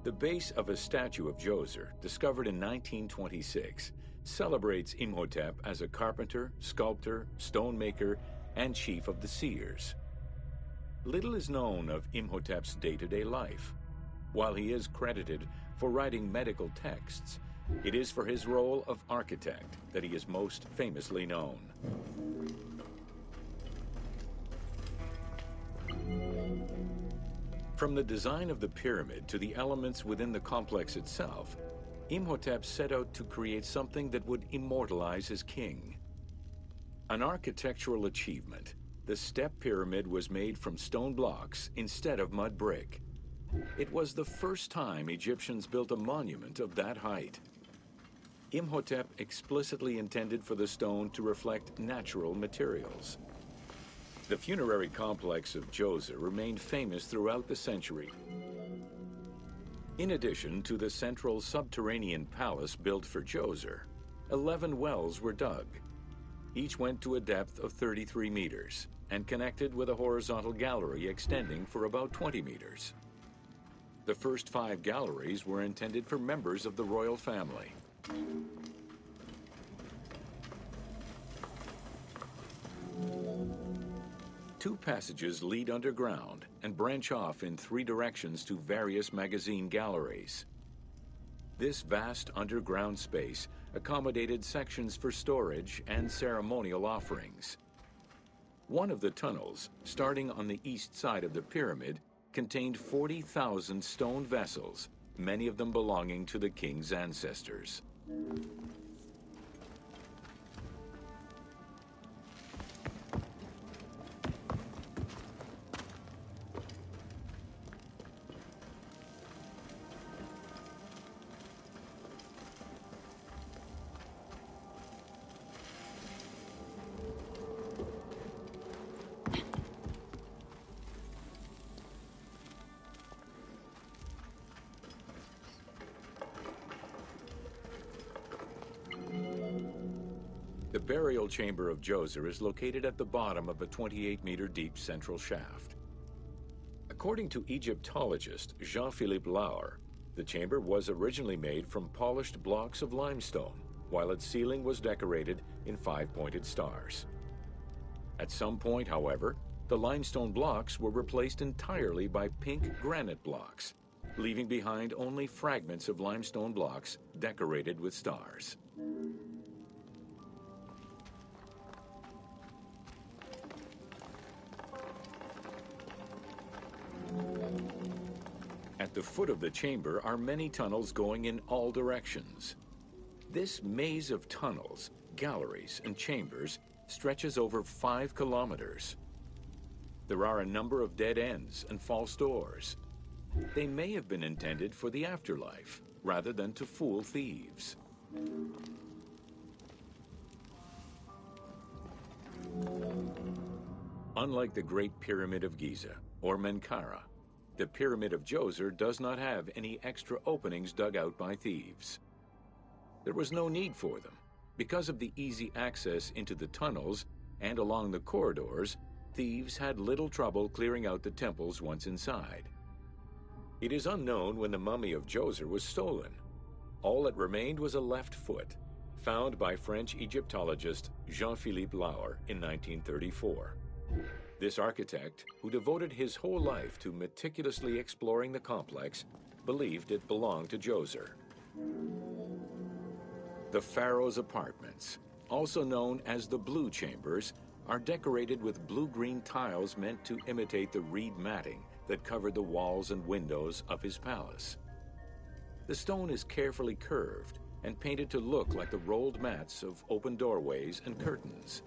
Speaker 1: The base of a statue of Djoser, discovered in 1926, celebrates Imhotep as a carpenter, sculptor, stonemaker, and chief of the seers. Little is known of Imhotep's day-to-day life. While he is credited for writing medical texts, it is for his role of architect that he is most famously known. From the design of the pyramid to the elements within the complex itself, Imhotep set out to create something that would immortalize his king. An architectural achievement, the Step Pyramid was made from stone blocks instead of mud brick. It was the first time Egyptians built a monument of that height. Imhotep explicitly intended for the stone to reflect natural materials. The funerary complex of Djoser remained famous throughout the century. In addition to the central subterranean palace built for Djoser, 11 wells were dug. Each went to a depth of 33 meters and connected with a horizontal gallery extending for about 20 meters. The first 5 galleries were intended for members of the royal family. Two passages lead underground and branch off in 3 directions to various magazine galleries. This vast underground space accommodated sections for storage and ceremonial offerings. One of the tunnels, starting on the east side of the pyramid, contained 40,000 stone vessels, many of them belonging to the king's ancestors. The burial chamber of Djoser is located at the bottom of a 28-meter deep central shaft. According to Egyptologist Jean-Philippe Lauer, the chamber was originally made from polished blocks of limestone, while its ceiling was decorated in 5-pointed stars. At some point, however, the limestone blocks were replaced entirely by pink granite blocks, leaving behind only fragments of limestone blocks decorated with stars. At the foot of the chamber are many tunnels going in all directions. This maze of tunnels, galleries, and chambers stretches over 5 kilometers. There are a number of dead ends and false doors. They may have been intended for the afterlife, rather than to fool thieves. Unlike the Great Pyramid of Giza, or Menkaure, the Pyramid of Djoser does not have any extra openings dug out by thieves. There was no need for them. Because of the easy access into the tunnels and along the corridors, thieves had little trouble clearing out the temples once inside. It is unknown when the mummy of Djoser was stolen. All that remained was a left foot, found by French Egyptologist Jean-Philippe Lauer in 1934. This architect, who devoted his whole life to meticulously exploring the complex, believed it belonged to Djoser. The Pharaoh's apartments, also known as the Blue Chambers, are decorated with blue-green tiles meant to imitate the reed matting that covered the walls and windows of his palace. The stone is carefully curved and painted to look like the rolled mats of open doorways and curtains.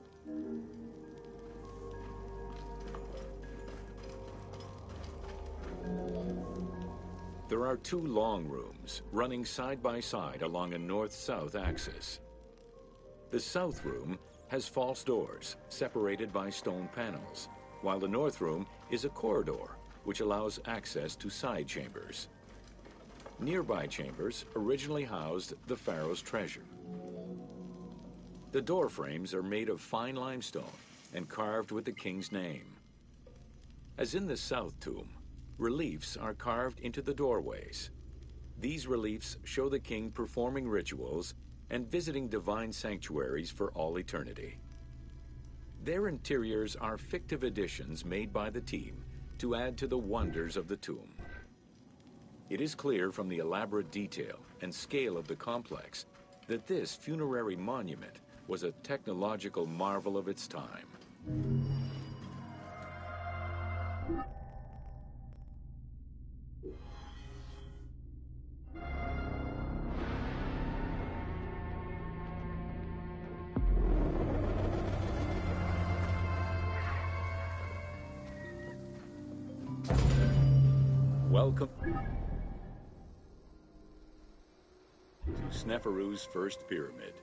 Speaker 1: There are two long rooms running side by side along a north-south axis. The south room has false doors separated by stone panels, while the north room is a corridor which allows access to side chambers. Nearby chambers originally housed the pharaoh's treasure. The door frames are made of fine limestone and carved with the king's name. As in the south tomb, reliefs are carved into the doorways. These reliefs show the king performing rituals and visiting divine sanctuaries for all eternity. Their interiors are fictive additions made by the team to add to the wonders of the tomb. It is clear from the elaborate detail and scale of the complex that this funerary monument was a technological marvel of its time. Welcome to Sneferu's first pyramid.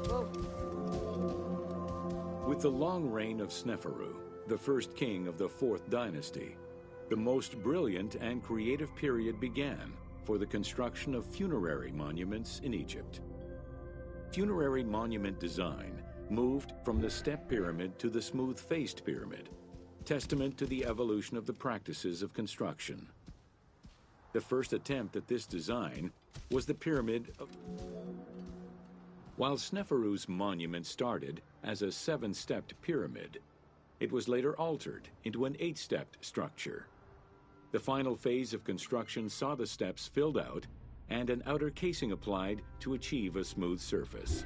Speaker 3: Whoa.
Speaker 1: With the long reign of Sneferu, the first king of the 4th dynasty, the most brilliant and creative period began for the construction of funerary monuments in Egypt. Funerary monument design moved from the step pyramid to the smooth-faced pyramid, testament to the evolution of the practices of construction. The first attempt at this design was the pyramid of... While Sneferu's monument started as a 7-stepped pyramid, it was later altered into an 8-stepped structure. The final phase of construction saw the steps filled out and an outer casing applied to achieve a smooth surface.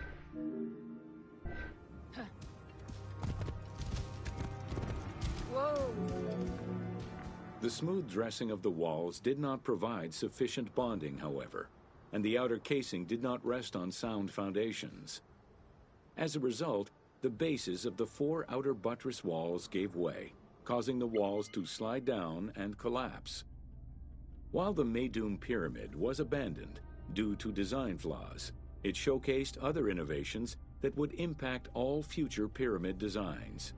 Speaker 3: Whoa.
Speaker 1: The smooth dressing of the walls did not provide sufficient bonding, however, and the outer casing did not rest on sound foundations. As a result, the bases of the 4 outer buttress walls gave way, causing the walls to slide down and collapse. While the Meidum Pyramid was abandoned due to design flaws, it showcased other innovations that would impact all future pyramid designs.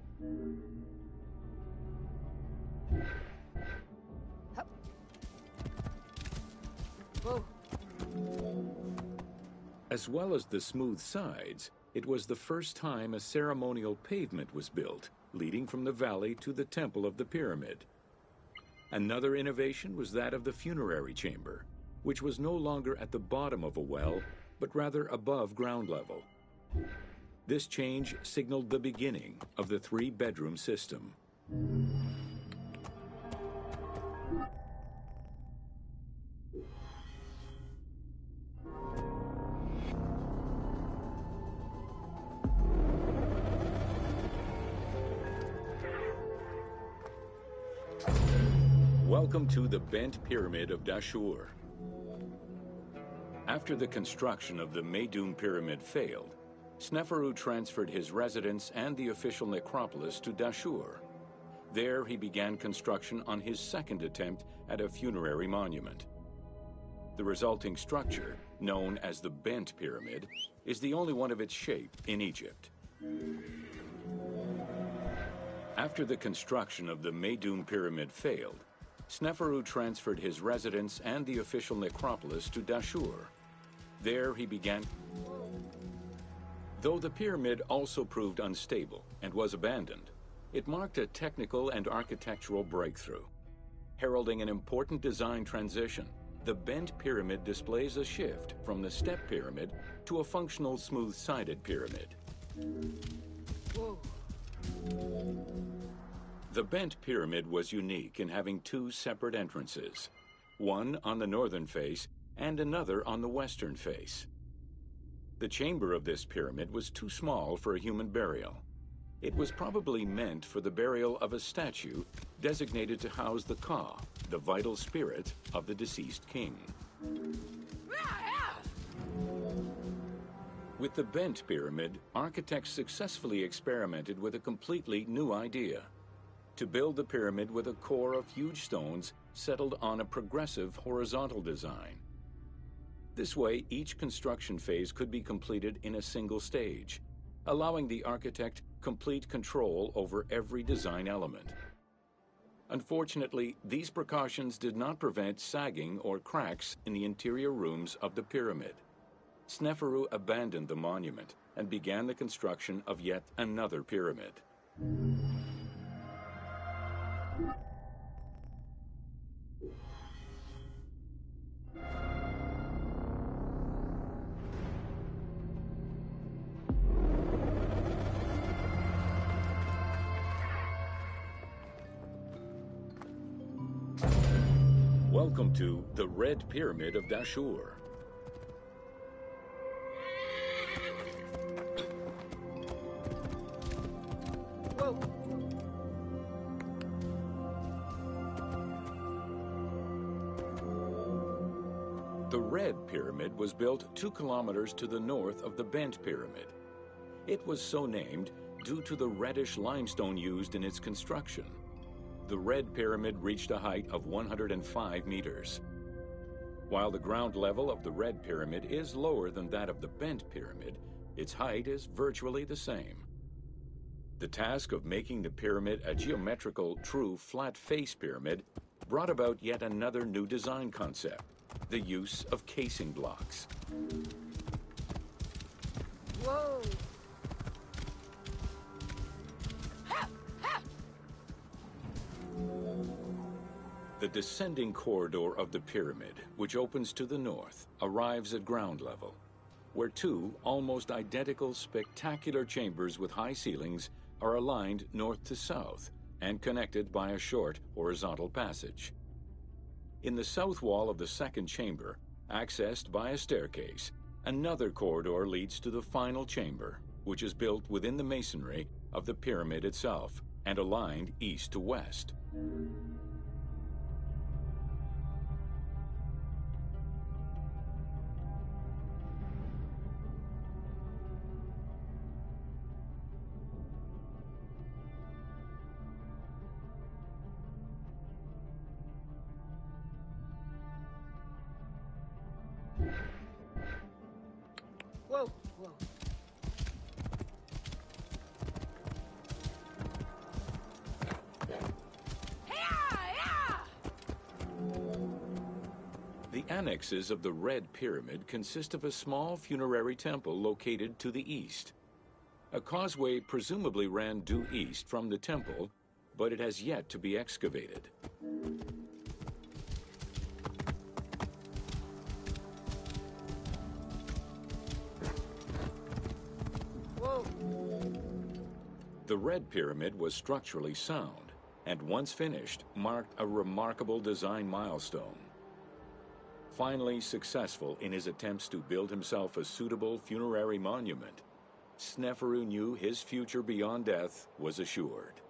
Speaker 3: Whoa.
Speaker 1: As well as the smooth sides, it was the first time a ceremonial pavement was built, leading from the valley to the temple of the pyramid. Another innovation was that of the funerary chamber, which was no longer at the bottom of a well, but rather above ground level. This change signaled the beginning of the 3-bedroom system. Welcome to the Bent Pyramid of Dashur. After the construction of the Meidum Pyramid failed, Sneferu transferred his residence and the official necropolis to Dashur. There he began construction on his second attempt at a funerary monument. The resulting structure, known as the Bent Pyramid, is the only one of its shape in Egypt. After the construction of the Meidum Pyramid failed, Sneferu transferred his residence and the official necropolis to Dashur. There he began... Though the pyramid also proved unstable and was abandoned, it marked a technical and architectural breakthrough. Heralding an important design transition, the Bent Pyramid displays a shift from the step pyramid to a functional smooth-sided pyramid.
Speaker 3: Whoa.
Speaker 1: The bent pyramid was unique in having two separate entrances, one on the northern face and another on the western face. The chamber of this pyramid was too small for a human burial. It was probably meant for the burial of a statue designated to house the Ka, the vital spirit of the deceased king. With the bent pyramid, architects successfully experimented with a completely new idea: to build the pyramid with a core of huge stones settled on a progressive horizontal design. This way, each construction phase could be completed in a single stage, allowing the architect complete control over every design element. Unfortunately, these precautions did not prevent sagging or cracks in the interior rooms of the pyramid. Sneferu abandoned the monument and began the construction of yet another pyramid. Welcome to the Red Pyramid of Dashur.
Speaker 3: Whoa.
Speaker 1: The Red Pyramid was built 2 kilometers to the north of the Bent Pyramid. It was so named due to the reddish limestone used in its construction. The Red Pyramid reached a height of 105 meters. While the ground level of the Red Pyramid is lower than that of the Bent Pyramid, its height is virtually the same. The task of making the pyramid a geometrical, true flat-face pyramid brought about yet another new design concept: the use of casing blocks.
Speaker 3: Whoa.
Speaker 1: The descending corridor of the pyramid, which opens to the north, arrives at ground level, where 2 almost identical spectacular chambers with high ceilings are aligned north to south and connected by a short horizontal passage. In the south wall of the second chamber, accessed by a staircase, another corridor leads to the final chamber, which is built within the masonry of the pyramid itself and aligned east to west.
Speaker 3: Whoa. Whoa.
Speaker 1: The annexes of the Red Pyramid consist of a small funerary temple located to the east. A causeway presumably ran due east from the temple, but it has yet to be excavated.
Speaker 3: Whoa.
Speaker 1: The Red Pyramid was structurally sound, and once finished, marked a remarkable design milestone. Finally successful in his attempts to build himself a suitable funerary monument, Sneferu knew his future beyond death was assured.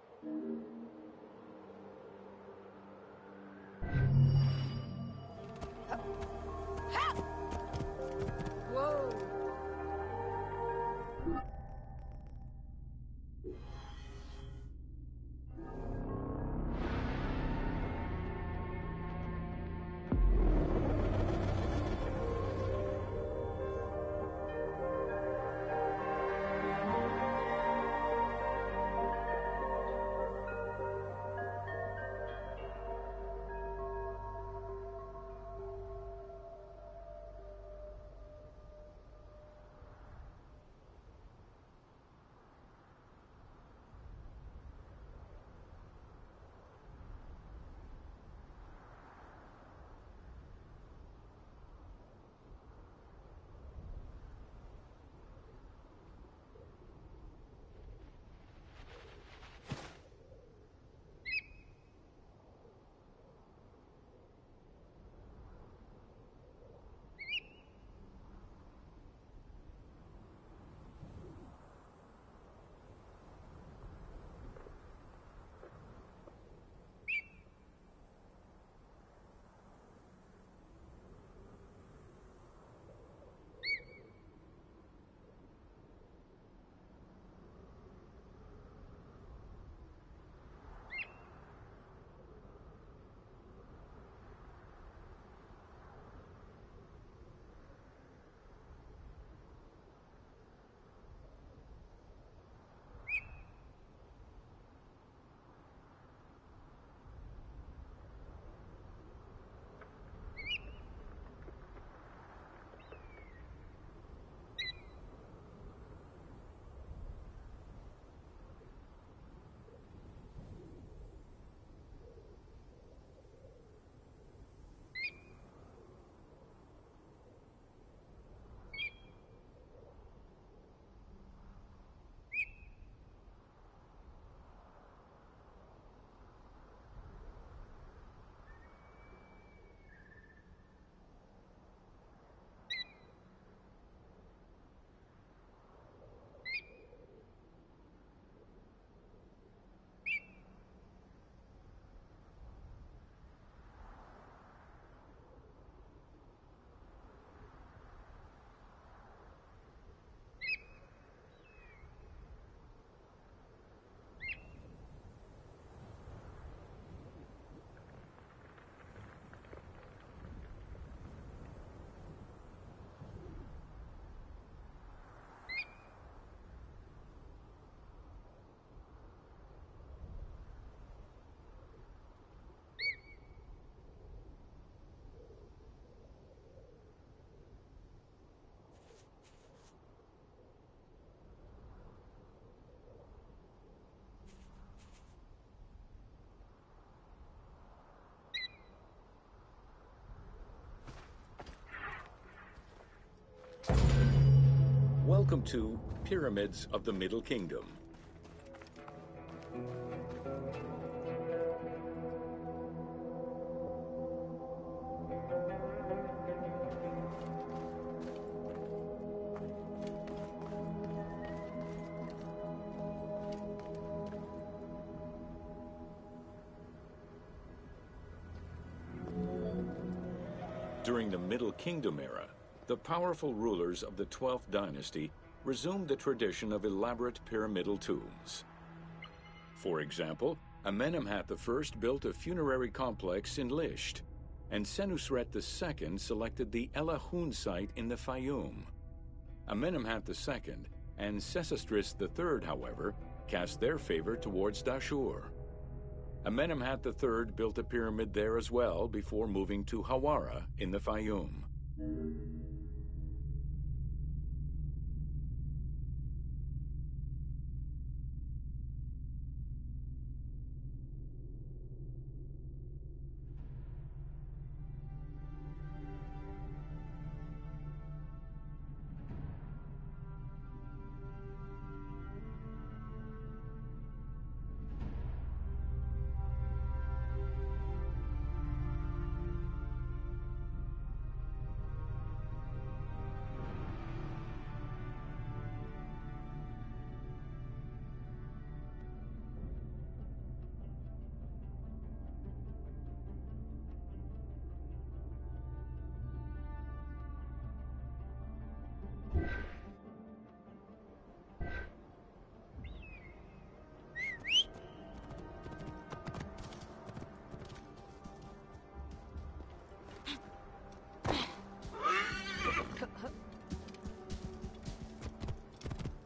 Speaker 3: Whoa.
Speaker 1: Welcome to Pyramids of the Middle Kingdom. During the Middle Kingdom era, the powerful rulers of the 12th dynasty resumed the tradition of elaborate pyramidal tombs. For example, Amenemhat I built a funerary complex in Lisht, and Senusret II selected the Elahun site in the Fayum. Amenemhat II and Sesostris III, however, cast their favor towards Dashur. Amenemhat III built a pyramid there as well before moving to Hawara in the Fayum.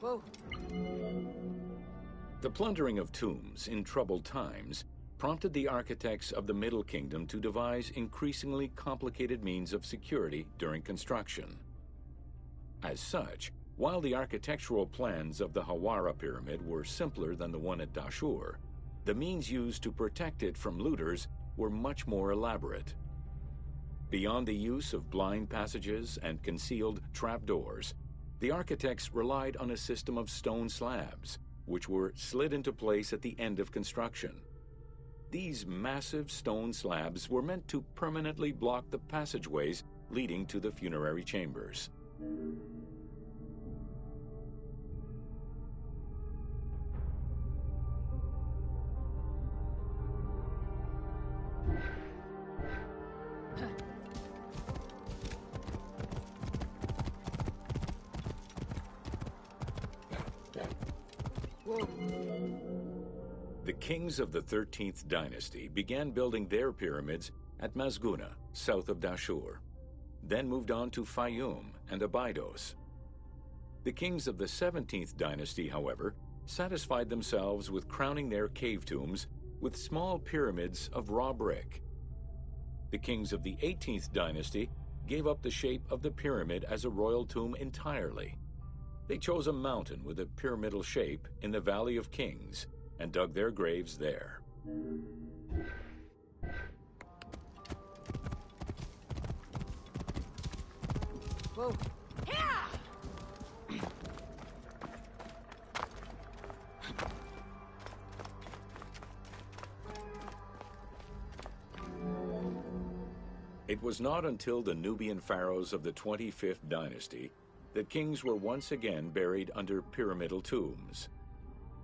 Speaker 3: Whoa.
Speaker 1: The plundering of tombs in troubled times prompted the architects of the Middle Kingdom to devise increasingly complicated means of security during construction. As such, while the architectural plans of the Hawara pyramid were simpler than the one at Dashur, the means used to protect it from looters were much more elaborate. Beyond the use of blind passages and concealed trapdoors, the architects relied on a system of stone slabs, which were slid into place at the end of construction. These massive stone slabs were meant to permanently block the passageways leading to the funerary chambers.
Speaker 3: Whoa.
Speaker 1: The kings of the 13th dynasty began building their pyramids at Masguna, south of Dashur, then moved on to Fayum and Abydos. The kings of the 17th dynasty, however, satisfied themselves with crowning their cave tombs with small pyramids of raw brick. The kings of the 18th dynasty gave up the shape of the pyramid as a royal tomb entirely. They chose a mountain with a pyramidal shape in the Valley of Kings and dug their graves there.
Speaker 3: Whoa.
Speaker 1: It was not until the Nubian pharaohs of the 25th dynasty that kings were once again buried under pyramidal tombs.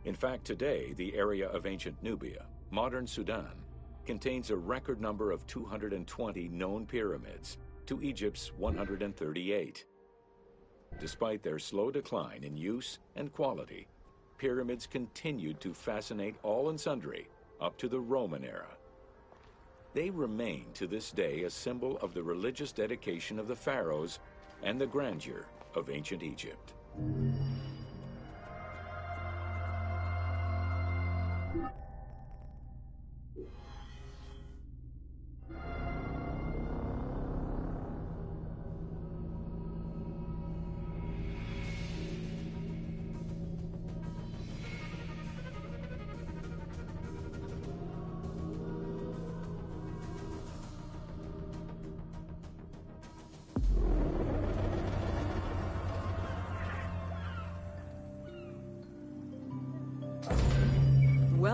Speaker 1: In fact, today, the area of ancient Nubia, modern Sudan, contains a record number of 220 known pyramids to Egypt's 138. Despite their slow decline in use and quality, pyramids continued to fascinate all and sundry up to the Roman era. They remain to this day a symbol of the religious dedication of the pharaohs and the grandeur of ancient Egypt.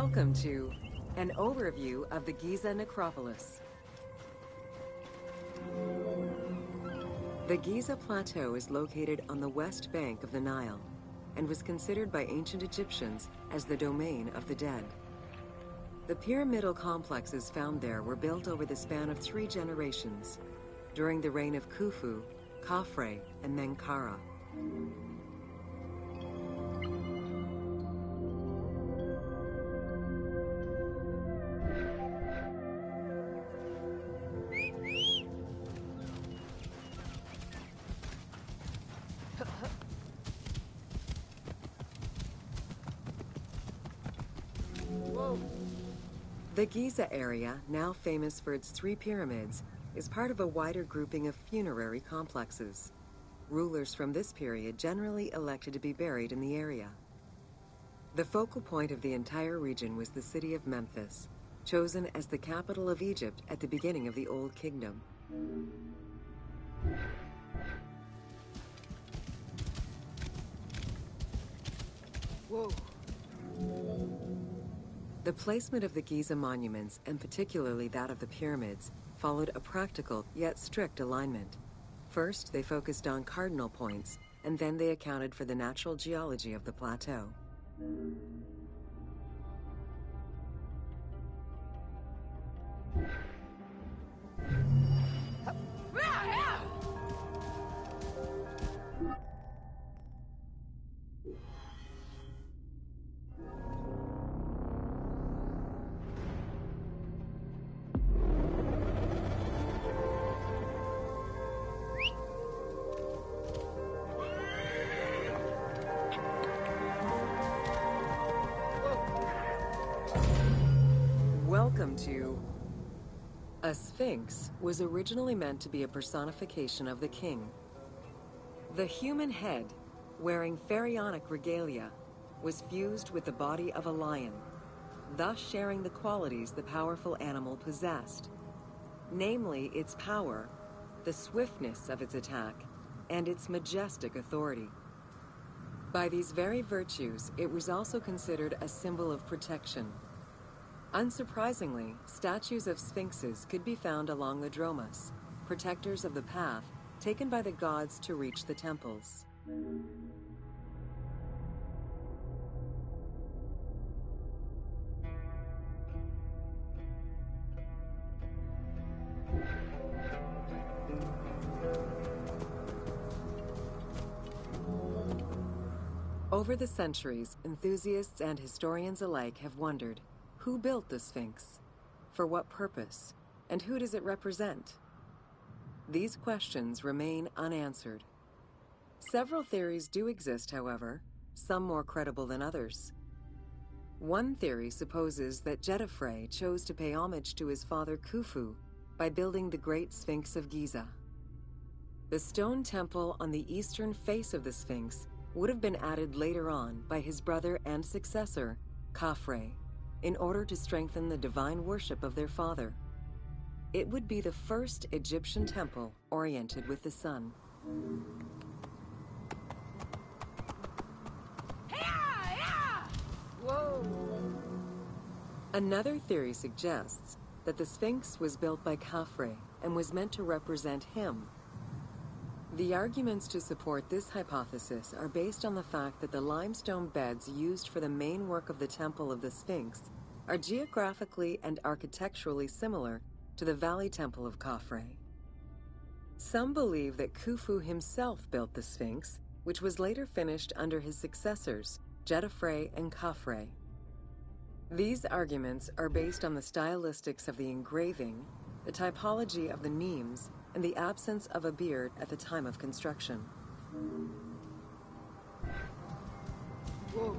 Speaker 2: Welcome to an overview of the Giza necropolis. The Giza Plateau is located on the west bank of the Nile and was considered by ancient Egyptians as the domain of the dead. The pyramidal complexes found there were built over the span of 3 generations, during the reign of Khufu, Khafre, and Menkaura.
Speaker 3: Whoa.
Speaker 2: The Giza area, now famous for its 3 pyramids, is part of a wider grouping of funerary complexes. Rulers from this period generally elected to be buried in the area. The focal point of the entire region was the city of Memphis, chosen as the capital of Egypt at the beginning of the Old Kingdom.
Speaker 3: Whoa.
Speaker 2: The placement of the Giza monuments, and particularly that of the pyramids, followed a practical yet strict alignment. First, they focused on cardinal points, and then they accounted for the natural geology of the plateau. Welcome to... A sphinx was originally meant to be a personification of the king. The human head, wearing pharaonic regalia, was fused with the body of a lion, thus sharing the qualities the powerful animal possessed, namely its power, the swiftness of its attack, and its majestic authority. By these very virtues, it was also considered a symbol of protection. Unsurprisingly, statues of sphinxes could be found along the dromas, protectors of the path taken by the gods to reach the temples. Over the centuries, enthusiasts and historians alike have wondered, who built the Sphinx? For what purpose? And who does it represent? These questions remain unanswered. Several theories do exist, however, some more credible than others. One theory supposes that Djedefre chose to pay homage to his father Khufu by building the Great Sphinx of Giza. The stone temple on the eastern face of the Sphinx would have been added later on by his brother and successor, Khafre, in order to strengthen the divine worship of their father. It would be the first Egyptian temple oriented with the sun.
Speaker 3: Whoa.
Speaker 2: Another theory suggests that the Sphinx was built by Khafre and was meant to represent him. The arguments to support this hypothesis are based on the fact that the limestone beds used for the main work of the Temple of the Sphinx are geographically and architecturally similar to the Valley Temple of Khafre. Some believe that Khufu himself built the Sphinx, which was later finished under his successors, Djedefre and Khafre. These arguments are based on the stylistics of the engraving, the typology of the nemes, and the absence of a beard at the time of construction.
Speaker 3: Whoa.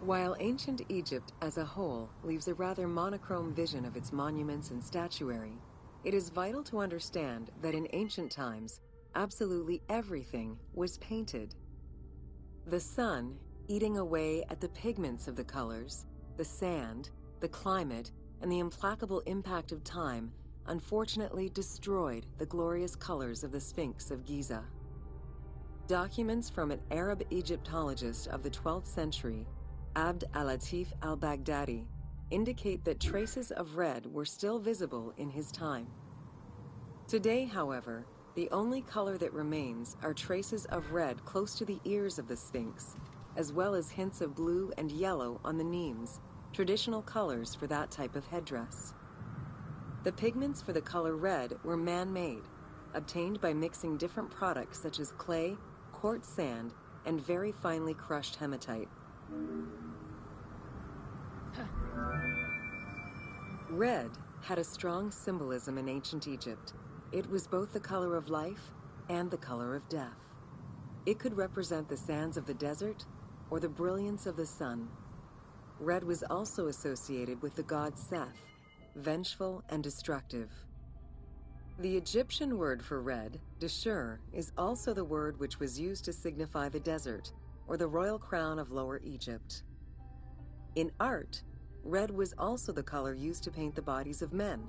Speaker 2: While ancient Egypt as a whole leaves a rather monochrome vision of its monuments and statuary, it is vital to understand that in ancient times, absolutely everything was painted. The sun, eating away at the pigments of the colors, the sand, the climate, and the implacable impact of time, unfortunately destroyed the glorious colors of the Sphinx of Giza. Documents from an Arab Egyptologist of the 12th century Abd al-Latif al-Baghdadi, indicate that traces of red were still visible in his time. Today, however, the only color that remains are traces of red close to the ears of the Sphinx, as well as hints of blue and yellow on the nemes, traditional colors for that type of headdress. The pigments for the color red were man-made, obtained by mixing different products such as clay, quartz sand, and very finely crushed hematite. Red had a strong symbolism in ancient Egypt. It was both the color of life and the color of death. It could represent the sands of the desert or the brilliance of the sun. Red was also associated with the god Seth, vengeful and destructive. The Egyptian word for red, Deshur, is also the word which was used to signify the desert, or the royal crown of Lower Egypt. In art, red was also the color used to paint the bodies of men,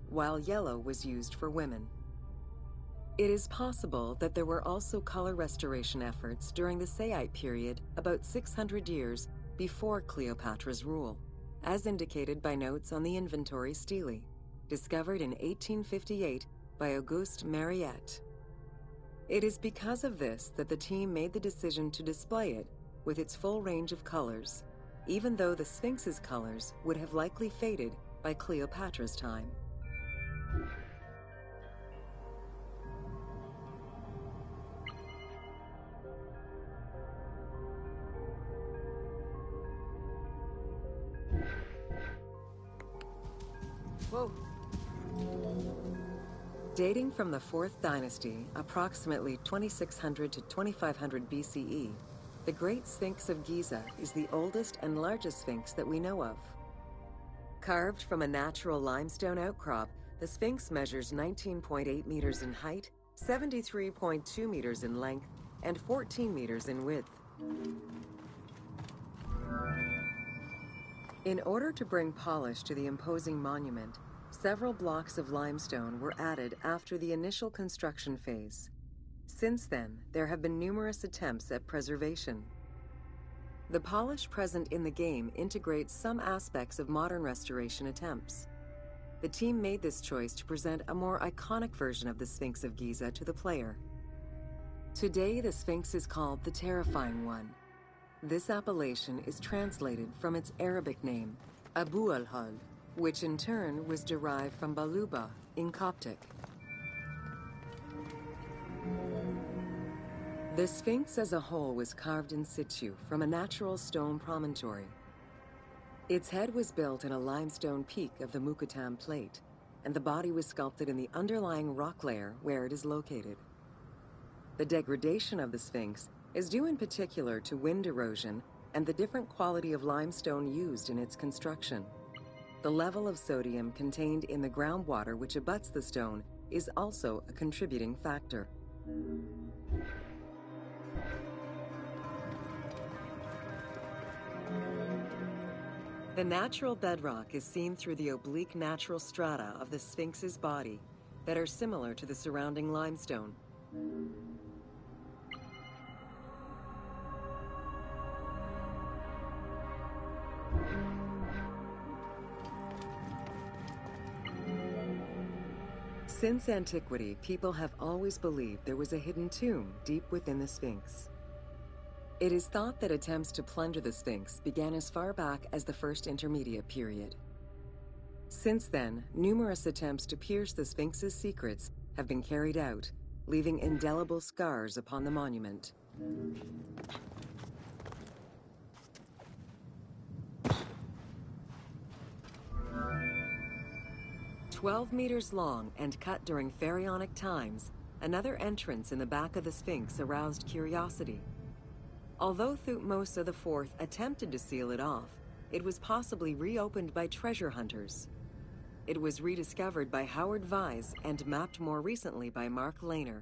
Speaker 2: while yellow was used for women. It is possible that there were also color restoration efforts during the Saite period about 600 years before Cleopatra's rule, as indicated by notes on the inventory stele, discovered in 1858 by Auguste Mariette. It is because of this that the team made the decision to display it with its full range of colors, even though the Sphinx's colors would have likely faded by Cleopatra's time.
Speaker 3: Whoa.
Speaker 2: Dating from the 4th dynasty, approximately 2600 to 2500 BCE, the Great Sphinx of Giza is the oldest and largest sphinx that we know of. Carved from a natural limestone outcrop, the Sphinx measures 19.8 meters in height, 73.2 meters in length, and 14 meters in width. In order to bring polish to the imposing monument, several blocks of limestone were added after the initial construction phase. Since then, there have been numerous attempts at preservation. The polish present in the game integrates some aspects of modern restoration attempts. The team made this choice to present a more iconic version of the Sphinx of Giza to the player. Today, the Sphinx is called the Terrifying One. This appellation is translated from its Arabic name, Abu al-Hal, which in turn was derived from Baluba in Coptic. The Sphinx as a whole was carved in situ from a natural stone promontory. Its head was built in a limestone peak of the Mukattam Plate, and the body was sculpted in the underlying rock layer where it is located. The degradation of the Sphinx is due in particular to wind erosion and the different quality of limestone used in its construction. The level of sodium contained in the groundwater which abuts the stone is also a contributing factor. The natural bedrock is seen through the oblique natural strata of the Sphinx's body that are similar to the surrounding limestone. Since antiquity, people have always believed there was a hidden tomb deep within the Sphinx. It is thought that attempts to plunder the Sphinx began as far back as the First Intermediate period. Since then, numerous attempts to pierce the Sphinx's secrets have been carried out, leaving indelible scars upon the monument. 12 meters long and cut during pharaonic times, another entrance in the back of the Sphinx aroused curiosity. Although Thutmose IV attempted to seal it off, it was possibly reopened by treasure hunters. It was rediscovered by Howard Vyse and mapped more recently by Mark Lehner.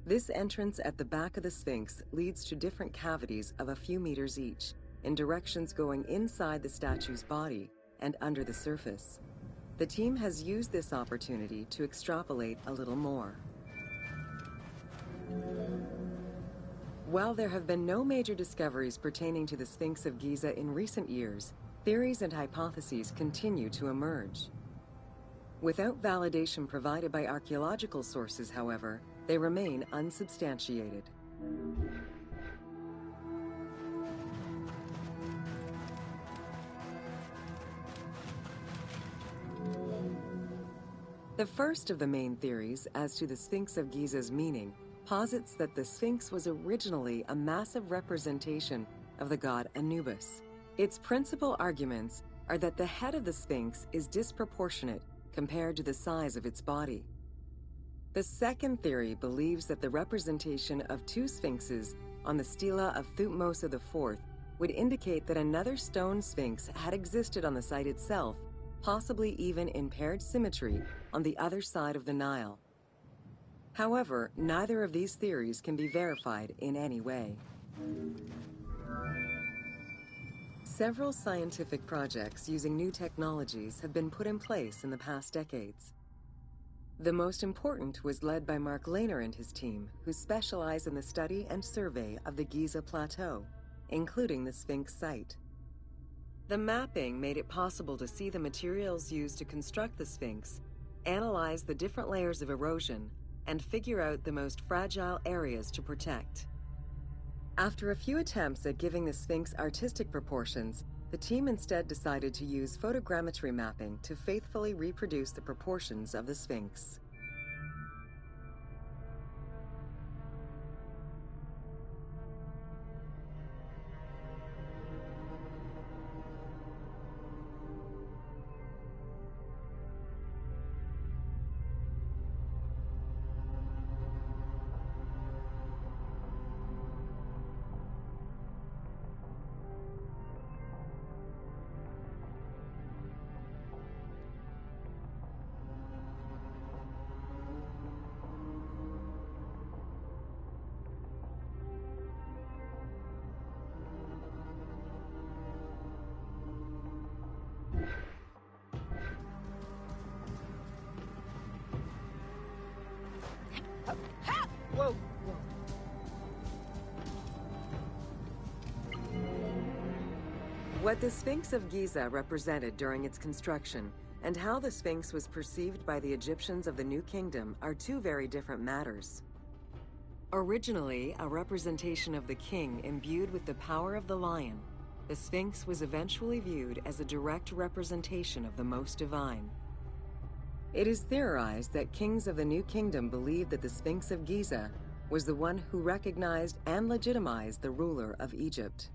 Speaker 2: This entrance at the back of the Sphinx leads to different cavities of a few meters each, in directions going inside the statue's body and under the surface. The team has used this opportunity to extrapolate a little more. While there have been no major discoveries pertaining to the Sphinx of Giza in recent years, theories and hypotheses continue to emerge. Without validation provided by archaeological sources, however, they remain unsubstantiated. The first of the main theories as to the Sphinx of Giza's meaning posits that the Sphinx was originally a massive representation of the god Anubis. Its principal arguments are that the head of the Sphinx is disproportionate compared to the size of its body. The second theory believes that the representation of two sphinxes on the stela of Thutmose IV would indicate that another stone sphinx had existed on the site itself, possibly even in paired symmetry on the other side of the Nile. However, neither of these theories can be verified in any way. Several scientific projects using new technologies have been put in place in the past decades. The most important was led by Mark Lehner and his team, who specialize in the study and survey of the Giza Plateau, including the Sphinx site. The mapping made it possible to see the materials used to construct the Sphinx, analyze the different layers of erosion, and figure out the most fragile areas to protect. After a few attempts at giving the Sphinx artistic proportions, the team instead decided to use photogrammetry mapping to faithfully reproduce the proportions of the Sphinx.
Speaker 3: Whoa!
Speaker 2: What the Sphinx of Giza represented during its construction and how the Sphinx was perceived by the Egyptians of the New Kingdom are two very different matters. Originally a representation of the king imbued with the power of the lion, the Sphinx was eventually viewed as a direct representation of the Most Divine. It is theorized that kings of the New Kingdom believed that the Sphinx of Giza was the one who recognized and legitimized the ruler of Egypt.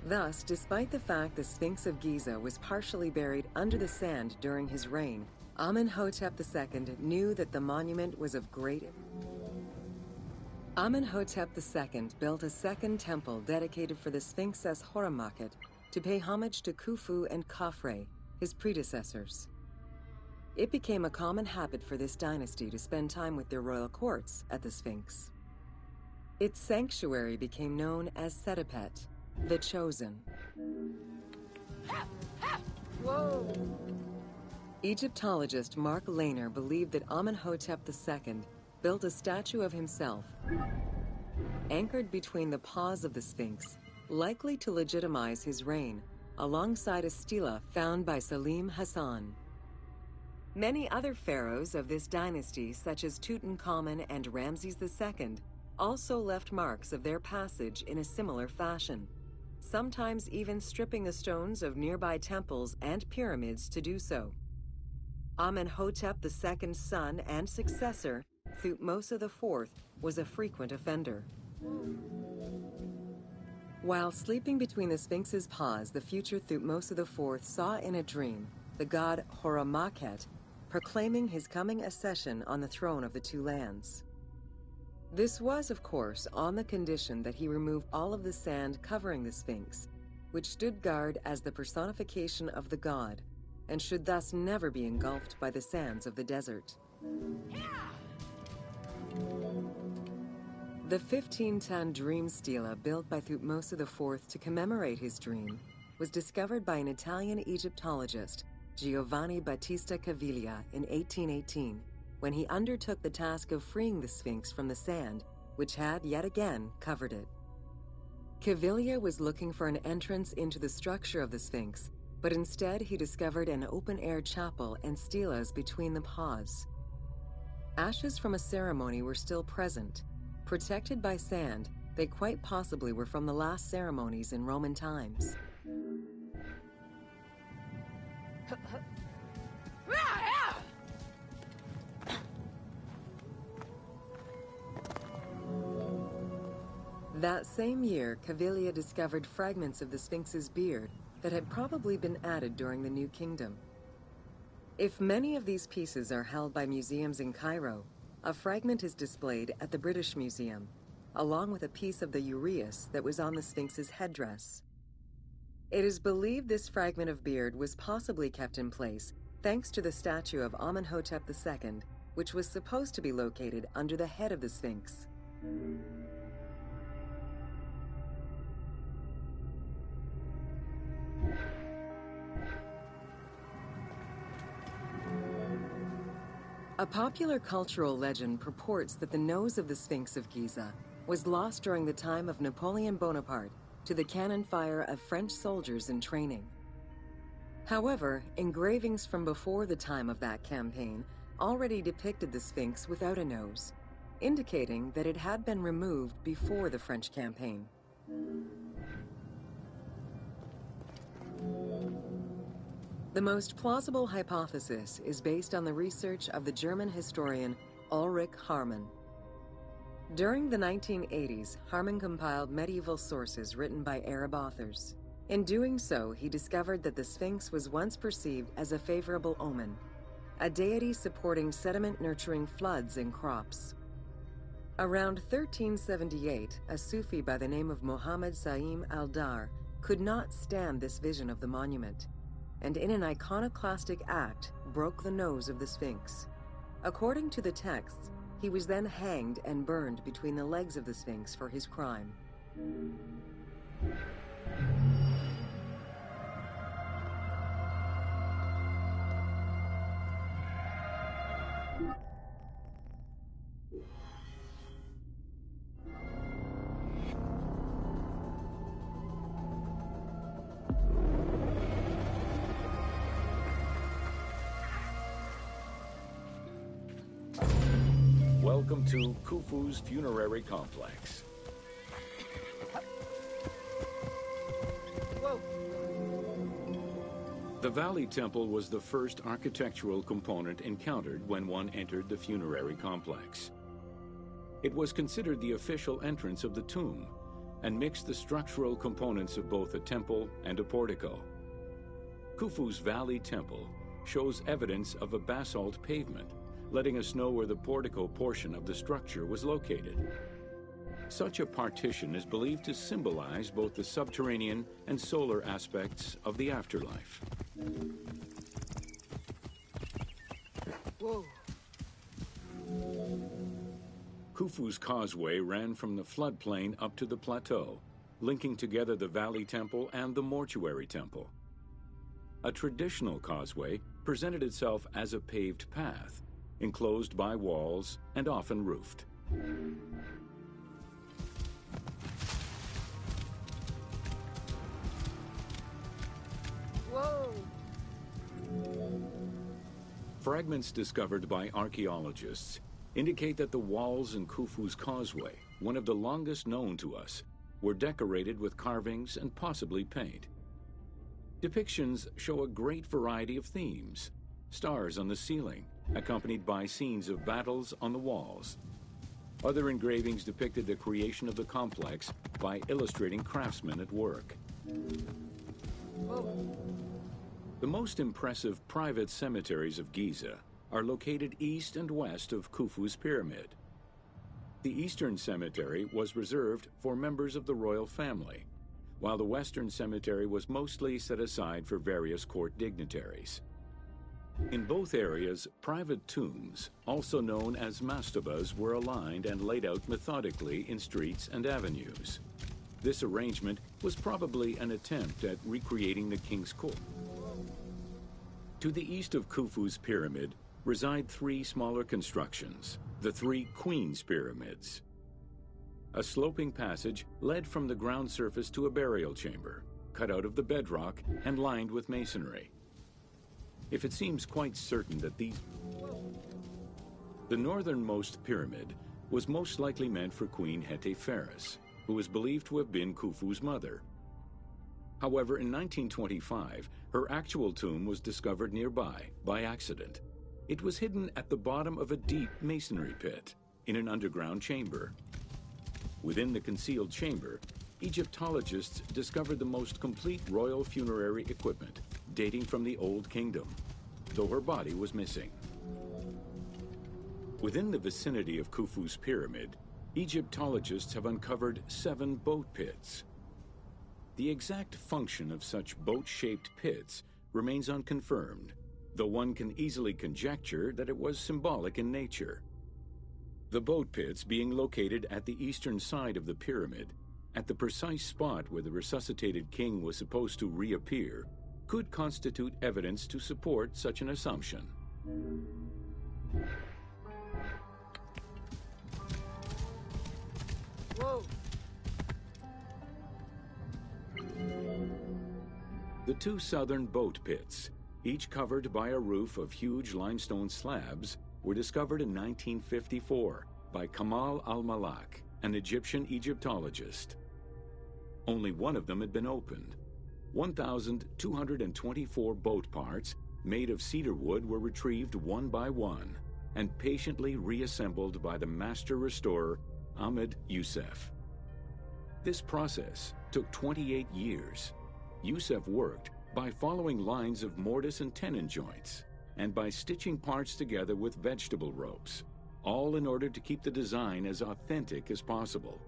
Speaker 2: Thus, despite the fact the Sphinx of Giza was partially buried under the sand during his reign, Amenhotep II knew that the monument was of great. Amenhotep II built a second temple dedicated for the Sphinx's Horemakhet to pay homage to Khufu and Khafre, his predecessors. It became a common habit for this dynasty to spend time with their royal courts at the Sphinx. Its sanctuary became known as Setepet, the Chosen.
Speaker 3: Whoa!
Speaker 2: Egyptologist Mark Lehner believed that Amenhotep II built a statue of himself, anchored between the paws of the Sphinx, likely to legitimize his reign, alongside a stela found by Salim Hassan. Many other pharaohs of this dynasty, such as Tutankhamun and Ramses II, also left marks of their passage in a similar fashion, sometimes even stripping the stones of nearby temples and pyramids to do so. Amenhotep II's son and successor, Thutmose IV, was a frequent offender. While sleeping between the Sphinx's paws, the future Thutmose IV saw in a dream the god Horemakhet proclaiming his coming accession on the throne of the two lands. This was, of course, on the condition that he remove all of the sand covering the Sphinx, which stood guard as the personification of the god, and should thus never be engulfed by the sands of the desert. The 15-ton dream stela built by Thutmose IV to commemorate his dream was discovered by an Italian Egyptologist, Giovanni Battista Caviglia, in 1818, when he undertook the task of freeing the Sphinx from the sand which had yet again covered it. Caviglia was looking for an entrance into the structure of the Sphinx, but instead he discovered an open-air chapel and stelas between the paws. Ashes from a ceremony were still present. Protected by sand, they quite possibly were from the last ceremonies in Roman times. That same year, Caviglia discovered fragments of the Sphinx's beard that had probably been added during the New Kingdom. If many of these pieces are held by museums in Cairo, a fragment is displayed at the British Museum, along with a piece of the uraeus that was on the Sphinx's headdress. It is believed this fragment of beard was possibly kept in place thanks to the statue of Amenhotep II, which was supposed to be located under the head of the Sphinx. A popular cultural legend purports that the nose of the Sphinx of Giza was lost during the time of Napoleon Bonaparte to the cannon fire of French soldiers in training. However, engravings from before the time of that campaign already depicted the Sphinx without a nose, indicating that it had been removed before the French campaign. The most plausible hypothesis is based on the research of the German historian Ulrich Harman. During the 1980s, Harman compiled medieval sources written by Arab authors. In doing so, he discovered that the Sphinx was once perceived as a favorable omen, a deity supporting sediment-nurturing floods and crops. Around 1378, a Sufi by the name of Muhammad Sa'im al-Dar could not stand this vision of the monument, and in an iconoclastic act, broke the nose of the Sphinx. According to the texts, he was then hanged and burned between the legs of the Sphinx for his crime.
Speaker 1: Welcome to Khufu's funerary complex.
Speaker 3: Whoa.
Speaker 1: The Valley Temple was the first architectural component encountered when one entered the funerary complex. It was considered the official entrance of the tomb and mixed the structural components of both a temple and a portico. Khufu's Valley Temple shows evidence of a basalt pavement, letting us know where the portico portion of the structure was located. Such a partition is believed to symbolize both the subterranean and solar aspects of the afterlife.
Speaker 3: Whoa.
Speaker 1: Khufu's causeway ran from the floodplain up to the plateau, linking together the Valley Temple and the Mortuary Temple. A traditional causeway presented itself as a paved path, enclosed by walls and often roofed.
Speaker 3: Whoa.
Speaker 1: Fragments discovered by archaeologists indicate that the walls in Khufu's causeway, one of the longest known to us, were decorated with carvings and possibly paint. Depictions show a great variety of themes: stars on the ceiling, accompanied by scenes of battles on the walls. Other engravings depicted the creation of the complex by illustrating craftsmen at work.
Speaker 3: Whoa.
Speaker 1: The most impressive private cemeteries of Giza are located east and west of Khufu's pyramid. The Eastern Cemetery was reserved for members of the royal family, while the Western Cemetery was mostly set aside for various court dignitaries. In both areas, private tombs, also known as mastabas, were aligned and laid out methodically in streets and avenues. This arrangement was probably an attempt at recreating the king's court. To the east of Khufu's pyramid reside three smaller constructions, the three Queen's Pyramids. A sloping passage led from the ground surface to a burial chamber, cut out of the bedrock and lined with masonry. If it seems quite certain that the northernmost pyramid was most likely meant for Queen Hetepheres, who was believed to have been Khufu's mother. However, in 1925, her actual tomb was discovered nearby by accident. It was hidden at the bottom of a deep masonry pit in an underground chamber. Within the concealed chamber, Egyptologists discovered the most complete royal funerary equipment dating from the Old Kingdom, though her body was missing. Within the vicinity of Khufu's pyramid, Egyptologists have uncovered 7 boat pits. The exact function of such boat-shaped pits remains unconfirmed, though one can easily conjecture that it was symbolic in nature. The boat pits being located at the eastern side of the pyramid, at the precise spot where the resuscitated king was supposed to reappear, could constitute evidence to support such an assumption.
Speaker 3: Whoa!
Speaker 1: The 2 southern boat pits, each covered by a roof of huge limestone slabs, were discovered in 1954 by Kamal al-Malak, an Egyptian Egyptologist. Only one of them had been opened. 1,224 boat parts made of cedar wood were retrieved one by one and patiently reassembled by the master restorer Ahmed Youssef. This process took 28 years. Youssef worked by following lines of mortise and tenon joints and by stitching parts together with vegetable ropes, all in order to keep the design as authentic as possible.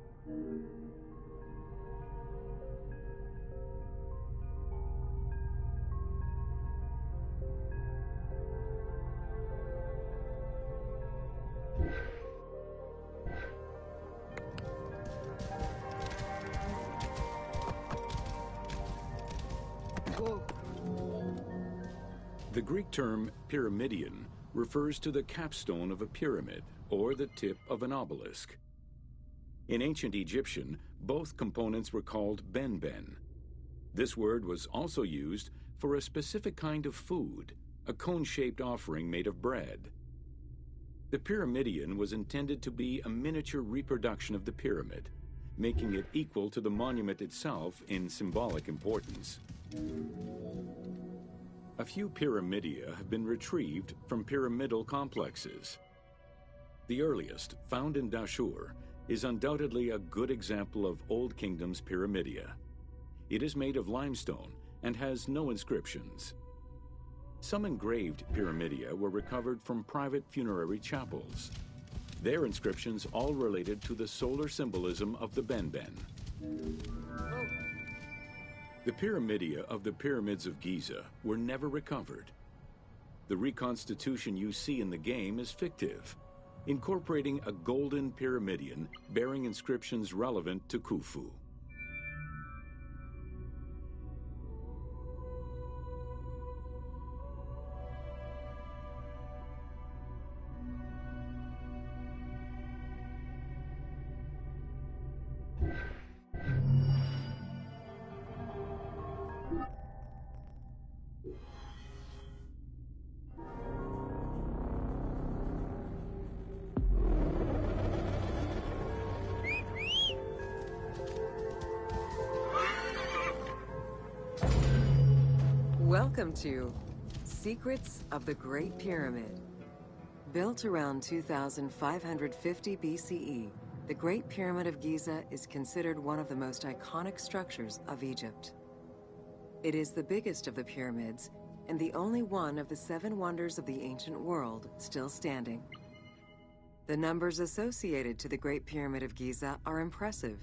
Speaker 3: Whoa!
Speaker 1: The Greek term pyramidion refers to the capstone of a pyramid or the tip of an obelisk. In ancient Egyptian, both components were called benben. This word was also used for a specific kind of food, a cone-shaped offering made of bread. The pyramidion was intended to be a miniature reproduction of the pyramid, making it equal to the monument itself in symbolic importance. A few pyramidia have been retrieved from pyramidal complexes. The earliest, found in Dashur, is undoubtedly a good example of Old Kingdom's pyramidia. It is made of limestone and has no inscriptions. Some engraved pyramidia were recovered from private funerary chapels. Their inscriptions all related to the solar symbolism of the benben. The pyramidia of the pyramids of Giza were never recovered. The reconstitution you see in the game is fictive, incorporating a golden pyramidion bearing inscriptions relevant to Khufu.
Speaker 2: Welcome to Secrets of the Great Pyramid. Built around 2550 BCE, the Great Pyramid of Giza is considered one of the most iconic structures of Egypt. It is the biggest of the pyramids and the only one of the 7 wonders of the ancient world still standing. The numbers associated to the Great Pyramid of Giza are impressive.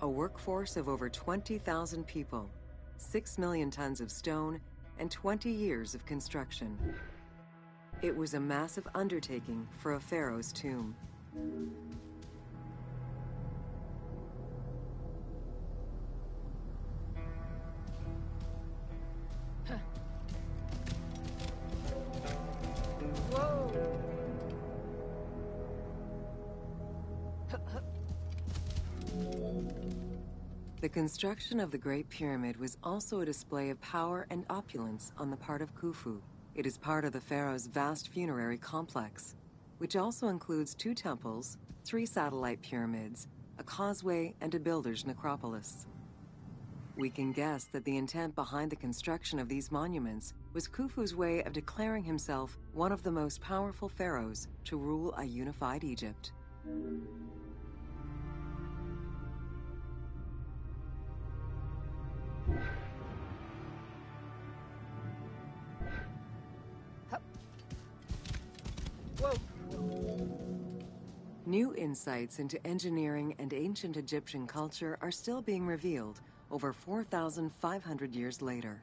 Speaker 2: A workforce of over 20,000 people, 6 million tons of stone, and 20 years of construction. It was a massive undertaking for a pharaoh's tomb.
Speaker 3: Whoa!
Speaker 2: The construction of the Great Pyramid was also a display of power and opulence on the part of Khufu. It is part of the pharaoh's vast funerary complex, which also includes 2 temples, 3 satellite pyramids, a causeway, and a builder's necropolis. We can guess that the intent behind the construction of these monuments was Khufu's way of declaring himself one of the most powerful pharaohs to rule a unified Egypt.
Speaker 3: Whoa!
Speaker 2: New insights into engineering and ancient Egyptian culture are still being revealed over 4,500 years later.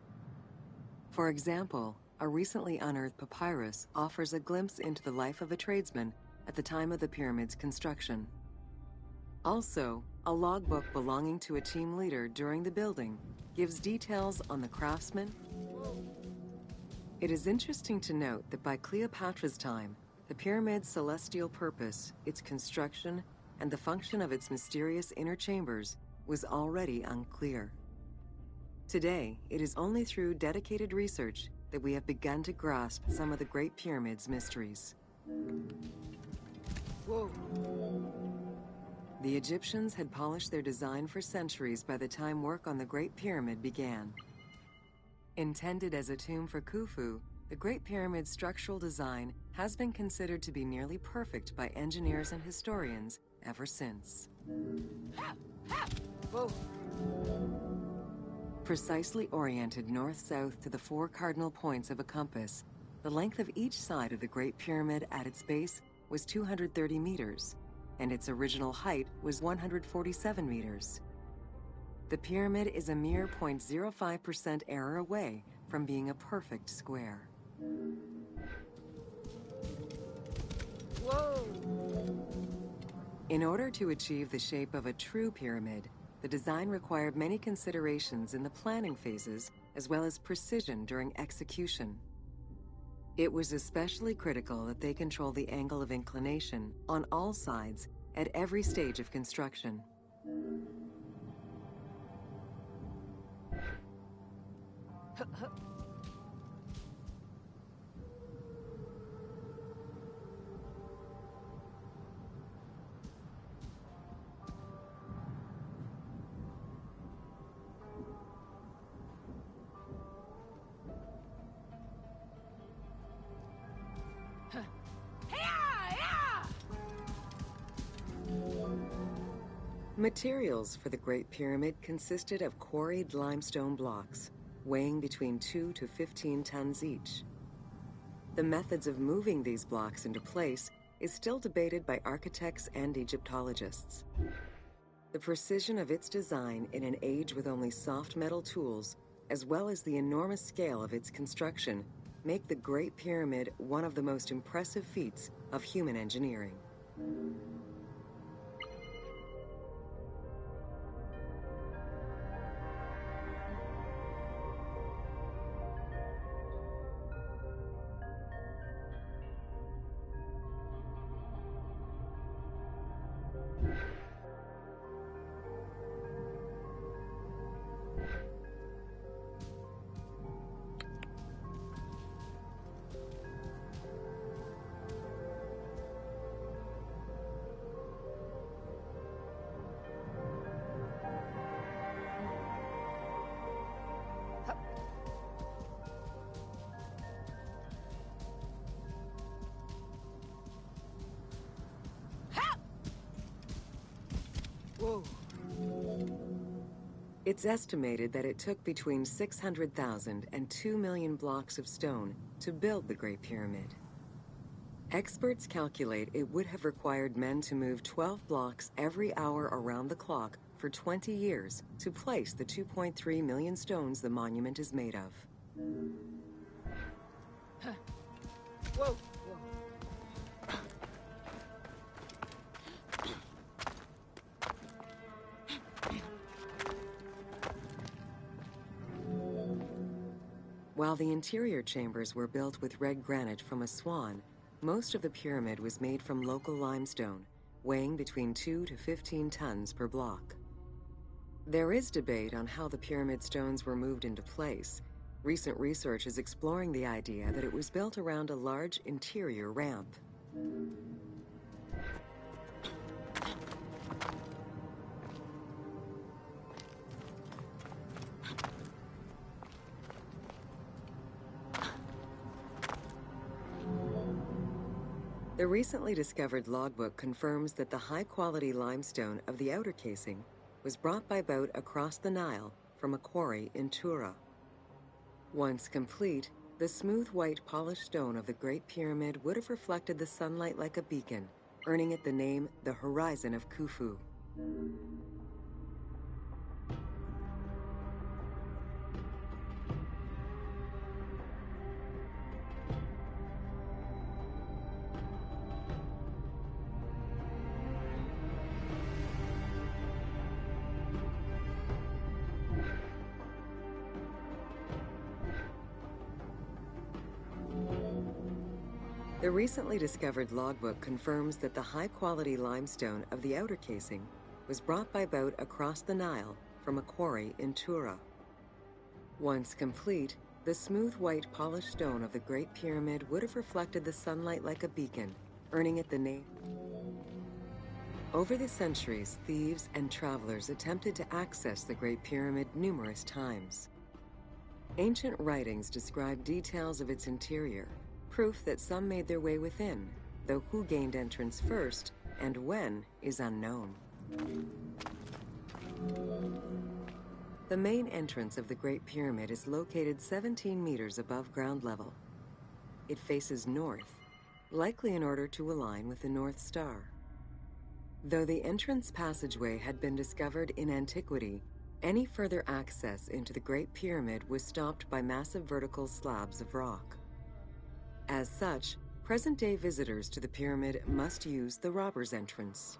Speaker 2: For example, a recently unearthed papyrus offers a glimpse into the life of a tradesman at the time of the pyramid's construction. Also, a logbook belonging to a team leader during the building gives details on the craftsman. It is interesting to note that by Cleopatra's time, the pyramid's celestial purpose, its construction, and the function of its mysterious inner chambers was already unclear. Today, it is only through dedicated research that we have begun to grasp some of the Great Pyramid's mysteries.
Speaker 3: Whoa!
Speaker 2: The Egyptians had polished their design for centuries by the time work on the Great Pyramid began. Intended as a tomb for Khufu, the Great Pyramid's structural design has been considered to be nearly perfect by engineers and historians ever since.
Speaker 3: Whoa!
Speaker 2: Precisely oriented north-south to the 4 cardinal points of a compass, the length of each side of the Great Pyramid at its base was 230 meters, and its original height was 147 meters. The pyramid is a mere 0.05% error away from being a perfect square.
Speaker 3: Whoa!
Speaker 2: In order to achieve the shape of a true pyramid, the design required many considerations in the planning phases, as well as precision during execution. It was especially critical that they control the angle of inclination on all sides at every stage of construction. Materials for the Great Pyramid consisted of quarried limestone blocks, weighing between 2 to 15 tons each. The methods of moving these blocks into place is still debated by architects and Egyptologists. The precision of its design in an age with only soft metal tools, as well as the enormous scale of its construction, make the Great Pyramid one of the most impressive feats of human engineering.
Speaker 3: Whoa!
Speaker 2: It's estimated that it took between 600,000 and 2 million blocks of stone to build the Great Pyramid. Experts calculate it would have required men to move 12 blocks every hour around the clock for 20 years to place the 2.3 million stones the monument is made of.
Speaker 3: Whoa!
Speaker 2: While the interior chambers were built with red granite from Aswan, most of the pyramid was made from local limestone, weighing between 2 to 15 tons per block. There is debate on how the pyramid stones were moved into place. Recent research is exploring the idea that it was built around a large interior ramp. The recently discovered logbook confirms that the high-quality limestone of the outer casing was brought by boat across the Nile from a quarry in Tura. Once complete, the smooth white polished stone of the Great Pyramid would have reflected the sunlight like a beacon, earning it the name the Horizon of Khufu. The recently discovered logbook confirms that the high-quality limestone of the outer casing was brought by boat across the Nile from a quarry in Tura. Once complete, the smooth white polished stone of the Great Pyramid would have reflected the sunlight like a beacon, earning it the name. Over the centuries, thieves and travelers attempted to access the Great Pyramid numerous times. Ancient writings describe details of its interior, proof that some made their way within, though who gained entrance first and when is unknown. The main entrance of the Great Pyramid is located 17 meters above ground level. It faces north, likely in order to align with the North Star. Though the entrance passageway had been discovered in antiquity, any further access into the Great Pyramid was stopped by massive vertical slabs of rock. As such, present-day visitors to the pyramid must use the robber's entrance.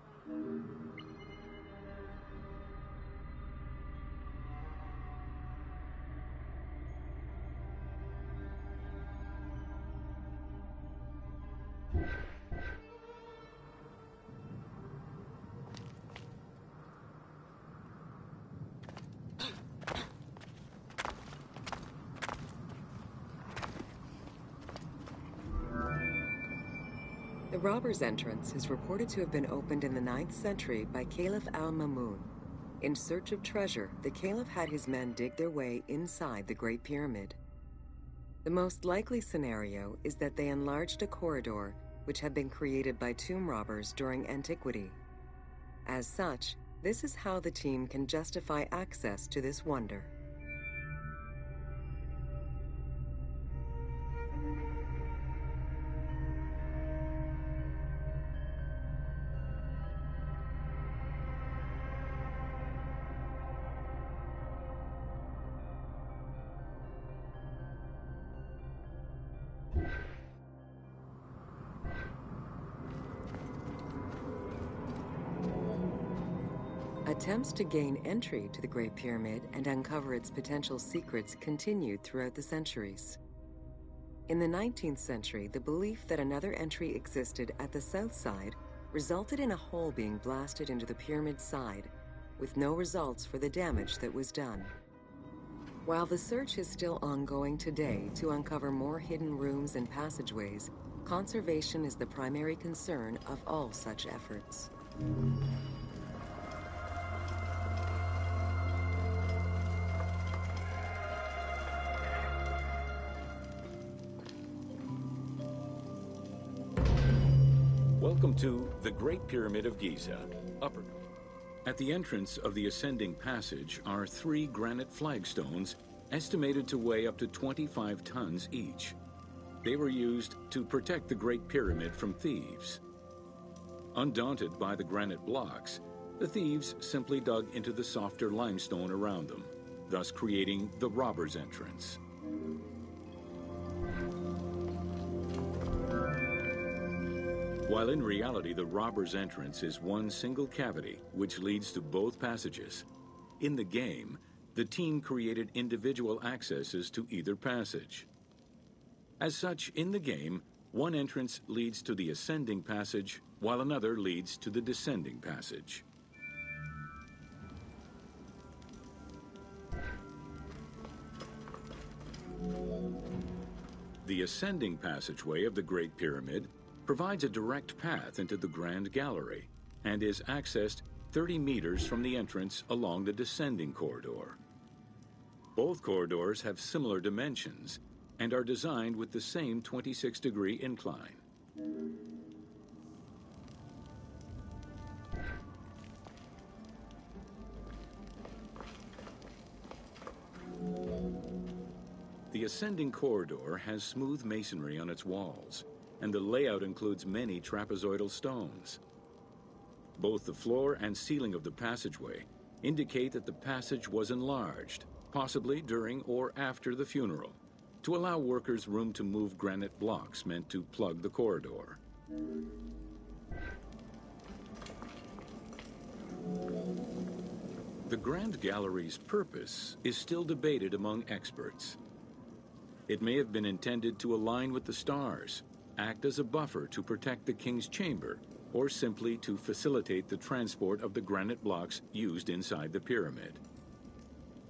Speaker 2: The robber's entrance is reported to have been opened in the 9th century by Caliph al-Mamun. In search of treasure, the Caliph had his men dig their way inside the Great Pyramid. The most likely scenario is that they enlarged a corridor which had been created by tomb robbers during antiquity. As such, this is how the team can justify access to this wonder. Attempts to gain entry to the Great Pyramid and uncover its potential secrets continued throughout the centuries. In the 19th century, the belief that another entry existed at the south side resulted in a hole being blasted into the pyramid's side, with no results for the damage that was done. While the search is still ongoing today to uncover more hidden rooms and passageways, conservation is the primary concern of all such efforts.
Speaker 1: Welcome to the Great Pyramid of Giza, Upper. At the entrance of the ascending passage are 3 granite flagstones estimated to weigh up to 25 tons each. They were used to protect the Great Pyramid from thieves. Undaunted by the granite blocks, the thieves simply dug into the softer limestone around them, thus creating the robber's entrance. While in reality the robber's entrance is one single cavity which leads to both passages, in the game, the team created individual accesses to either passage. As such, in the game, one entrance leads to the ascending passage, while another leads to the descending passage. The ascending passageway of the Great Pyramid provides a direct path into the Grand Gallery and is accessed 30 meters from the entrance along the descending corridor. Both corridors have similar dimensions and are designed with the same 26-degree incline. The ascending corridor has smooth masonry on its walls, and the layout includes many trapezoidal stones. Both the floor and ceiling of the passageway indicate that the passage was enlarged, possibly during or after the funeral, to allow workers room to move granite blocks meant to plug the corridor. The Grand Gallery's purpose is still debated among experts. It may have been intended to align with the stars, act as a buffer to protect the king's chamber, or simply to facilitate the transport of the granite blocks used inside the pyramid.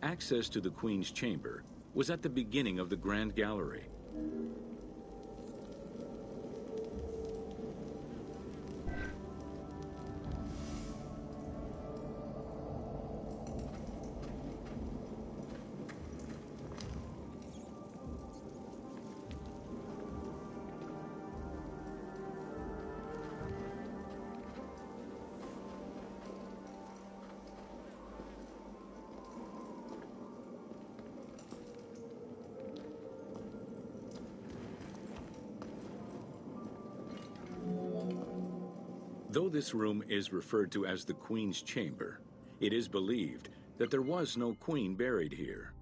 Speaker 1: Access to the queen's chamber was at the beginning of the Grand Gallery. Though this room is referred to as the Queen's Chamber, it is believed that there was no queen buried here.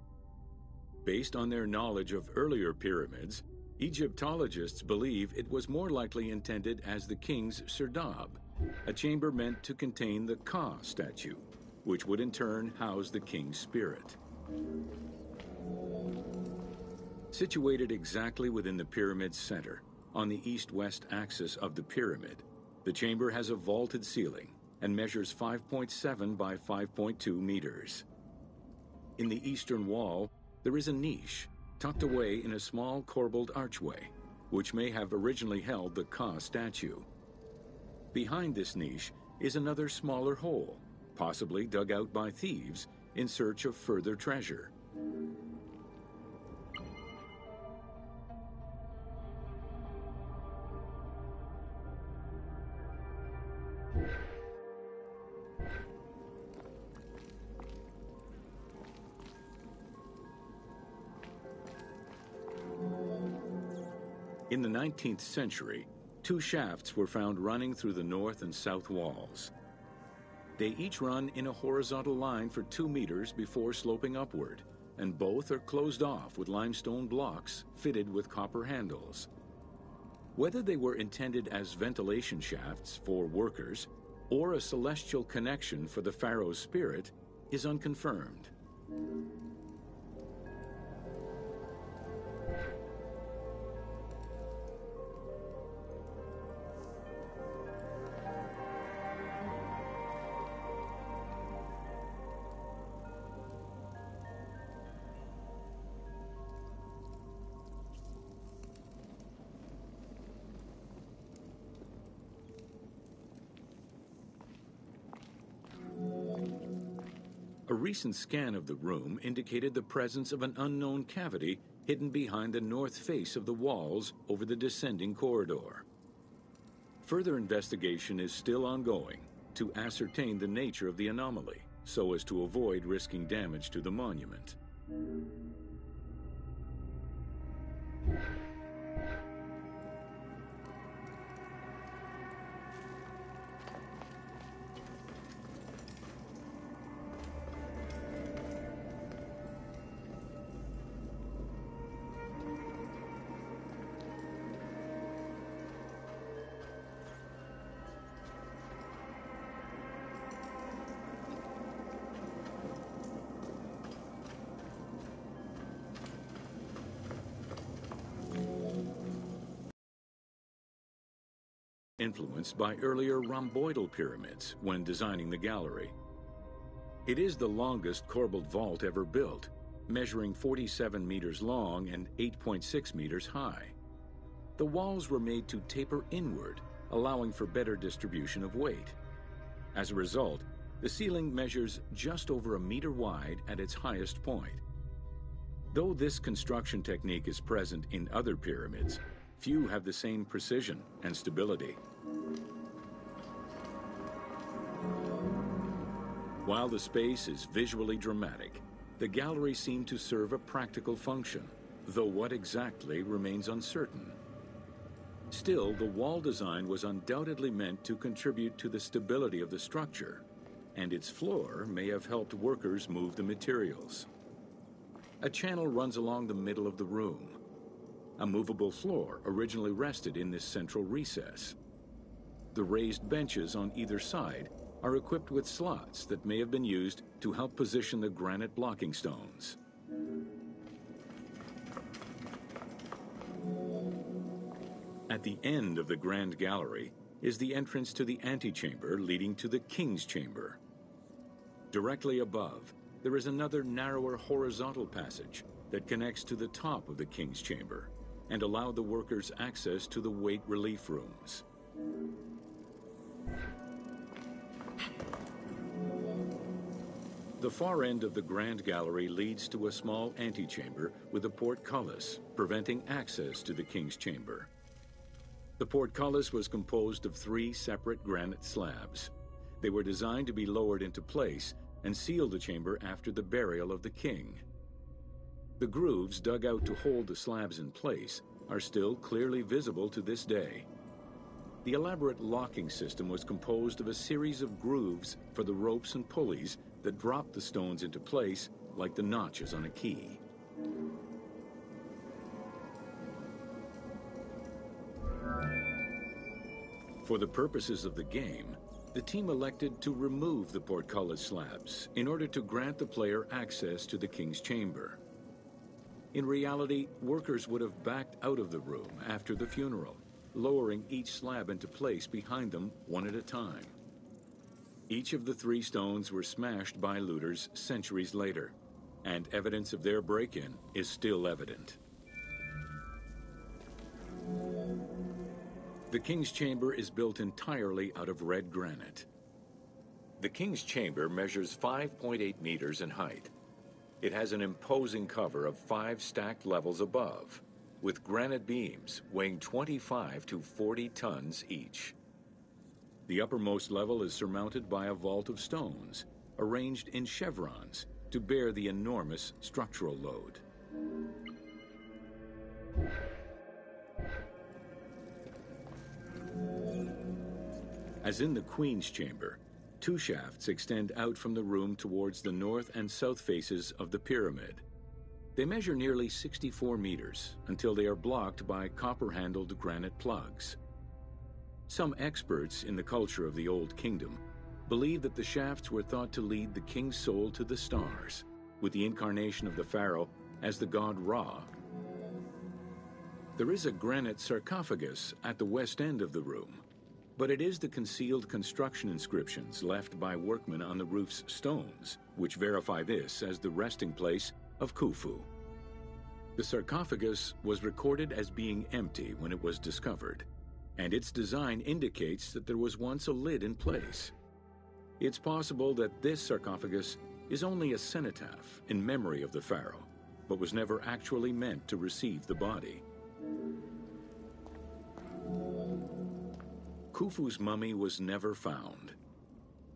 Speaker 1: Based on their knowledge of earlier pyramids, Egyptologists believe it was more likely intended as the king's serdab, a chamber meant to contain the Ka statue, which would in turn house the king's spirit. Situated exactly within the pyramid's center, on the east-west axis of the pyramid, the chamber has a vaulted ceiling and measures 5.7 by 5.2 meters. In the eastern wall, there is a niche tucked away in a small corbelled archway, which may have originally held the Ka statue. Behind this niche is another smaller hole, possibly dug out by thieves in search of further treasure. In the 19th century, two shafts were found running through the north and south walls. They each run in a horizontal line for 2 meters before sloping upward, and both are closed off with limestone blocks fitted with copper handles. Whether they were intended as ventilation shafts for workers or a celestial connection for the pharaoh's spirit is unconfirmed. A recent scan of the room indicated the presence of an unknown cavity hidden behind the north face of the walls over the descending corridor. Further investigation is still ongoing to ascertain the nature of the anomaly, so as to avoid risking damage to the monument. Influenced by earlier rhomboidal pyramids when designing the gallery. It is the longest corbelled vault ever built, measuring 47 meters long and 8.6 meters high. The walls were made to taper inward, allowing for better distribution of weight. As a result, the ceiling measures just over a meter wide at its highest point. Though this construction technique is present in other pyramids, few have the same precision and stability. While the space is visually dramatic, the gallery seemed to serve a practical function, though what exactly remains uncertain. Still, the wall design was undoubtedly meant to contribute to the stability of the structure, and its floor may have helped workers move the materials. A channel runs along the middle of the room. A movable floor originally rested in this central recess. The raised benches on either side are equipped with slots that may have been used to help position the granite blocking stones. At the end of the Grand Gallery is the entrance to the antechamber leading to the King's Chamber. Directly above, there is another narrower horizontal passage that connects to the top of the King's Chamber and allow the workers access to the weight relief rooms. The far end of the Grand Gallery leads to a small antechamber with a portcullis, preventing access to the King's Chamber. The portcullis was composed of 3 separate granite slabs. They were designed to be lowered into place and seal the chamber after the burial of the king. The grooves dug out to hold the slabs in place are still clearly visible to this day. The elaborate locking system was composed of a series of grooves for the ropes and pulleys that dropped the stones into place like the notches on a key. For the purposes of the game, the team elected to remove the portcullis slabs in order to grant the player access to the King's Chamber. In reality, workers would have backed out of the room after the funeral, lowering each slab into place behind them one at a time. Each of the 3 stones were smashed by looters centuries later, and evidence of their break-in is still evident. The King's Chamber is built entirely out of red granite. The King's Chamber measures 5.8 meters in height. It has an imposing cover of 5 stacked levels above, with granite beams weighing 25 to 40 tons each. The uppermost level is surmounted by a vault of stones, arranged in chevrons to bear the enormous structural load. As in the Queen's Chamber, 2 shafts extend out from the room towards the north and south faces of the pyramid. They measure nearly 64 meters until they are blocked by copper-handled granite plugs. Some experts in the culture of the Old Kingdom believe that the shafts were thought to lead the king's soul to the stars, with the incarnation of the pharaoh as the god Ra. There is a granite sarcophagus at the west end of the room, but it is the concealed construction inscriptions left by workmen on the roof's stones which verify this as the resting place of Khufu. The sarcophagus was recorded as being empty when it was discovered, and its design indicates that there was once a lid in place. It's possible that this sarcophagus is only a cenotaph in memory of the pharaoh, but was never actually meant to receive the body. Khufu's mummy was never found.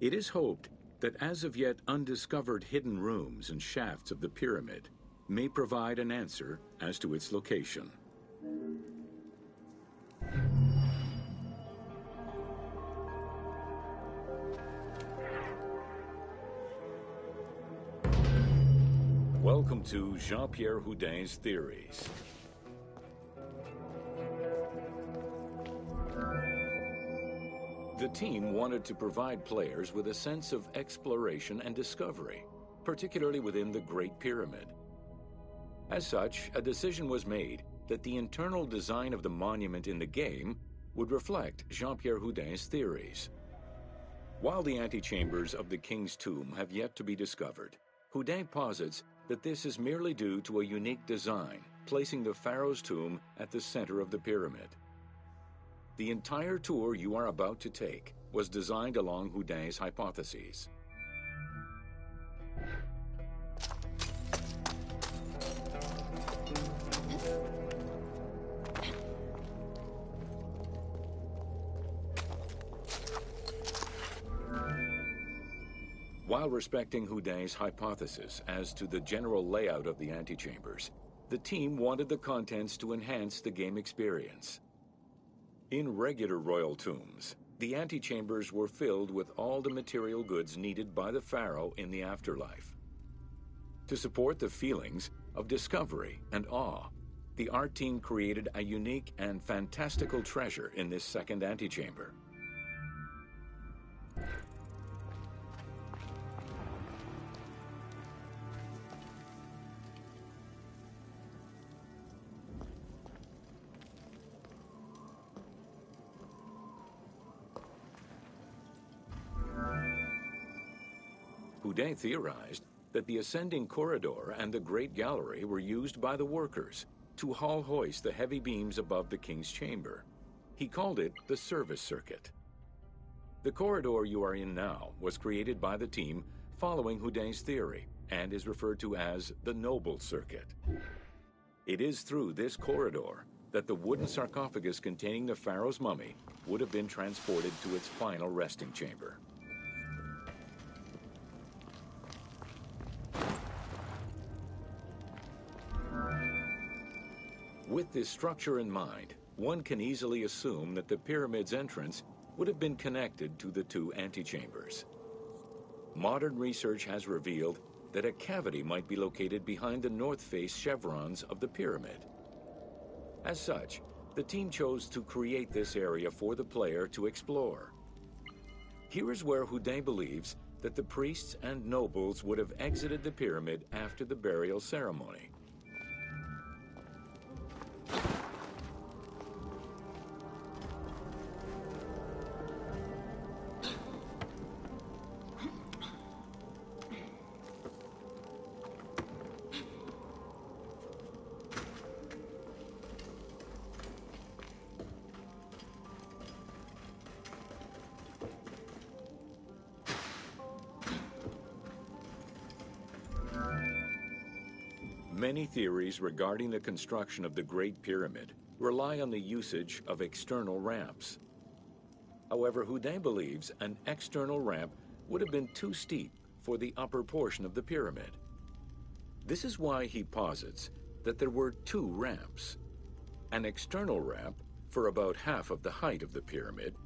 Speaker 1: It is hoped that as of yet undiscovered hidden rooms and shafts of the pyramid may provide an answer as to its location. Welcome to Jean-Pierre Houdin's Theories. The team wanted to provide players with a sense of exploration and discovery, particularly within the Great Pyramid. As such, a decision was made that the internal design of the monument in the game would reflect Jean-Pierre Houdin's theories. While the antechambers of the King's Tomb have yet to be discovered, Houdin posits that this is merely due to a unique design, placing the pharaoh's tomb at the center of the pyramid. The entire tour you are about to take was designed along Houdin's hypotheses. While respecting Houdin's hypothesis as to the general layout of the antechambers, the team wanted the contents to enhance the game experience. In regular royal tombs, the antechambers were filled with all the material goods needed by the pharaoh in the afterlife. To support the feelings of discovery and awe, the art team created a unique and fantastical treasure in this second antechamber. Houdin theorized that the ascending corridor and the Great Gallery were used by the workers to haul hoist the heavy beams above the king's chamber. He called it the service circuit. The corridor you are in now was created by the team following Houdin's theory and is referred to as the Noble Circuit. It is through this corridor that the wooden sarcophagus containing the pharaoh's mummy would have been transported to its final resting chamber. With this structure in mind, one can easily assume that the pyramid's entrance would have been connected to the two antechambers. Modern research has revealed that a cavity might be located behind the north face chevrons of the pyramid. As such, the team chose to create this area for the player to explore. Here is where Houdin believes that the priests and nobles would have exited the pyramid after the burial ceremony. Many theories regarding the construction of the Great Pyramid rely on the usage of external ramps. However, Houdin believes an external ramp would have been too steep for the upper portion of the pyramid. This is why he posits that there were two ramps. An external ramp for about half of the height of the pyramid,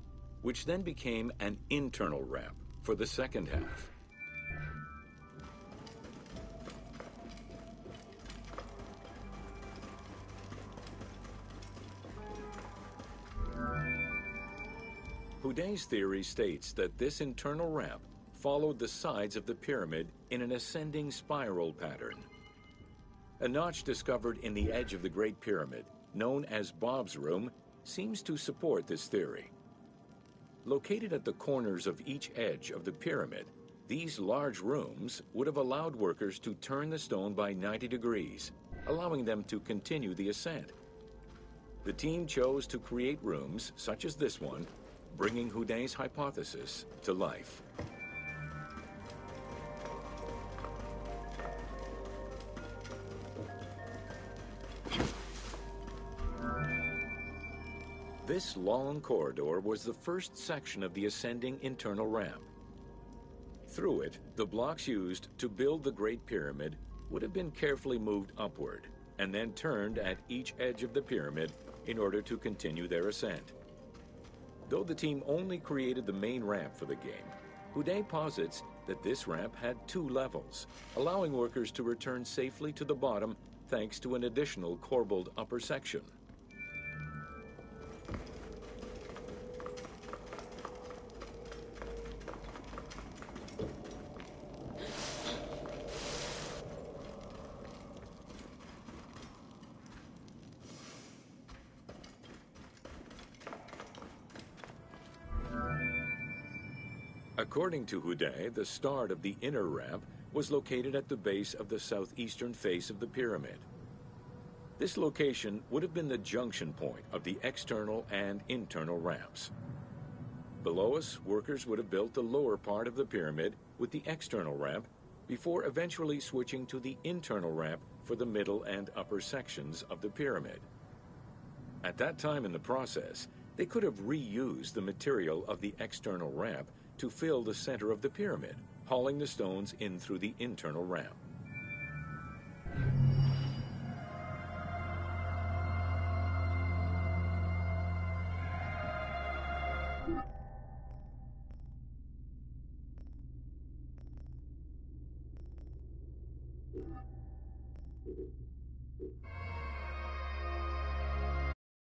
Speaker 1: which then became an internal ramp for the second half. Houdin's theory states that this internal ramp followed the sides of the pyramid in an ascending spiral pattern. A notch discovered in the edge of the Great Pyramid, known as Bob's Room, seems to support this theory. Located at the corners of each edge of the pyramid, these large rooms would have allowed workers to turn the stone by 90 degrees, allowing them to continue the ascent. The team chose to create rooms such as this one, bringing Houdin's hypothesis to life. This long corridor was the first section of the ascending internal ramp. Through it, the blocks used to build the Great Pyramid would have been carefully moved upward and then turned at each edge of the pyramid in order to continue their ascent. Though the team only created the main ramp for the game, Houdin posits that this ramp had two levels, allowing workers to return safely to the bottom thanks to an additional corbelled upper section. According to Houdin, the start of the inner ramp was located at the base of the southeastern face of the pyramid. This location would have been the junction point of the external and internal ramps. Below us, workers would have built the lower part of the pyramid with the external ramp before eventually switching to the internal ramp for the middle and upper sections of the pyramid. At that time in the process, they could have reused the material of the external ramp to fill the center of the pyramid, hauling the stones in through the internal ramp.